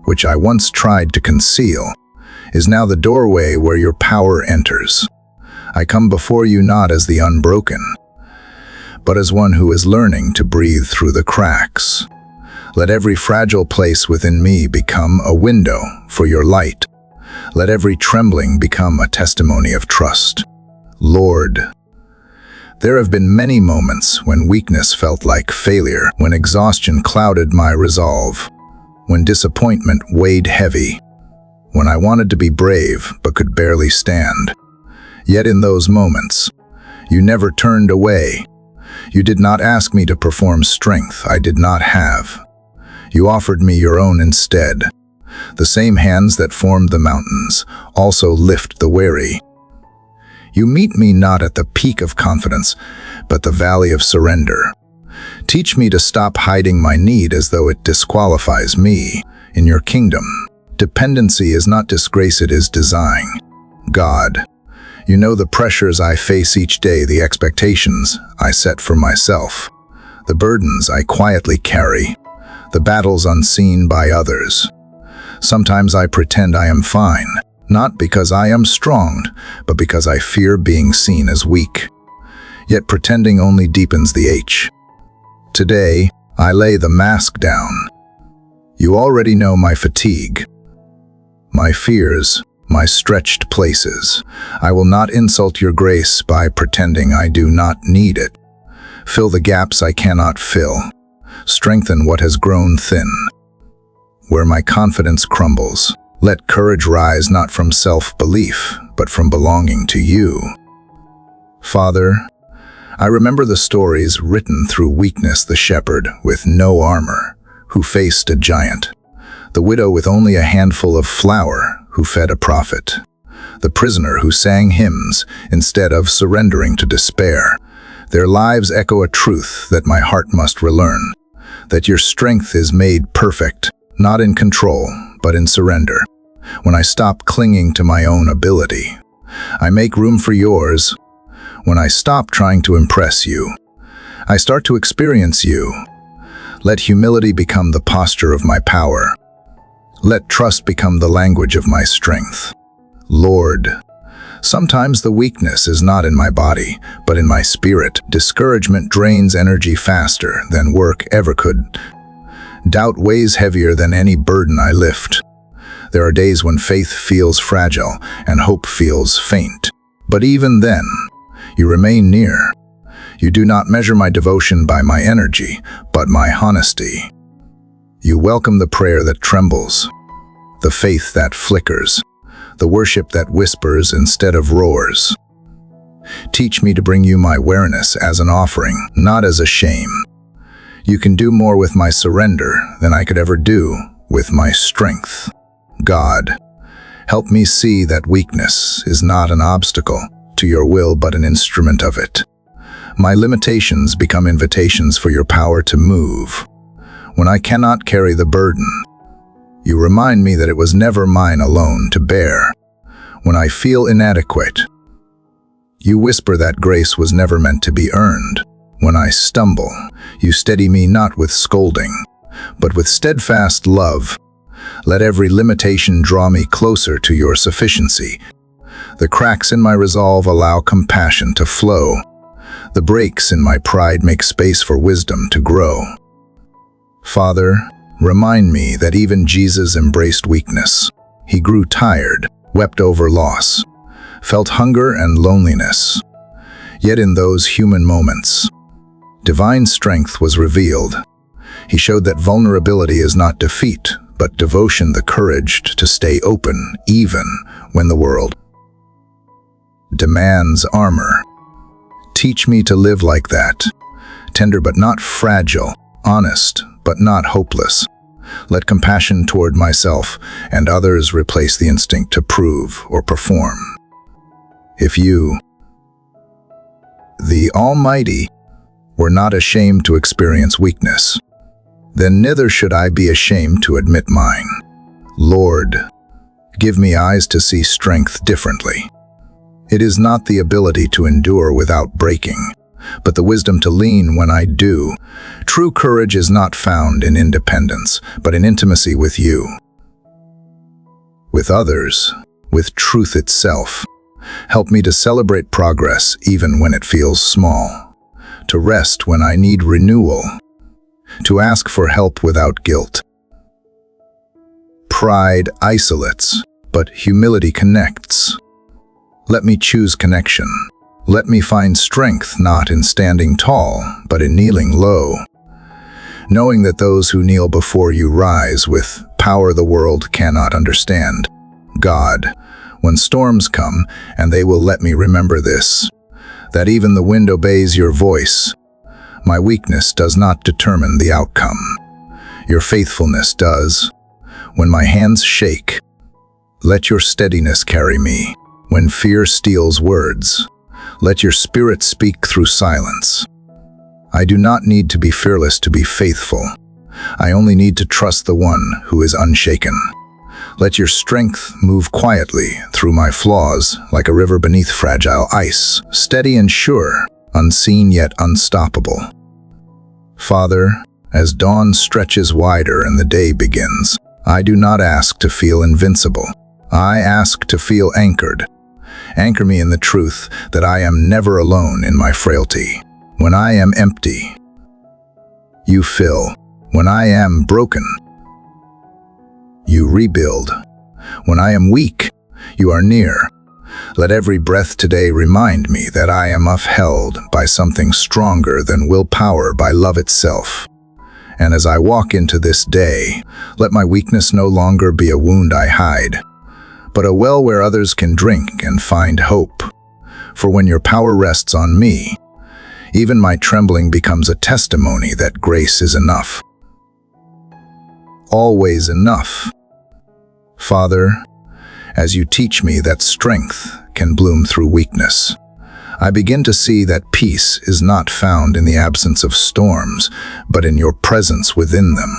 which I once tried to conceal, is now the doorway where your power enters. I come before you not as the unbroken, but as one who is learning to breathe through the cracks. Let every fragile place within me become a window for your light. Let every trembling become a testimony of trust. Lord, there have been many moments when weakness felt like failure, when exhaustion clouded my resolve, when disappointment weighed heavy, when I wanted to be brave but could barely stand. Yet in those moments, you never turned away. You did not ask me to perform strength I did not have. You offered me your own instead. The same hands that formed the mountains also lift the weary. You meet me not at the peak of confidence, but the valley of surrender. Teach me to stop hiding my need as though it disqualifies me. In your kingdom, dependency is not disgrace, it is design. God, you know the pressures I face each day, the expectations I set for myself, the burdens I quietly carry, the battles unseen by others. Sometimes I pretend I am fine, not because I am strong, but because I fear being seen as weak. Yet pretending only deepens the H. Today, I lay the mask down. You already know my fatigue, my fears, my stretched places. I will not insult your grace by pretending I do not need it. Fill the gaps I cannot fill. Strengthen what has grown thin. Where my confidence crumbles, let courage rise not from self-belief, but from belonging to you. Father, I remember the stories written through weakness, the shepherd with no armor, who faced a giant, the widow with only a handful of flour, who fed a prophet, the prisoner who sang hymns instead of surrendering to despair. Their lives echo a truth that my heart must relearn, that your strength is made perfect, not in control, but in surrender. When I stop clinging to my own ability, I make room for yours. When I stop trying to impress you, I start to experience you. Let humility become the posture of my power. Let trust become the language of my strength. Lord, sometimes the weakness is not in my body, but in my spirit. Discouragement drains energy faster than work ever could. Doubt weighs heavier than any burden I lift. There are days when faith feels fragile and hope feels faint. But even then, you remain near. You do not measure my devotion by my energy, but my honesty. You welcome the prayer that trembles, the faith that flickers, the worship that whispers instead of roars. Teach me to bring you my awareness as an offering, not as a shame. You can do more with my surrender than I could ever do with my strength. God, help me see that weakness is not an obstacle to your will, but an instrument of it. My limitations become invitations for your power to move. When I cannot carry the burden, you remind me that it was never mine alone to bear. When I feel inadequate, you whisper that grace was never meant to be earned. When I stumble, you steady me not with scolding, but with steadfast love. Let every limitation draw me closer to your sufficiency. The cracks in my resolve allow compassion to flow. The breaks in my pride make space for wisdom to grow. Father, remind me that even Jesus embraced weakness. He grew tired, wept over loss, felt hunger and loneliness. Yet in those human moments, divine strength was revealed. He showed that vulnerability is not defeat, but devotion, the courage to stay open even when the world demands armor. Teach me to live like that, tender but not fragile, honest, but not hopeless. Let compassion toward myself and others replace the instinct to prove or perform. If you, the Almighty, were not ashamed to experience weakness, then neither should I be ashamed to admit mine. Lord, give me eyes to see strength differently. It is not the ability to endure without breaking, but the wisdom to lean when I do. True courage is not found in independence, but in intimacy with you, with others, with truth itself. Help me to celebrate progress even when it feels small, to rest when I need renewal, to ask for help without guilt. Pride isolates, but humility connects. Let me choose connection. Let me find strength not in standing tall, but in kneeling low, knowing that those who kneel before you rise with power the world cannot understand. God, when storms come, and they will let me remember this, that even the wind obeys your voice. My weakness does not determine the outcome. Your faithfulness does. When my hands shake, let your steadiness carry me. When fear steals words, let your spirit speak through silence. I do not need to be fearless to be faithful. I only need to trust the one who is unshaken. Let your strength move quietly through my flaws like a river beneath fragile ice, steady and sure, unseen yet unstoppable. Father, as dawn stretches wider and the day begins, I do not ask to feel invincible. I ask to feel anchored. Anchor me in the truth that I am never alone in my frailty. When I am empty, you fill. When I am broken, you rebuild. When I am weak, you are near. Let every breath today remind me that I am upheld by something stronger than willpower, by love itself. And as I walk into this day, let my weakness no longer be a wound I hide, but a well where others can drink and find hope. For when your power rests on me, even my trembling becomes a testimony that grace is enough. Always enough. Father, as you teach me that strength can bloom through weakness, I begin to see that peace is not found in the absence of storms, but in your presence within them.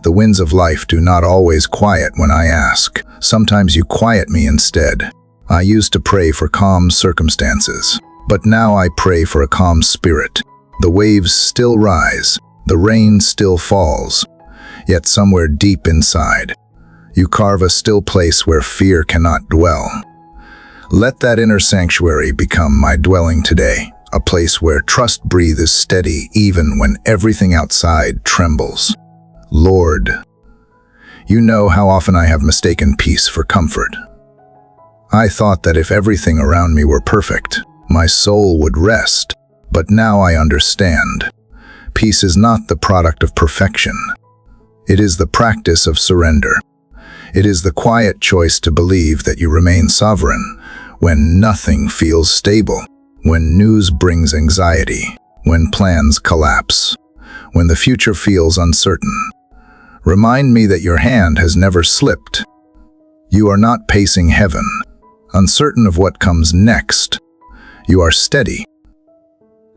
The winds of life do not always quiet when I ask. Sometimes you quiet me instead. I used to pray for calm circumstances, but now I pray for a calm spirit. The waves still rise, the rain still falls, yet somewhere deep inside, you carve a still place where fear cannot dwell. Let that inner sanctuary become my dwelling today, a place where trust breathes steady even when everything outside trembles. Lord, you know how often I have mistaken peace for comfort. I thought that if everything around me were perfect, my soul would rest, but now I understand. Peace is not the product of perfection. It is the practice of surrender. It is the quiet choice to believe that you remain sovereign when nothing feels stable, when news brings anxiety, when plans collapse, when the future feels uncertain. Remind me that your hand has never slipped. You are not pacing heaven, uncertain of what comes next. You are steady,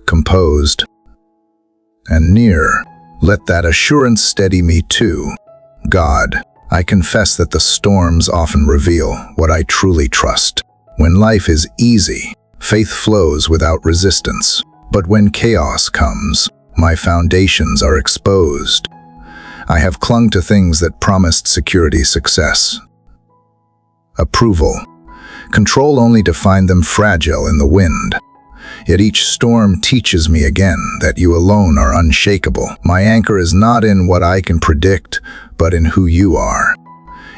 composed, and near. Let that assurance steady me too. God, I confess that the storms often reveal what I truly trust. When life is easy, faith flows without resistance. But when chaos comes, my foundations are exposed. I have clung to things that promised security, success, approval, control, only to find them fragile in the wind. Yet each storm teaches me again that you alone are unshakable. My anchor is not in what I can predict, but in who you are.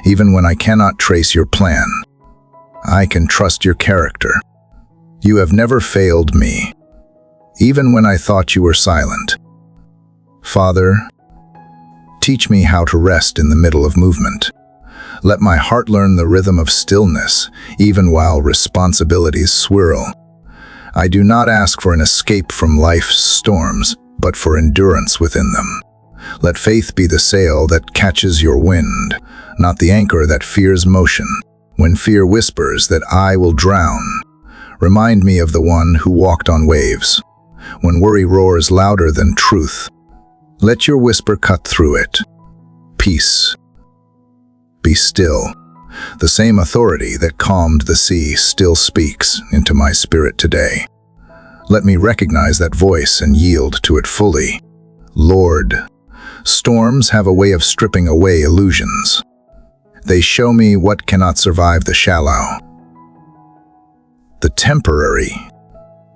Even when I cannot trace your plan, I can trust your character. You have never failed me, even when I thought you were silent. Father, teach me how to rest in the middle of movement. Let my heart learn the rhythm of stillness, even while responsibilities swirl. I do not ask for an escape from life's storms, but for endurance within them. Let faith be the sail that catches your wind, not the anchor that fears motion. When fear whispers that I will drown, remind me of the one who walked on waves. When worry roars louder than truth, let your whisper cut through it. Peace. Be still. The same authority that calmed the sea still speaks into my spirit today. Let me recognize that voice and yield to it fully. Lord, storms have a way of stripping away illusions. They show me what cannot survive the shallow, the temporary,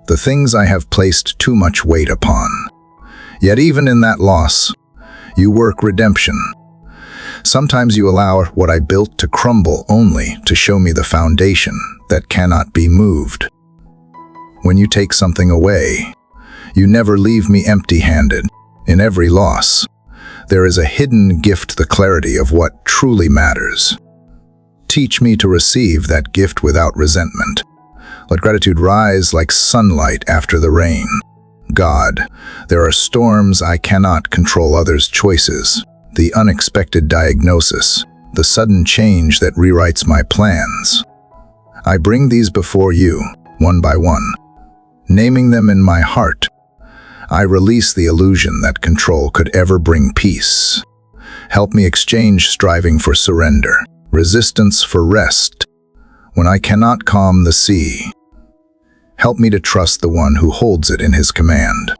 the things I have placed too much weight upon. Yet even in that loss, you work redemption. Sometimes you allow what I built to crumble only to show me the foundation that cannot be moved. When you take something away, you never leave me empty-handed. In every loss, there is a hidden gift, the clarity of what truly matters. Teach me to receive that gift without resentment. Let gratitude rise like sunlight after the rain. God, there are storms I cannot control, others' choices, the unexpected diagnosis, the sudden change that rewrites my plans. I bring these before you, one by one. Naming them in my heart, I release the illusion that control could ever bring peace. Help me exchange striving for surrender, resistance for rest. When I cannot calm the sea, help me to trust the one who holds it in his command.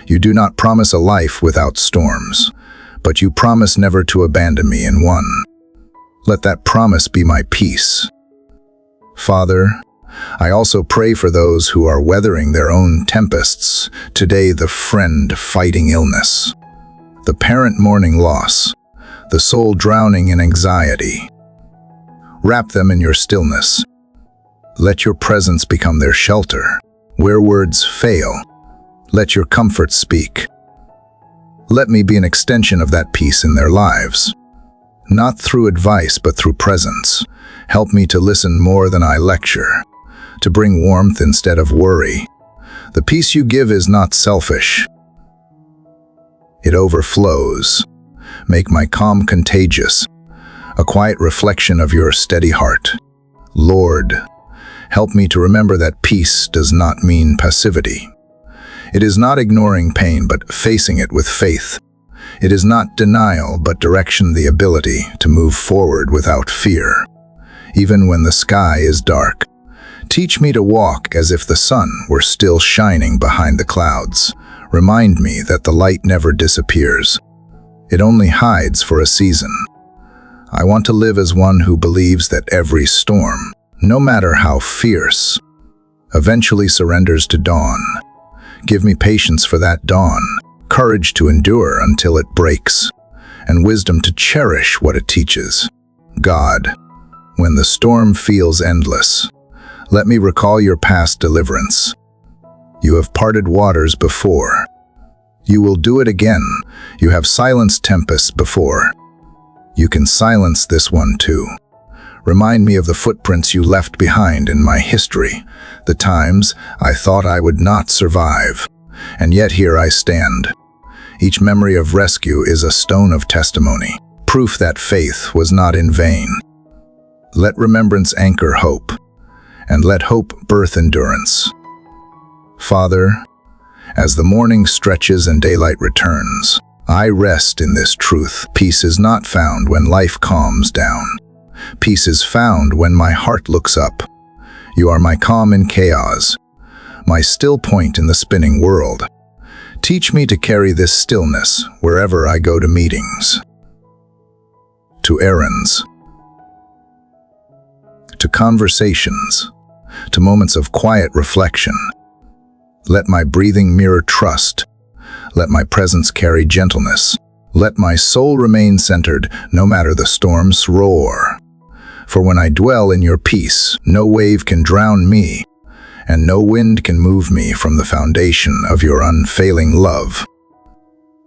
You do not promise a life without storms, but you promise never to abandon me in one. Let that promise be my peace. Father, I also pray for those who are weathering their own tempests, today the friend fighting illness, the parent mourning loss, the soul drowning in anxiety. Wrap them in your stillness. Let your presence become their shelter. Where words fail, let your comfort speak. Let me be an extension of that peace in their lives. Not through advice, but through presence. Help me to listen more than I lecture, to bring warmth instead of worry. The peace you give is not selfish. It overflows. Make my calm contagious, a quiet reflection of your steady heart. Lord, help me to remember that peace does not mean passivity. It is not ignoring pain, but facing it with faith. It is not denial, but direction, the ability to move forward without fear. Even when the sky is dark, teach me to walk as if the sun were still shining behind the clouds. Remind me that the light never disappears. It only hides for a season. I want to live as one who believes that every storm, no matter how fierce, eventually surrenders to dawn. Give me patience for that dawn, courage to endure until it breaks, and wisdom to cherish what it teaches. God, when the storm feels endless, let me recall your past deliverance. You have parted waters before. You will do it again. You have silenced tempests before. You can silence this one too. Remind me of the footprints you left behind in my history, the times I thought I would not survive, and yet here I stand. Each memory of rescue is a stone of testimony, proof that faith was not in vain. Let remembrance anchor hope, and let hope birth endurance. Father, as the morning stretches and daylight returns, I rest in this truth. Peace is not found when life calms down. Peace is found when my heart looks up. You are my calm in chaos, my still point in the spinning world. Teach me to carry this stillness wherever I go, to meetings, to errands, to conversations, to moments of quiet reflection. Let my breathing mirror trust. Let my presence carry gentleness. Let my soul remain centered, no matter the storm's roar. For when I dwell in your peace, no wave can drown me, and no wind can move me from the foundation of your unfailing love.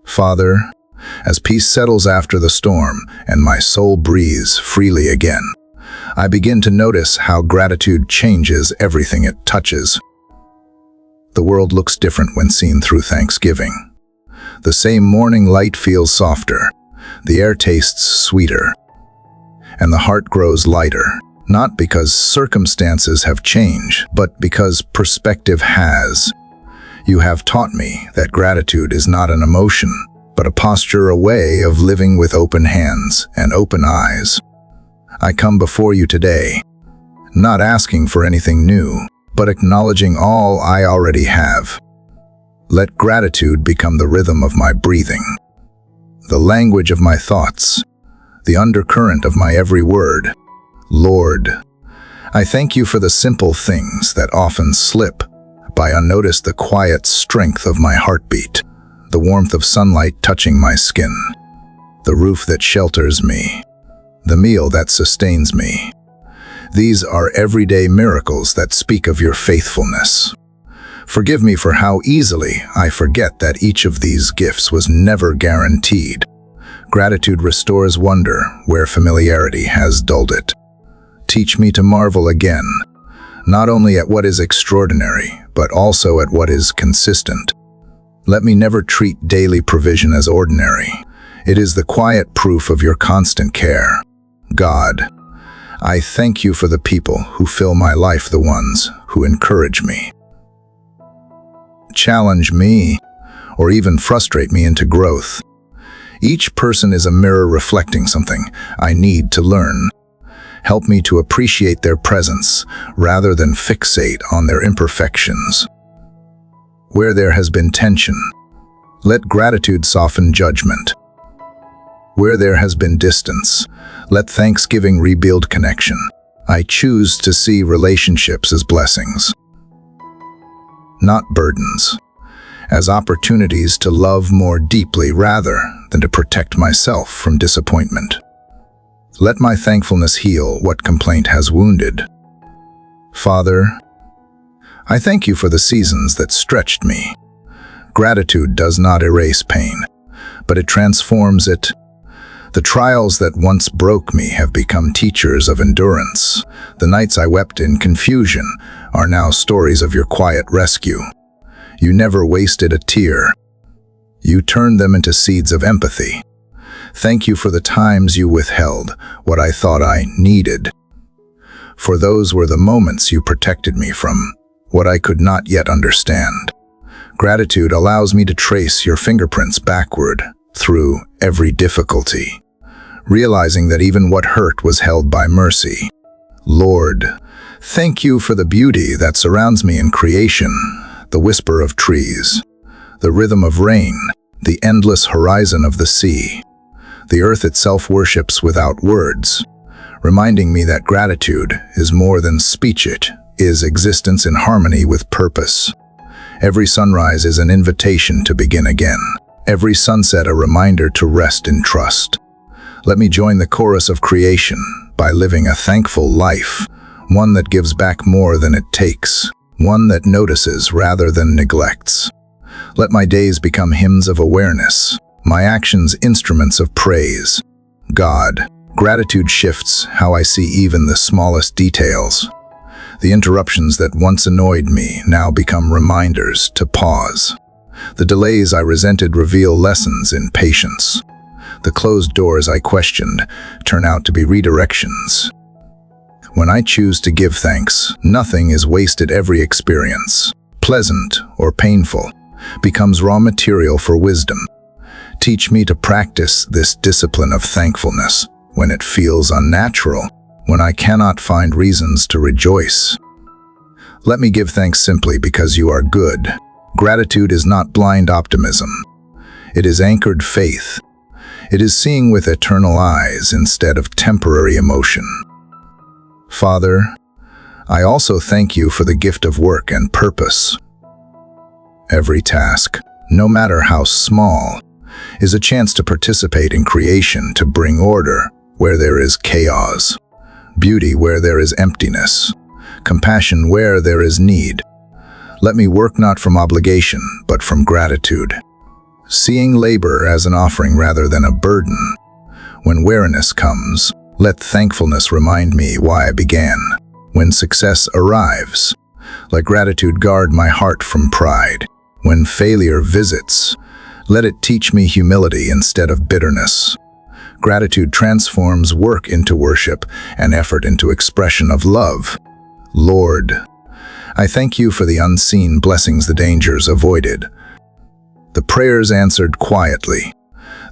Father, as peace settles after the storm and my soul breathes freely again, I begin to notice how gratitude changes everything it touches. The world looks different when seen through thanksgiving. The same morning light feels softer, the air tastes sweeter, and the heart grows lighter, not because circumstances have changed, but because perspective has. You have taught me that gratitude is not an emotion, but a posture, a way of living with open hands and open eyes. I come before you today, not asking for anything new, but acknowledging all I already have. Let gratitude become the rhythm of my breathing, the language of my thoughts, the undercurrent of my every word. Lord, I thank you for the simple things that often slip by unnoticed, the quiet strength of my heartbeat, the warmth of sunlight touching my skin, the roof that shelters me, the meal that sustains me. These are everyday miracles that speak of your faithfulness. Forgive me for how easily I forget that each of these gifts was never guaranteed. Gratitude restores wonder where familiarity has dulled it. Teach me to marvel again, not only at what is extraordinary, but also at what is consistent. Let me never treat daily provision as ordinary. It is the quiet proof of your constant care. God, I thank you for the people who fill my life, the ones who encourage me, challenge me, or even frustrate me into growth. Each person is a mirror reflecting something I need to learn. Help me to appreciate their presence rather than fixate on their imperfections. Where there has been tension, let gratitude soften judgment. Where there has been distance, let thanksgiving rebuild connection. I choose to see relationships as blessings, not burdens, as opportunities to love more deeply rather than to protect myself from disappointment. Let my thankfulness heal what complaint has wounded. Father, I thank you for the seasons that stretched me. Gratitude does not erase pain, but it transforms it. The trials that once broke me have become teachers of endurance. The nights I wept in confusion are now stories of your quiet rescue. You never wasted a tear. You turned them into seeds of empathy. Thank you for the times you withheld what I thought I needed. For those were the moments you protected me from what I could not yet understand. Gratitude allows me to trace your fingerprints backward through every difficulty, realizing that even what hurt was held by mercy. Lord, thank you for the beauty that surrounds me in creation, the whisper of trees, the rhythm of rain, the endless horizon of the sea. The earth itself worships without words, reminding me that gratitude is more than speech. It is existence in harmony with purpose. Every sunrise is an invitation to begin again. Every sunset a reminder to rest in trust. Let me join the chorus of creation by living a thankful life, one that gives back more than it takes, one that notices rather than neglects. Let my days become hymns of awareness, my actions instruments of praise. God, gratitude shifts how I see even the smallest details. The interruptions that once annoyed me now become reminders to pause. The delays I resented reveal lessons in patience. The closed doors I questioned turn out to be redirections. When I choose to give thanks, nothing is wasted. Every experience, pleasant or painful, becomes raw material for wisdom. Teach me to practice this discipline of thankfulness when it feels unnatural, when I cannot find reasons to rejoice. Let me give thanks simply because you are good. Gratitude is not blind optimism. It is anchored faith. It is seeing with eternal eyes instead of temporary emotion. Father, I also thank you for the gift of work and purpose. Every task, no matter how small, is a chance to participate in creation, to bring order where there is chaos, beauty where there is emptiness, compassion where there is need. Let me work not from obligation, but from gratitude, seeing labor as an offering rather than a burden. When weariness comes, let thankfulness remind me why I began. When success arrives, let gratitude guard my heart from pride. When failure visits, Let it teach me humility instead of bitterness. Gratitude transforms work into worship and effort into expression of love. Lord, I thank you for the unseen blessings, the dangers avoided, the prayers answered quietly,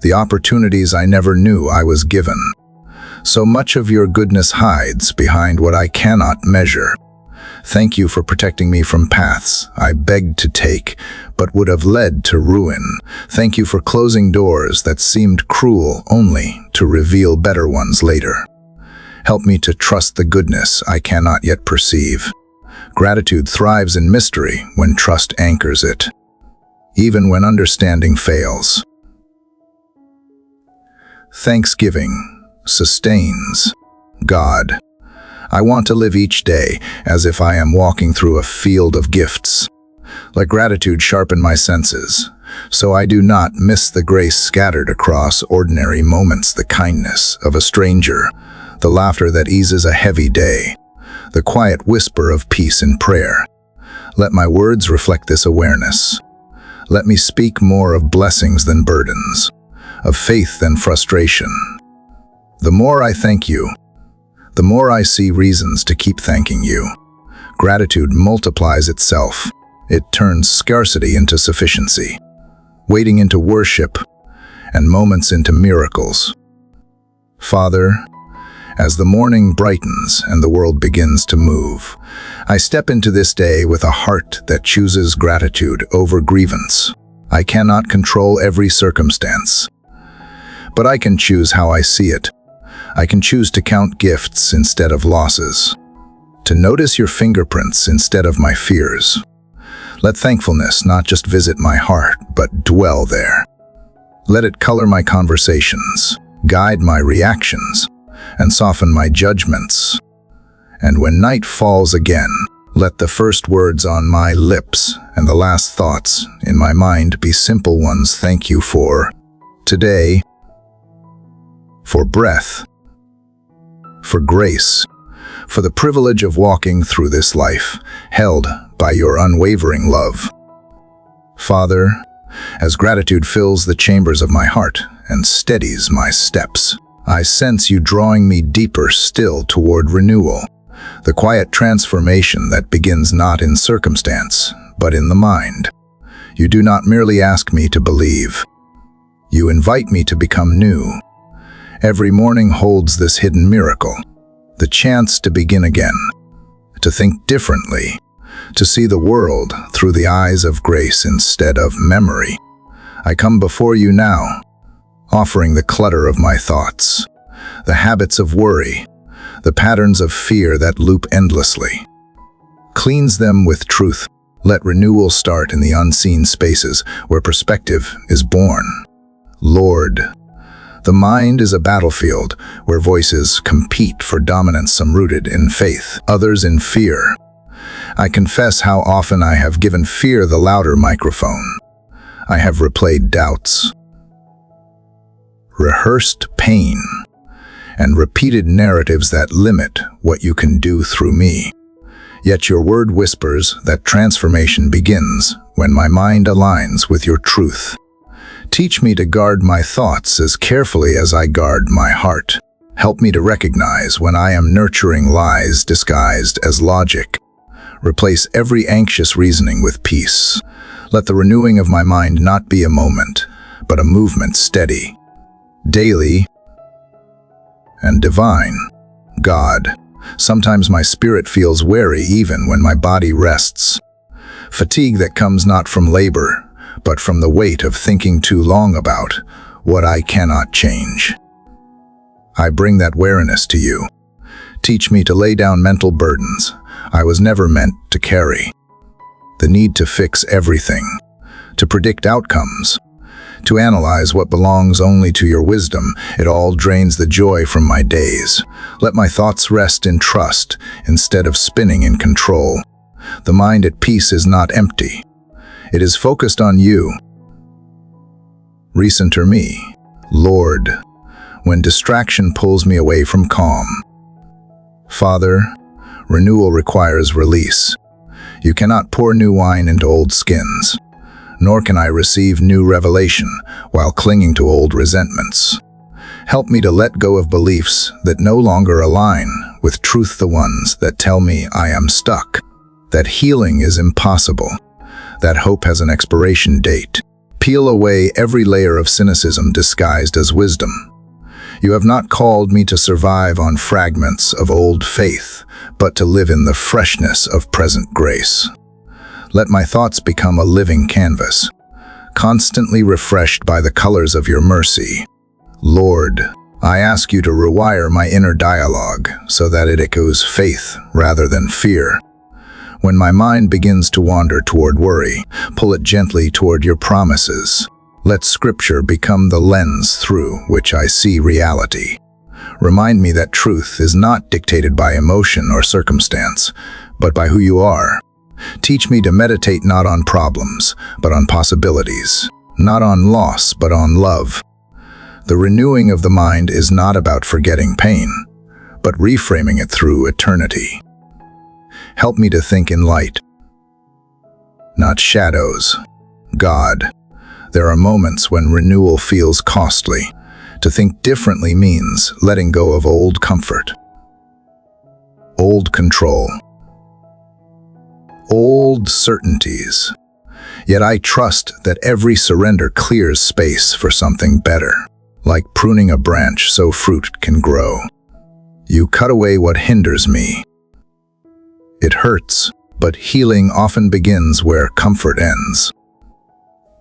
the opportunities I never knew I was given. So much of your goodness hides behind what I cannot measure. Thank you for protecting me from paths I begged to take, but would have led to ruin. Thank you for closing doors that seemed cruel only to reveal better ones later. Help me to trust the goodness I cannot yet perceive. Gratitude thrives in mystery when trust anchors it, even when understanding fails. Thanksgiving sustains. God, I want to live each day as if I am walking through a field of gifts. Let gratitude sharpen my senses, so I do not miss the grace scattered across ordinary moments, the kindness of a stranger, the laughter that eases a heavy day, the quiet whisper of peace in prayer. Let my words reflect this awareness. Let me speak more of blessings than burdens, of faith than frustration. The more I thank you, the more I see reasons to keep thanking you. Gratitude multiplies itself. It turns scarcity into sufficiency, waiting into worship, and moments into miracles. Father, as the morning brightens and the world begins to move, I step into this day with a heart that chooses gratitude over grievance. I cannot control every circumstance, but I can choose how I see it. I can choose to count gifts instead of losses, to notice your fingerprints instead of my fears. Let thankfulness not just visit my heart, but dwell there. Let it color my conversations, guide my reactions, and soften my judgments. And when night falls again, let the first words on my lips and the last thoughts in my mind be simple ones. Thank you for today, for breath, for grace, for the privilege of walking through this life, held by your unwavering love. Father, as gratitude fills the chambers of my heart and steadies my steps, I sense you drawing me deeper still toward renewal, the quiet transformation that begins not in circumstance, but in the mind. You do not merely ask me to believe. You invite me to become new. Every morning holds this hidden miracle, the chance to begin again, to think differently, to see the world through the eyes of grace instead of memory. I come before you now, offering the clutter of my thoughts, the habits of worry, the patterns of fear that loop endlessly. Cleanse them with truth. Let renewal start in the unseen spaces where perspective is born. Lord, the mind is a battlefield where voices compete for dominance, some rooted in faith, others in fear. I confess how often I have given fear the louder microphone. I have replayed doubts, rehearsed pain, and repeated narratives that limit what you can do through me. Yet your word whispers that transformation begins when my mind aligns with your truth. Teach me to guard my thoughts as carefully as I guard my heart. Help me to recognize when I am nurturing lies disguised as logic. Replace every anxious reasoning with peace. Let the renewing of my mind not be a moment, but a movement steady, daily, and divine. God, sometimes my spirit feels weary even when my body rests. Fatigue that comes not from labor, but from the weight of thinking too long about what I cannot change. I bring that weariness to you. Teach me to lay down mental burdens I was never meant to carry. The need to fix everything, to predict outcomes, to analyze what belongs only to your wisdom. It all drains the joy from my days. Let my thoughts rest in trust instead of spinning in control. The mind at peace is not empty. It is focused on you. Recenter me, Lord, when distraction pulls me away from calm. Father, renewal requires release. You cannot pour new wine into old skins. nor can I receive new revelation while clinging to old resentments. Help me to let go of beliefs that no longer align with truth, the ones that tell me I am stuck, that healing is impossible, that hope has an expiration date. Peel away every layer of cynicism disguised as wisdom. You have not called me to survive on fragments of old faith, but to live in the freshness of present grace. Let my thoughts become a living canvas, constantly refreshed by the colors of your mercy. Lord, I ask you to rewire my inner dialogue so that it echoes faith rather than fear. When my mind begins to wander toward worry, pull it gently toward your promises. Let Scripture become the lens through which I see reality. Remind me that truth is not dictated by emotion or circumstance, but by who you are. Teach me to meditate not on problems, but on possibilities, not on loss, but on love. The renewing of the mind is not about forgetting pain, but reframing it through eternity. Help me to think in light, not shadows. God, there are moments when renewal feels costly. To think differently means letting go of old comfort, old control, old certainties. Yet I trust that every surrender clears space for something better, like pruning a branch so fruit can grow. You cut away what hinders me. It hurts, but healing often begins where comfort ends.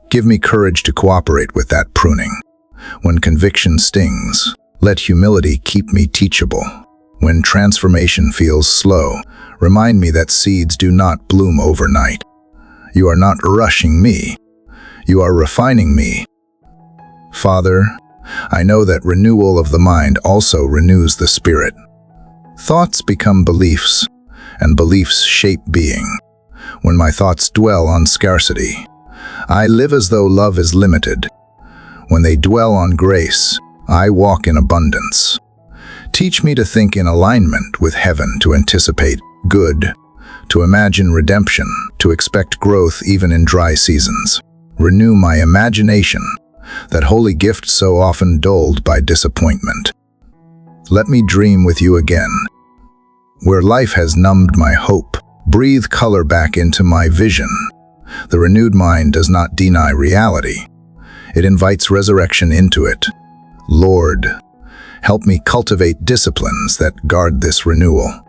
Give me courage to cooperate with that pruning. When conviction stings, let humility keep me teachable. When transformation feels slow, remind me that seeds do not bloom overnight. You are not rushing me. You are refining me. Father, I know that renewal of the mind also renews the spirit. Thoughts become beliefs, and beliefs shape being. When my thoughts dwell on scarcity, I live as though love is limited. When they dwell on grace, I walk in abundance. Teach me to think in alignment with heaven, to anticipate good, to imagine redemption, to expect growth even in dry seasons. Renew my imagination, that holy gift so often dulled by disappointment. Let me dream with you again. Where life has numbed my hope, breathe color back into my vision. The renewed mind does not deny reality. It invites resurrection into it. Lord, help me cultivate disciplines that guard this renewal.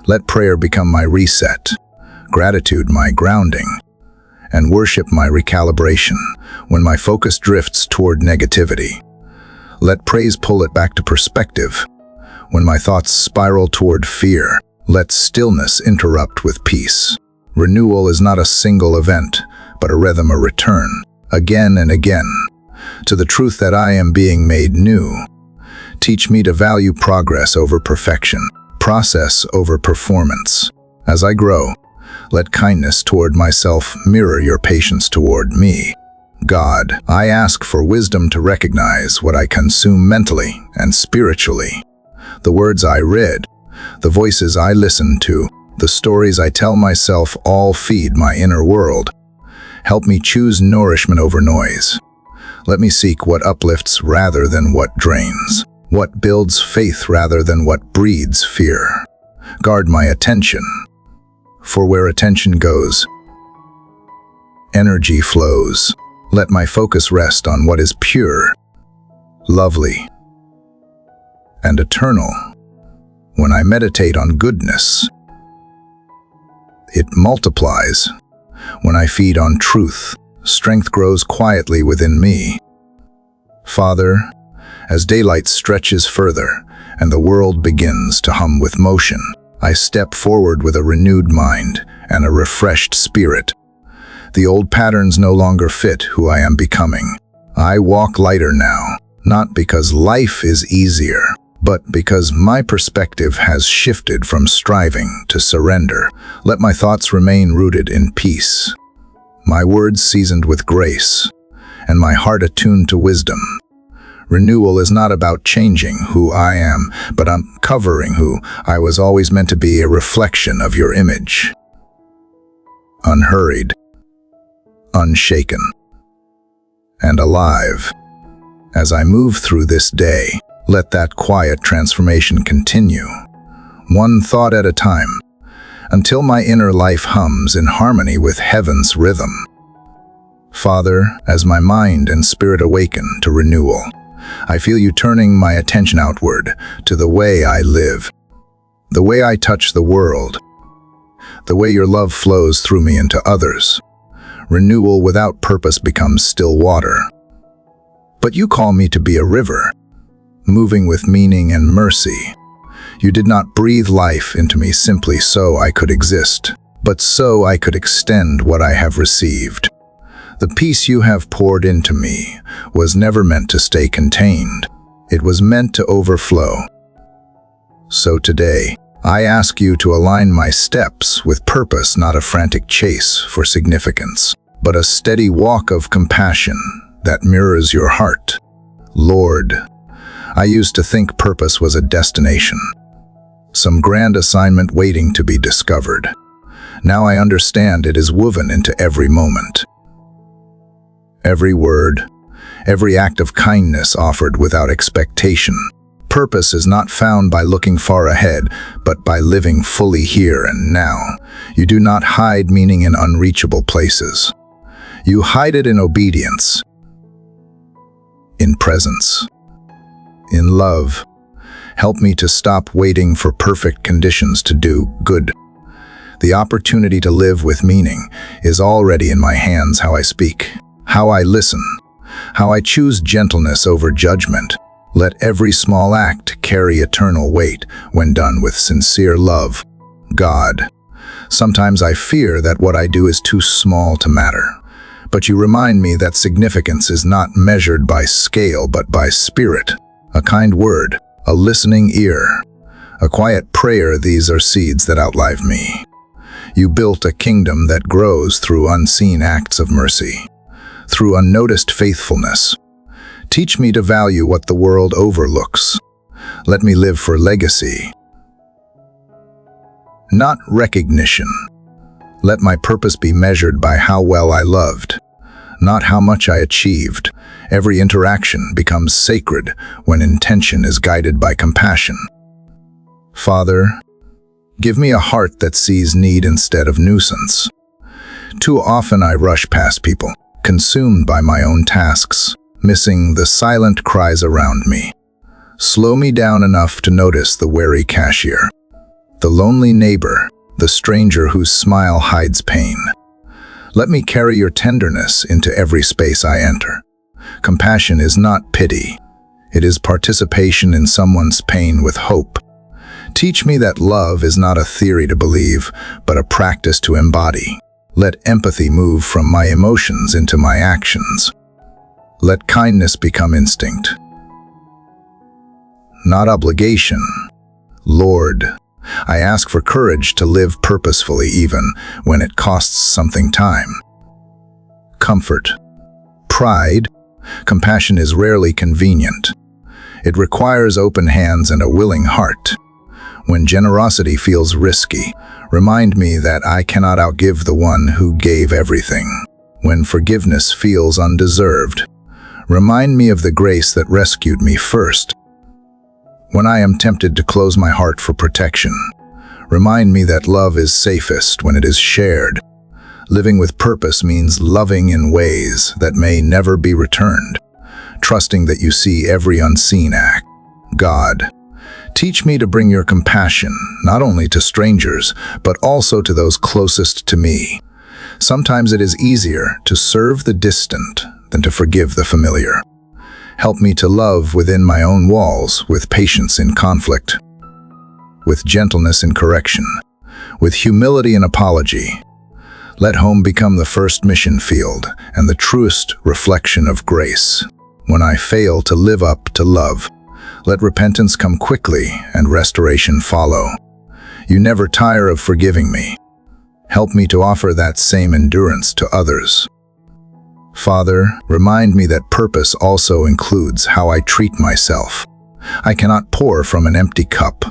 Let prayer become my reset, gratitude my grounding, and worship my recalibration when my focus drifts toward negativity. Let praise pull it back to perspective. When my thoughts spiral toward fear, let stillness interrupt with peace. Renewal is not a single event, but a rhythm, a return, again and again, to the truth that I am being made new. Teach me to value progress over perfection, process over performance. As I grow, let kindness toward myself mirror your patience toward me. God, I ask for wisdom to recognize what I consume mentally and spiritually. The words I read, the voices I listen to, the stories I tell myself all feed my inner world. Help me choose nourishment over noise. Let me seek what uplifts rather than what drains, what builds faith rather than what breeds fear. Guard my attention, for where attention goes, energy flows. Let my focus rest on what is pure, lovely, and eternal. When I meditate on goodness, it multiplies. When I feed on truth, strength grows quietly within me. Father, as daylight stretches further and the world begins to hum with motion, I step forward with a renewed mind and a refreshed spirit. The old patterns no longer fit who I am becoming. I walk lighter now, not because life is easier, but because my perspective has shifted from striving to surrender. Let my thoughts remain rooted in peace, my words seasoned with grace, and my heart attuned to wisdom. Renewal is not about changing who I am, but uncovering who I was always meant to be, a reflection of your image. Unhurried, unshaken, and alive. As I move through this day, let that quiet transformation continue, one thought at a time, until my inner life hums in harmony with heaven's rhythm. Father, as my mind and spirit awaken to renewal, I feel you turning my attention outward to the way I live, the way I touch the world, the way your love flows through me into others. Renewal without purpose becomes still water. But you call me to be a river, moving with meaning and mercy. You did not breathe life into me simply so I could exist, but so I could extend what I have received. The peace you have poured into me was never meant to stay contained. It was meant to overflow. So today, I ask you to align my steps with purpose, not a frantic chase for significance, but a steady walk of compassion that mirrors your heart. Lord, I used to think purpose was a destination, some grand assignment waiting to be discovered. Now I understand it is woven into every moment. Every word, every act of kindness offered without expectation. Purpose is not found by looking far ahead, but by living fully here and now. You do not hide meaning in unreachable places. You hide it in obedience, in presence, in love. Help me to stop waiting for perfect conditions to do good. The opportunity to live with meaning is already in my hands. How I speak, how I listen, how I choose gentleness over judgment. Let every small act carry eternal weight when done with sincere love. God, sometimes I fear that what I do is too small to matter, but you remind me that significance is not measured by scale but by spirit. A kind word, a listening ear, a quiet prayer, these are seeds that outlive me. You built a kingdom that grows through unseen acts of mercy, through unnoticed faithfulness. Teach me to value what the world overlooks. Let me live for legacy, not recognition. Let my purpose be measured by how well I loved, not how much I achieved. Every interaction becomes sacred when intention is guided by compassion. Father, give me a heart that sees need instead of nuisance. Too often I rush past people, consumed by my own tasks, missing the silent cries around me. Slow me down enough to notice the wary cashier, the lonely neighbor, the stranger whose smile hides pain. Let me carry your tenderness into every space I enter. Compassion is not pity. It is participation in someone's pain with hope. Teach me that love is not a theory to believe, but a practice to embody. Let empathy move from my emotions into my actions. Let kindness become instinct, not obligation. Lord, I ask for courage to live purposefully even when it costs something time. Comfort, pride, compassion is rarely convenient. It requires open hands and a willing heart. When generosity feels risky, remind me that I cannot outgive the one who gave everything. When forgiveness feels undeserved, remind me of the grace that rescued me first. When I am tempted to close my heart for protection, remind me that love is safest when it is shared. Living with purpose means loving in ways that may never be returned, trusting that you see every unseen act. God, teach me to bring your compassion not only to strangers, but also to those closest to me. Sometimes it is easier to serve the distant than to forgive the familiar. Help me to love within my own walls, with patience in conflict, with gentleness in correction, with humility in apology. Let home become the first mission field and the truest reflection of grace. When I fail to live up to love, let repentance come quickly and restoration follow. You never tire of forgiving me. Help me to offer that same endurance to others. Father, remind me that purpose also includes how I treat myself. I cannot pour from an empty cup,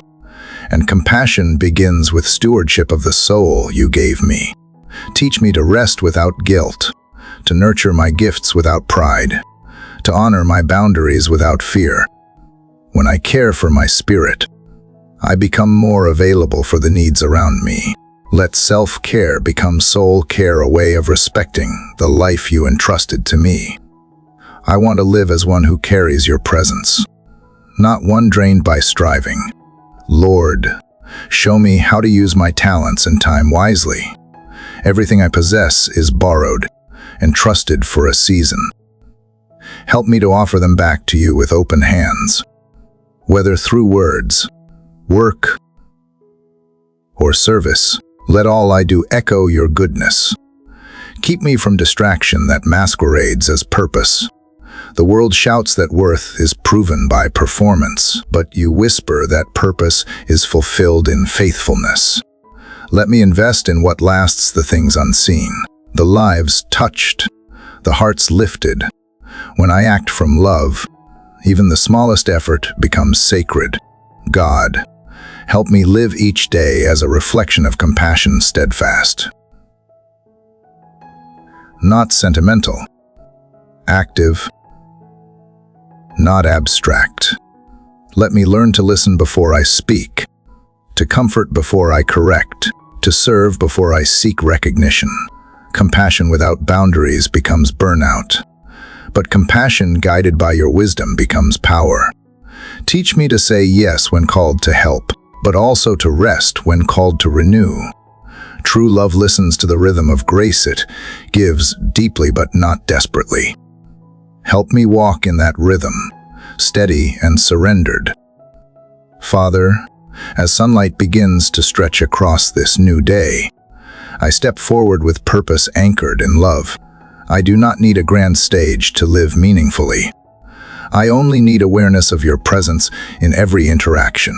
and compassion begins with stewardship of the soul you gave me. Teach me to rest without guilt, to nurture my gifts without pride, to honor my boundaries without fear. When I care for my spirit, I become more available for the needs around me. Let self-care become soul care, a way of respecting the life you entrusted to me. I want to live as one who carries your presence, not one drained by striving. Lord, show me how to use my talents and time wisely. Everything I possess is borrowed, entrusted for a season. Help me to offer them back to you with open hands. Whether through words, work, or service, let all I do echo your goodness. Keep me from distraction that masquerades as purpose. The world shouts that worth is proven by performance, but you whisper that purpose is fulfilled in faithfulness. Let me invest in what lasts, the things unseen, the lives touched, the hearts lifted. When I act from love, even the smallest effort becomes sacred. God, help me live each day as a reflection of compassion, steadfast. Not sentimental, active, not abstract. Let me learn to listen before I speak, to comfort before I correct, to serve before I seek recognition. Compassion without boundaries becomes burnout, but compassion guided by your wisdom becomes power. Teach me to say yes when called to help, but also to rest when called to renew. True love listens to the rhythm of grace. It gives deeply but not desperately. Help me walk in that rhythm, steady and surrendered. Father, as sunlight begins to stretch across this new day, I step forward with purpose anchored in love. I do not need a grand stage to live meaningfully. I only need awareness of your presence in every interaction.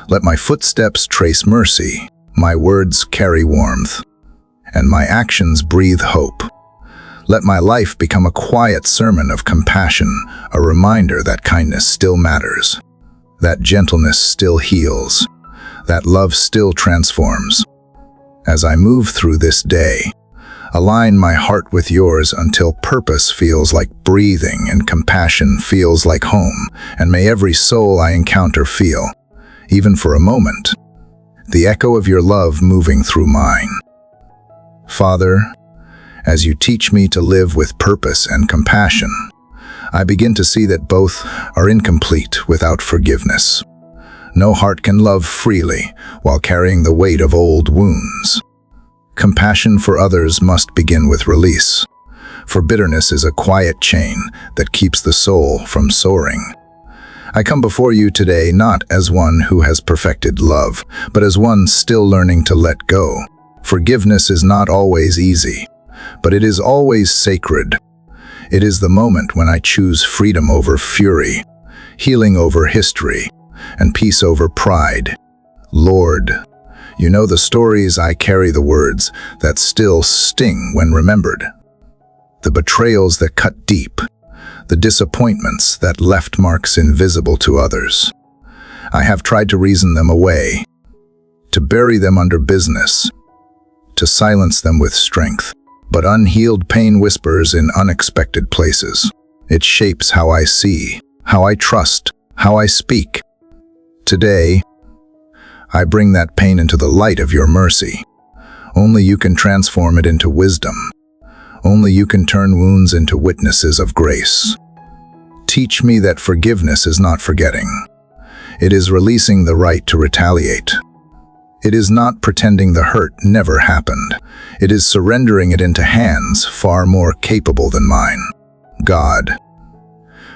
Let my footsteps trace mercy, my words carry warmth, and my actions breathe hope. Let my life become a quiet sermon of compassion, a reminder that kindness still matters, that gentleness still heals, that love still transforms. As I move through this day, align my heart with yours until purpose feels like breathing and compassion feels like home, and may every soul I encounter feel, even for a moment, the echo of your love moving through mine. Father, as you teach me to live with purpose and compassion, I begin to see that both are incomplete without forgiveness. No heart can love freely while carrying the weight of old wounds. Compassion for others must begin with release, for bitterness is a quiet chain that keeps the soul from soaring. I come before you today not as one who has perfected love, but as one still learning to let go. Forgiveness is not always easy, but it is always sacred. It is the moment when I choose freedom over fury, healing over history, and peace over pride. Lord, you know the stories I carry, the words that still sting when remembered, the betrayals that cut deep, the disappointments that left marks invisible to others. I have tried to reason them away, to bury them under business, to silence them with strength. But unhealed pain whispers in unexpected places. It shapes how I see, how I trust, how I speak. Today, I bring that pain into the light of your mercy. Only you can transform it into wisdom. Only you can turn wounds into witnesses of grace. Teach me that forgiveness is not forgetting. It is releasing the right to retaliate. It is not pretending the hurt never happened. It is surrendering it into hands far more capable than mine. God,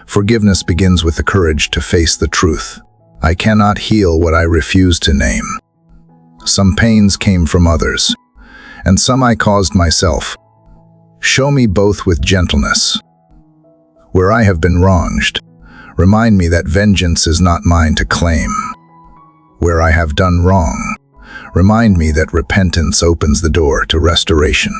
forgiveness begins with the courage to face the truth. I cannot heal what I refuse to name. Some pains came from others, and some I caused myself. Show me both with gentleness. Where I have been wronged, remind me that vengeance is not mine to claim. Where I have done wrong, remind me that repentance opens the door to restoration.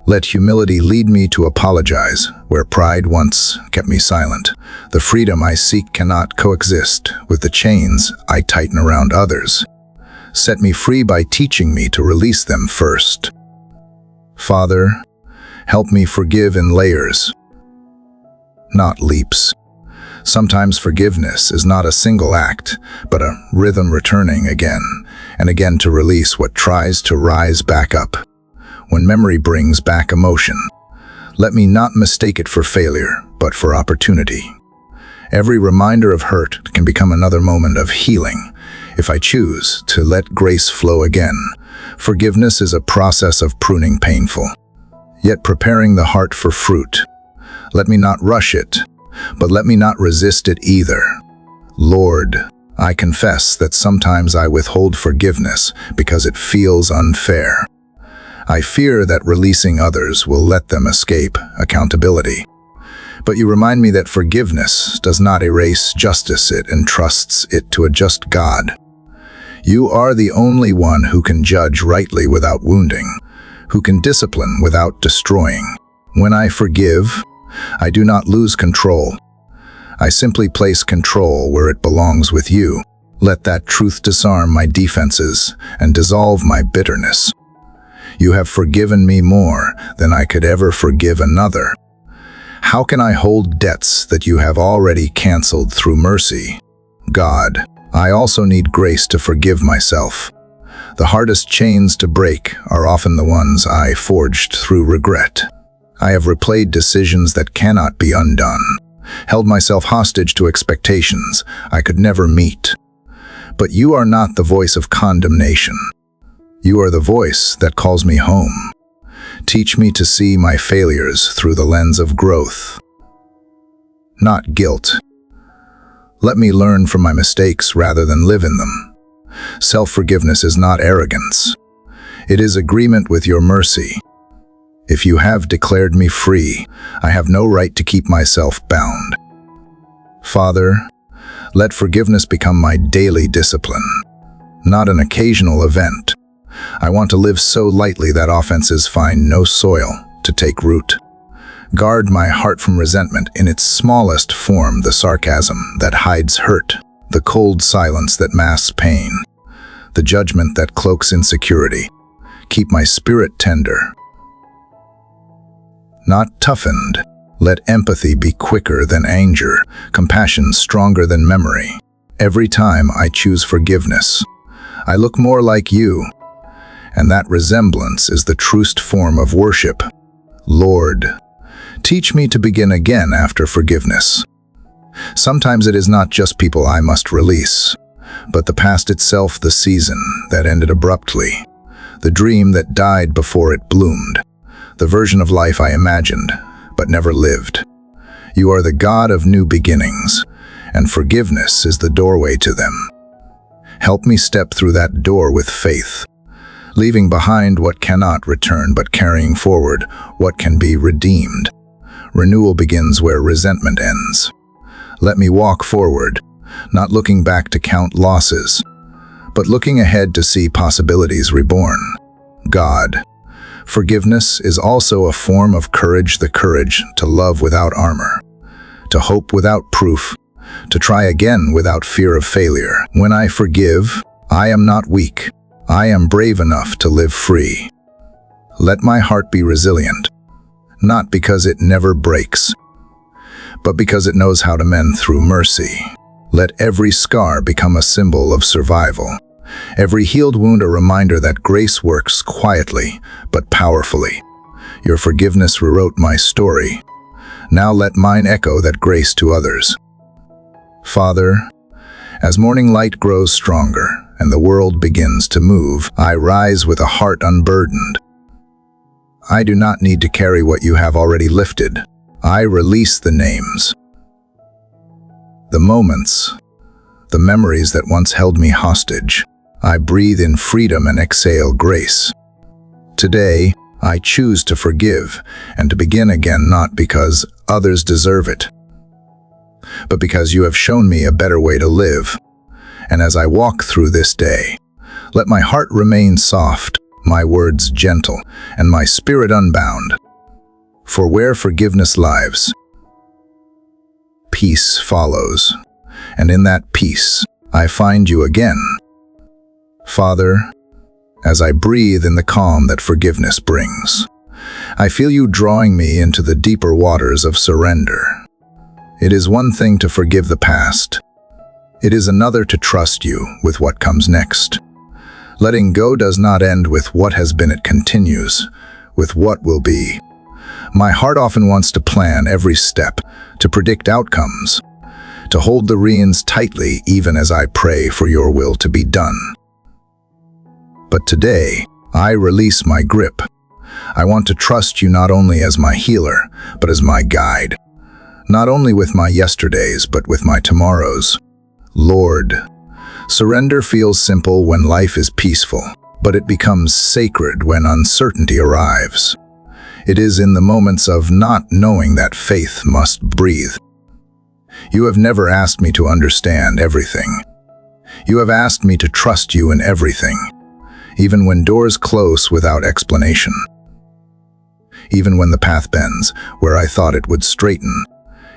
Let humility lead me to apologize where pride once kept me silent. The freedom I seek cannot coexist with the chains I tighten around others. Set me free by teaching me to release them first. Father, Help me forgive in layers, not leaps. Sometimes forgiveness is not a single act, but a rhythm returning again and again to release what tries to rise back up. When memory brings back emotion, let me not mistake it for failure, but for opportunity. Every reminder of hurt can become another moment of healing if I choose to let grace flow again. Forgiveness is a process of pruning painful, yet preparing the heart for fruit. Let me not rush it, but let me not resist it either. Lord, I confess that sometimes I withhold forgiveness because it feels unfair. I fear that releasing others will let them escape accountability. But you remind me that forgiveness does not erase justice, it entrusts it to a just God. You are the only one who can judge rightly without wounding, who can discipline without destroying. When I forgive, I do not lose control. I simply place control where it belongs with you. Let that truth disarm my defenses and dissolve my bitterness. You have forgiven me more than I could ever forgive another. How can I hold debts that you have already canceled through mercy? God, I also need grace to forgive myself. The hardest chains to break are often the ones I forged through regret. I have replayed decisions that cannot be undone, held myself hostage to expectations I could never meet. But you are not the voice of condemnation. You are the voice that calls me home. Teach me to see my failures through the lens of growth, not guilt. Let me learn from my mistakes rather than live in them. Self-forgiveness is not arrogance. It is agreement with your mercy. If you have declared me free, I have no right to keep myself bound. Father, let forgiveness become my daily discipline, not an occasional event. I want to live so lightly that offenses find no soil to take root. Guard my heart from resentment in its smallest form, the sarcasm that hides hurt, the cold silence that masks pain, the judgment that cloaks insecurity. Keep my spirit tender, not toughened. Let empathy be quicker than anger, compassion stronger than memory. Every time I choose forgiveness, I look more like you, and that resemblance is the truest form of worship. Lord, teach me to begin again after forgiveness. Sometimes it is not just people I must release, but the past itself, the season that ended abruptly, the dream that died before it bloomed, the version of life I imagined but never lived. You are the God of new beginnings, and forgiveness is the doorway to them. Help me step through that door with faith, leaving behind what cannot return but carrying forward what can be redeemed. Renewal begins where resentment ends. Let me walk forward, not looking back to count losses, but looking ahead to see possibilities reborn. God, forgiveness is also a form of courage, the courage to love without armor, to hope without proof, to try again without fear of failure. When I forgive, I am not weak. I am brave enough to live free. Let my heart be resilient, not because it never breaks, but because it knows how to mend through mercy. Let every scar become a symbol of survival, every healed wound a reminder that grace works quietly but powerfully. Your forgiveness rewrote my story. Now let mine echo that grace to others. Father, as morning light grows stronger and the world begins to move, I rise with a heart unburdened. I do not need to carry what you have already lifted. I release the names, the moments, the memories that once held me hostage. I breathe in freedom and exhale grace. Today, I choose to forgive and to begin again, not because others deserve it, but because you have shown me a better way to live. And as I walk through this day, let my heart remain soft, my words gentle, and my spirit unbound. For where forgiveness lives, peace follows, and in that peace, I find you again. Father, as I breathe in the calm that forgiveness brings, I feel you drawing me into the deeper waters of surrender. It is one thing to forgive the past. It is another to trust you with what comes next. Letting go does not end with what has been, it continues with what will be. My heart often wants to plan every step, to predict outcomes, to hold the reins tightly even as I pray for your will to be done. But today, I release my grip. I want to trust you not only as my healer, but as my guide. Not only with my yesterdays, but with my tomorrows. Lord, surrender feels simple when life is peaceful, but it becomes sacred when uncertainty arrives. It is in the moments of not knowing that faith must breathe. You have never asked me to understand everything. You have asked me to trust you in everything, even when doors close without explanation. Even when the path bends where I thought it would straighten.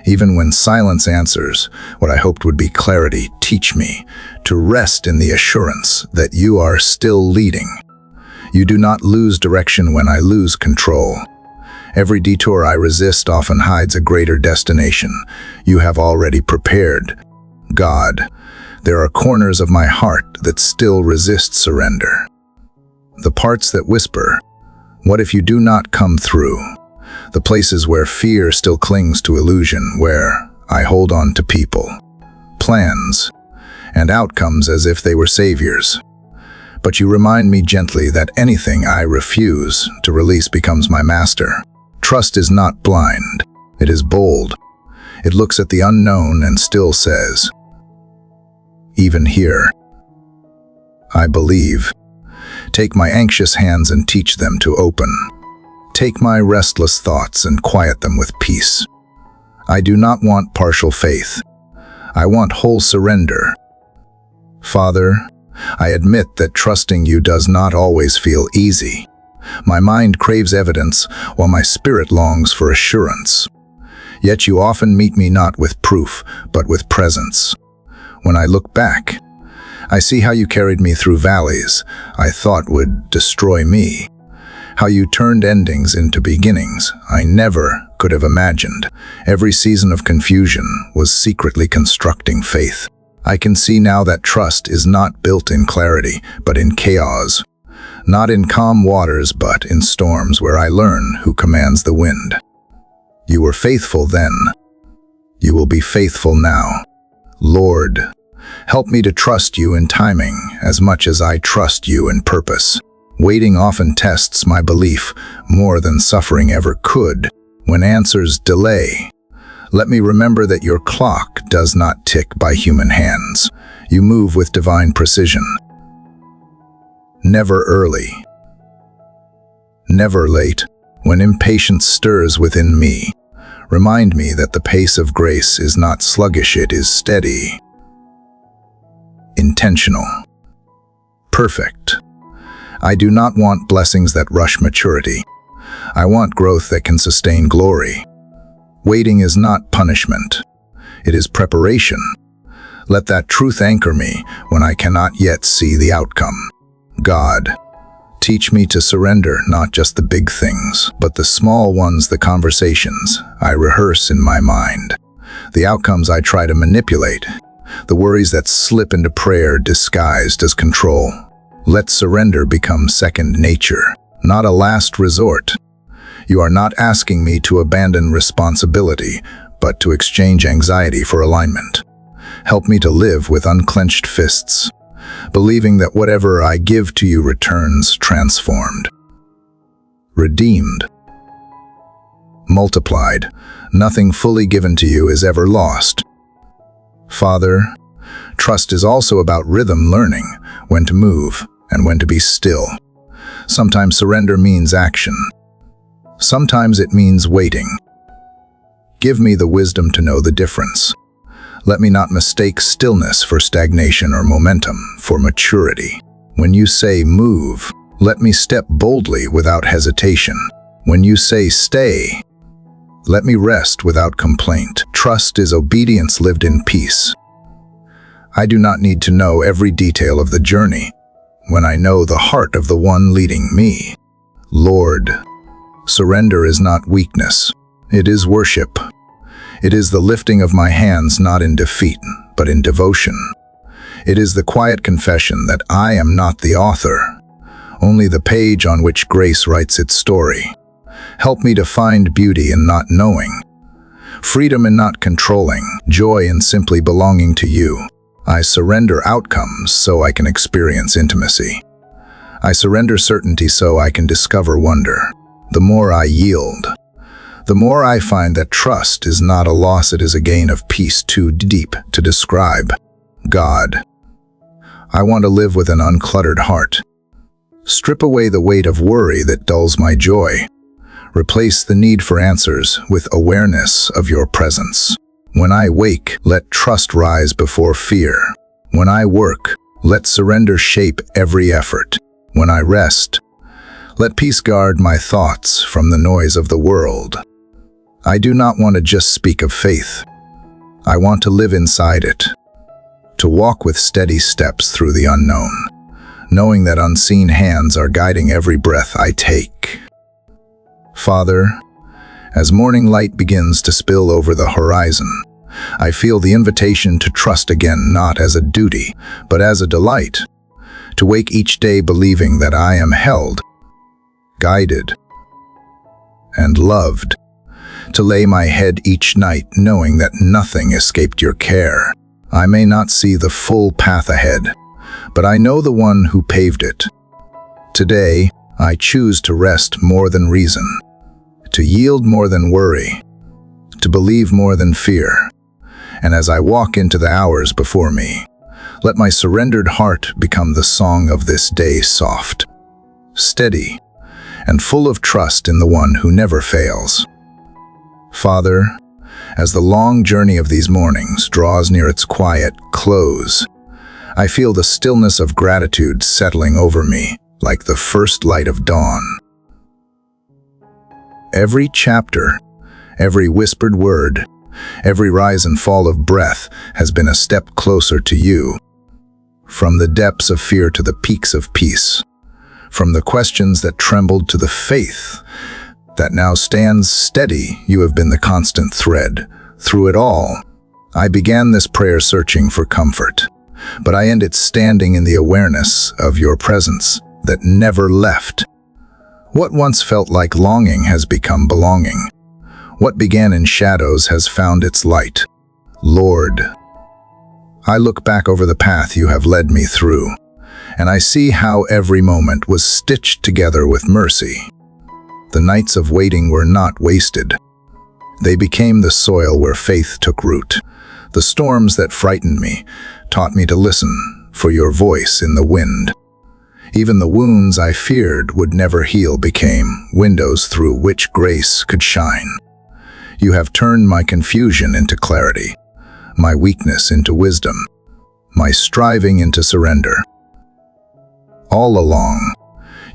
Even when silence answers what I hoped would be clarity, teach me to rest in the assurance that you are still leading. You do not lose direction when I lose control. Every detour I resist often hides a greater destination you have already prepared. God, there are corners of my heart that still resist surrender. The parts that whisper, "What if you do not come through?" The places where fear still clings to illusion, where I hold on to people, plans, and outcomes as if they were saviors. But you remind me gently that anything I refuse to release becomes my master. Trust is not blind, it is bold. It looks at the unknown and still says, "Even here, I believe." Take my anxious hands and teach them to open. Take my restless thoughts and quiet them with peace. I do not want partial faith. I want whole surrender. Father, I admit that trusting you does not always feel easy. My mind craves evidence while my spirit longs for assurance. Yet you often meet me not with proof, but with presence. When I look back, I see how you carried me through valleys I thought would destroy me. How you turned endings into beginnings I never could have imagined. Every season of confusion was secretly constructing faith. I can see now that trust is not built in clarity, but in chaos. Not in calm waters, but in storms where I learn who commands the wind. You were faithful then. You will be faithful now. Lord, help me to trust you in timing as much as I trust you in purpose. Waiting often tests my belief more than suffering ever could. When answers delay, let me remember that your clock does not tick by human hands. You move with divine precision. Never early, never late. When impatience stirs within me, remind me that the pace of grace is not sluggish, it is steady, intentional, perfect. I do not want blessings that rush maturity. I want growth that can sustain glory. Waiting is not punishment. It is preparation. Let that truth anchor me when I cannot yet see the outcome. God, teach me to surrender not just the big things, but the small ones, the conversations I rehearse in my mind, the outcomes I try to manipulate, the worries that slip into prayer disguised as control. Let surrender become second nature, not a last resort. You are not asking me to abandon responsibility, but to exchange anxiety for alignment. Help me to live with unclenched fists, believing that whatever I give to you returns transformed, redeemed, multiplied. Nothing fully given to you is ever lost. Father, trust is also about rhythm, learning when to move and when to be still. Sometimes surrender means action. Sometimes it means waiting. Give me the wisdom to know the difference. Let me not mistake stillness for stagnation or momentum for maturity. When you say move, let me step boldly without hesitation. When you say stay, let me rest without complaint. Trust is obedience lived in peace. I do not need to know every detail of the journey when I know the heart of the one leading me. Lord, Surrender is not weakness. It is worship. It is the lifting of my hands not in defeat, but in devotion. It is the quiet confession that I am not the author, only the page on which grace writes its story. Help me to find beauty in not knowing, freedom in not controlling, joy in simply belonging to you. I surrender outcomes so I can experience intimacy. I surrender certainty so I can discover wonder. The more I yield, the more I find that trust is not a loss, it is a gain of peace too deep to describe. God, I want to live with an uncluttered heart. Strip away the weight of worry that dulls my joy. Replace the need for answers with awareness of your presence. When I wake, let trust rise before fear. When I work, let surrender shape every effort. When I rest, let peace guard my thoughts from the noise of the world. I do not want to just speak of faith. I want to live inside it, to walk with steady steps through the unknown, knowing that unseen hands are guiding every breath I take. Father, as morning light begins to spill over the horizon, I feel the invitation to trust again, not as a duty, but as a delight, to wake each day believing that I am held, guided, and loved, to lay my head each night knowing that nothing escaped your care. I may not see the full path ahead, but I know the one who paved it. Today, I choose to rest more than reason, to yield more than worry, to believe more than fear. And as I walk into the hours before me, let my surrendered heart become the song of this day, soft, steady, and full of trust in the one who never fails. Father, as the long journey of these mornings draws near its quiet close, I feel the stillness of gratitude settling over me like the first light of dawn. Every chapter, every whispered word, every rise and fall of breath has been a step closer to you. From the depths of fear to the peaks of peace, from the questions that trembled to the faith that now stands steady, you have been the constant thread. Through it all, I began this prayer searching for comfort, but I end it standing in the awareness of your presence that never left. What once felt like longing has become belonging. What began in shadows has found its light. Lord, I look back over the path you have led me through, and I see how every moment was stitched together with mercy. The nights of waiting were not wasted. They became the soil where faith took root. The storms that frightened me taught me to listen for your voice in the wind. Even the wounds I feared would never heal became windows through which grace could shine. You have turned my confusion into clarity, my weakness into wisdom, my striving into surrender. All along,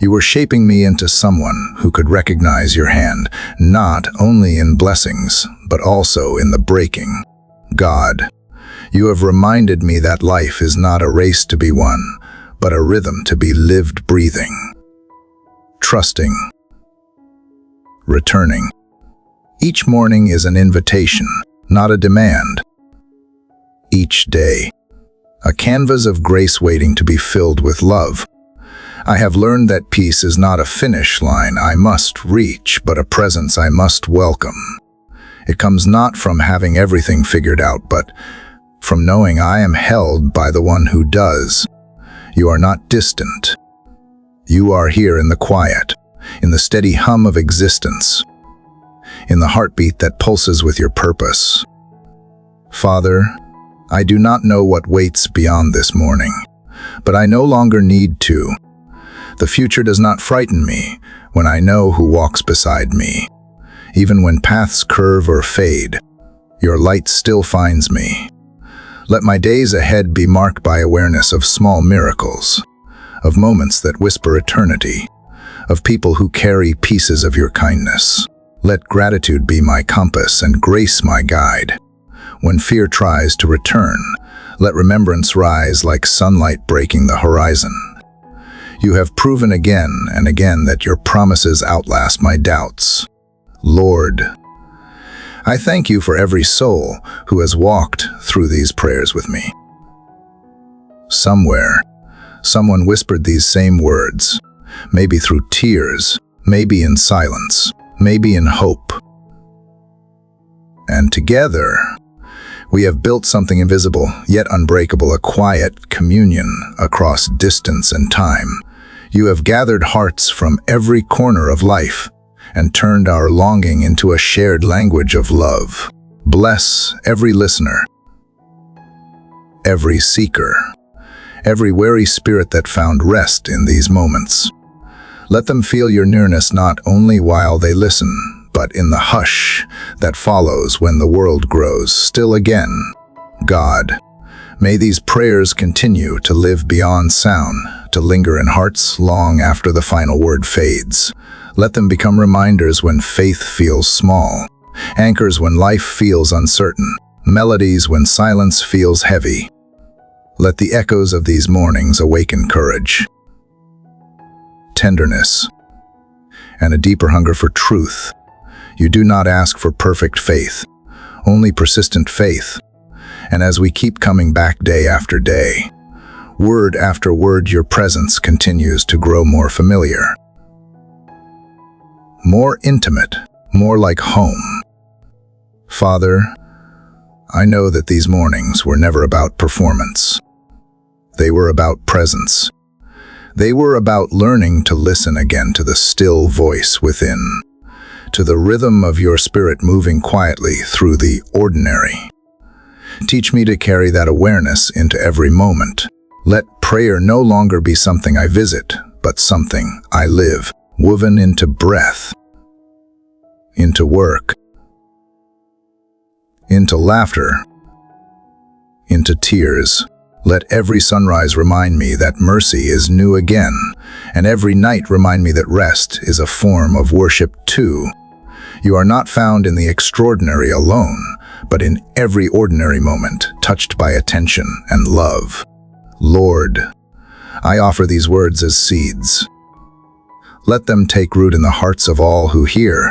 you were shaping me into someone who could recognize your hand, not only in blessings, but also in the breaking. God, you have reminded me that life is not a race to be won, but a rhythm to be lived, breathing, trusting, returning. Each morning is an invitation, not a demand. Each day, a canvas of grace waiting to be filled with love. I have learned that peace is not a finish line I must reach, but a presence I must welcome. It comes not from having everything figured out, but from knowing I am held by the one who does. You are not distant. You are here in the quiet, in the steady hum of existence, in the heartbeat that pulses with your purpose. Father, I do not know what waits beyond this morning, but I no longer need to. The future does not frighten me when I know who walks beside me. Even when paths curve or fade, your light still finds me. Let my days ahead be marked by awareness of small miracles, of moments that whisper eternity, of people who carry pieces of your kindness. Let gratitude be my compass and grace my guide. When fear tries to return, let remembrance rise like sunlight breaking the horizon. You have proven again and again that your promises outlast my doubts. Lord, I thank you for every soul who has walked through these prayers with me. Somewhere, someone whispered these same words, maybe through tears, maybe in silence, maybe in hope. And together, we have built something invisible, yet unbreakable, a quiet communion across distance and time. You have gathered hearts from every corner of life and turned our longing into a shared language of love. Bless every listener, every seeker, every weary spirit that found rest in these moments. Let them feel your nearness not only while they listen, but in the hush that follows when the world grows still again. God, may these prayers continue to live beyond sound, to linger in hearts long after the final word fades. Let them become reminders when faith feels small, anchors when life feels uncertain, melodies when silence feels heavy. Let the echoes of these mornings awaken courage, tenderness, and a deeper hunger for truth. You do not ask for perfect faith, only persistent faith. And as we keep coming back day after day, word after word, your presence continues to grow more familiar, more intimate, more like home. Father, I know that these mornings were never about performance. They were about presence. They were about learning to listen again to the still voice within, to the rhythm of your spirit moving quietly through the ordinary. Teach me to carry that awareness into every moment. Let prayer no longer be something I visit, but something I live, woven into breath, into work, into laughter, into tears. Let every sunrise remind me that mercy is new again, and every night remind me that rest is a form of worship too. You are not found in the extraordinary alone, but in every ordinary moment, touched by attention and love. Lord, I offer these words as seeds. Let them take root in the hearts of all who hear.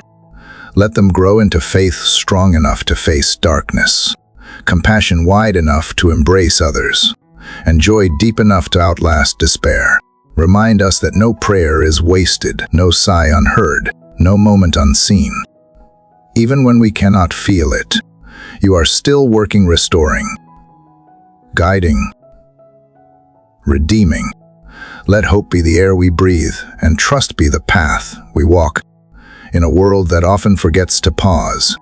Let them grow into faith strong enough to face darkness, compassion wide enough to embrace others, and joy deep enough to outlast despair. Remind us that no prayer is wasted, no sigh unheard, no moment unseen. Even when we cannot feel it, you are still working, restoring, guiding, redeeming. Let hope be the air we breathe, and trust be the path we walk. In a world that often forgets to pause,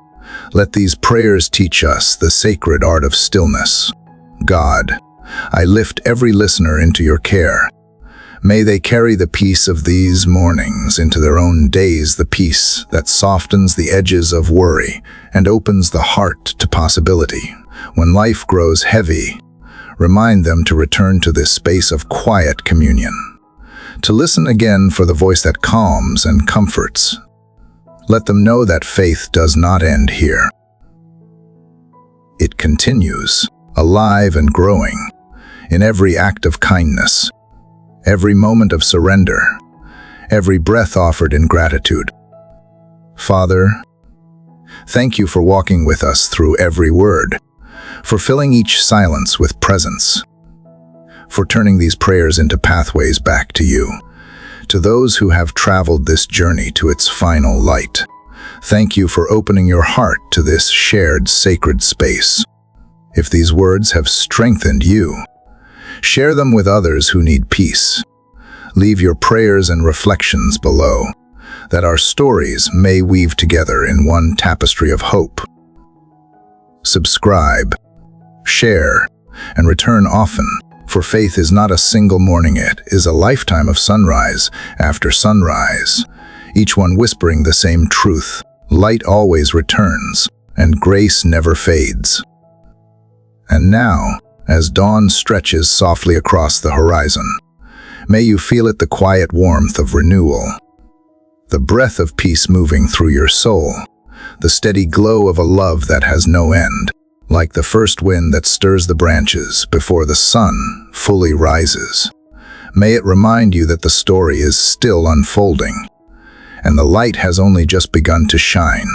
let these prayers teach us the sacred art of stillness. God, I lift every listener into your care. May they carry the peace of these mornings into their own days, the peace that softens the edges of worry and opens the heart to possibility. When life grows heavy, remind them to return to this space of quiet communion, to listen again for the voice that calms and comforts. Let them know that faith does not end here. It continues, alive and growing, in every act of kindness, every moment of surrender, every breath offered in gratitude. Father, thank you for walking with us through every word, for filling each silence with presence, for turning these prayers into pathways back to you. To those who have traveled this journey to its final light, thank you for opening your heart to this shared sacred space. If these words have strengthened you, share them with others who need peace. Leave your prayers and reflections below, that our stories may weave together in one tapestry of hope. Subscribe, share, and return often, for faith is not a single morning, it is a lifetime of sunrise after sunrise, each one whispering the same truth. Light always returns, and grace never fades. And now, as dawn stretches softly across the horizon, may you feel it, the quiet warmth of renewal, the breath of peace moving through your soul, the steady glow of a love that has no end, like the first wind that stirs the branches before the sun fully rises. May it remind you that the story is still unfolding, and the light has only just begun to shine.